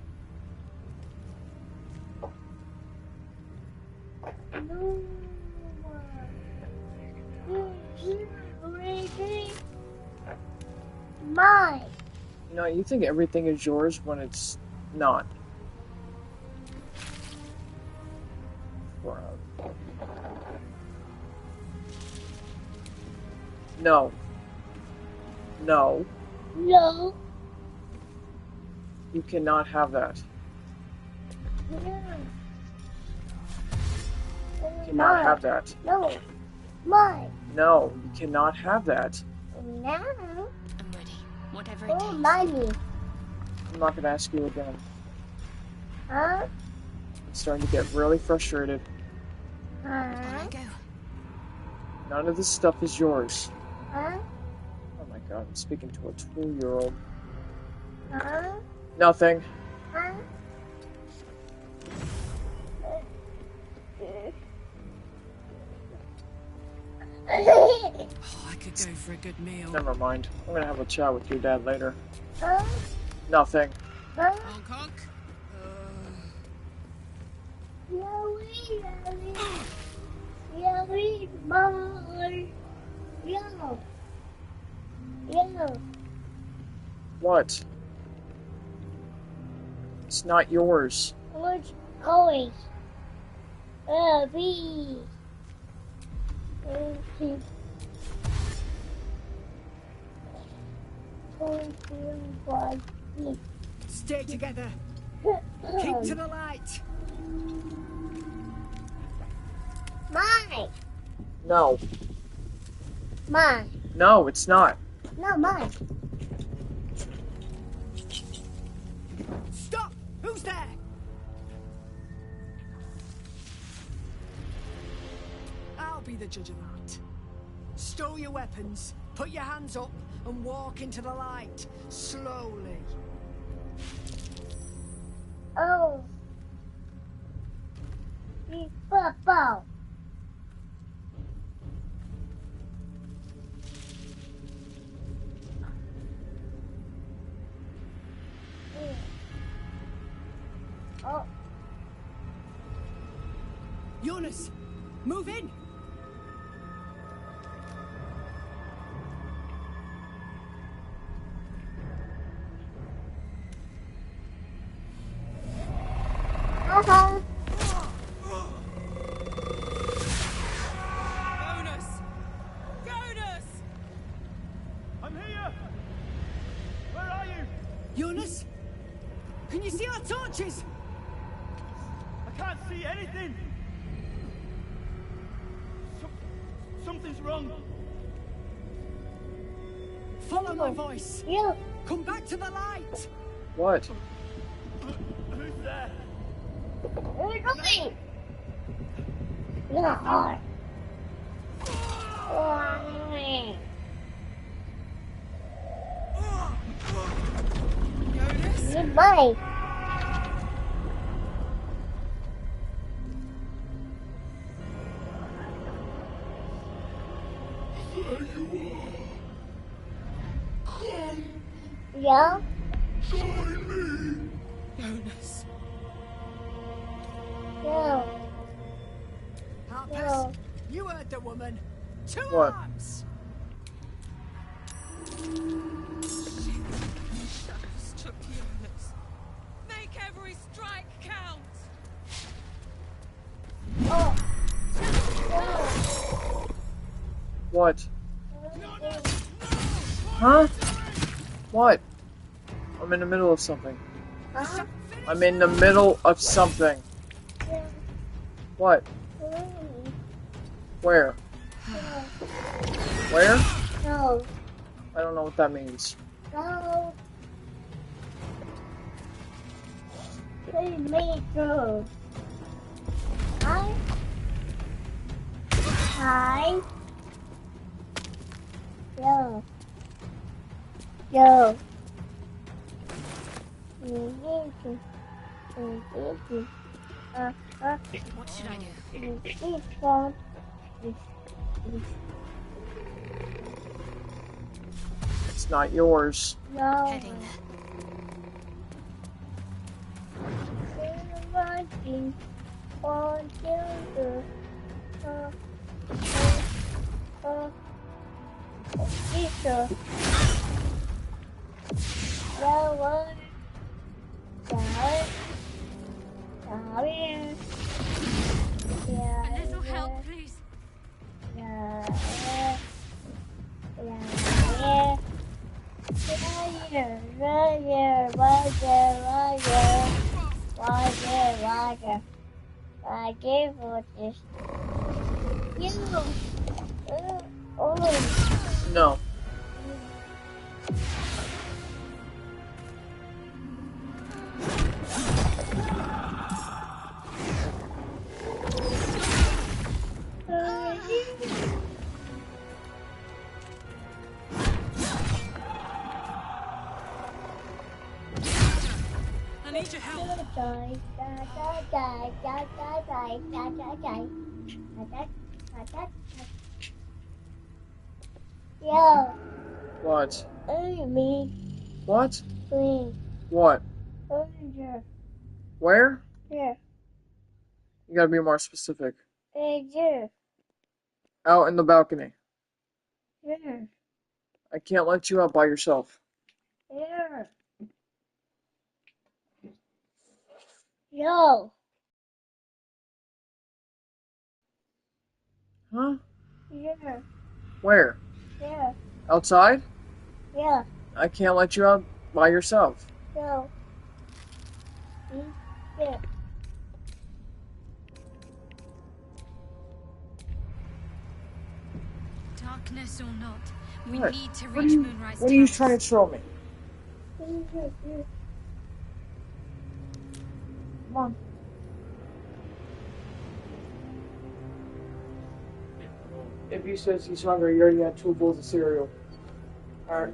No. Mine. You know, you think everything is yours when it's not. ground. No. No. No. You cannot have that. No. You cannot have that. No. Mine. No, you cannot have that. No. I'm ready. Whatever it Oh, takes. mommy. I'm not gonna ask you again. Huh? I'm starting to get really frustrated. Huh? Go. None of this stuff is yours. Huh? Oh my god, I'm speaking to a 2-year-old. Huh? Nothing. Huh? Oh, I could go for a good meal. Never mind. I'm gonna have a chat with your dad later. Huh? Nothing. Huh? Honk honk. Yowie, yowie, boy. Yo. Yo. What? It's not yours. What's going? B. Stay together. Keep to the light. Mine. No. Mine. No, it's not. No, mine. Stop! Who's there? I'll be the judge of that. Stow your weapons, put your hands up, and walk into the light. Slowly. Oh. Purple. Oh. Jonas, move in. I'm here. Where are you? Jonas, can you see our torches? I can't see anything. Something's wrong. Follow my voice. Yeah. Come back to the light. What? Who's there? Who's going? No. Goodbye. Yeah? Join me! Jonas. No. Harpus, No. you heard the woman. Two What? arms. Shadows took Jonas. Make every strike count. What? Huh? What? I'm in the middle of something. I'm in the middle of something. What? Where? Where? No. I don't know what that means. No. Please me through. Hi. Yo. Yo. What should I do? It's not yours. No. Heading Watching on the teacher. A little help, please. I gave her this. No. I need your help. Yo. What? Me. What? Me. What? Here. Where? Here. You gotta be more specific. Here. Out in the balcony. Here. I can't let you out by yourself. Here. Yo. Huh? Here. Where? Here. Outside? Yeah. I can't let you out by yourself. Yo. Here. Darkness or not, we What? need to What reach are you, Moonrise what are you Towers. trying to show me? Come on. If he says he's hungry, you already had 2 bowls of cereal. Alright.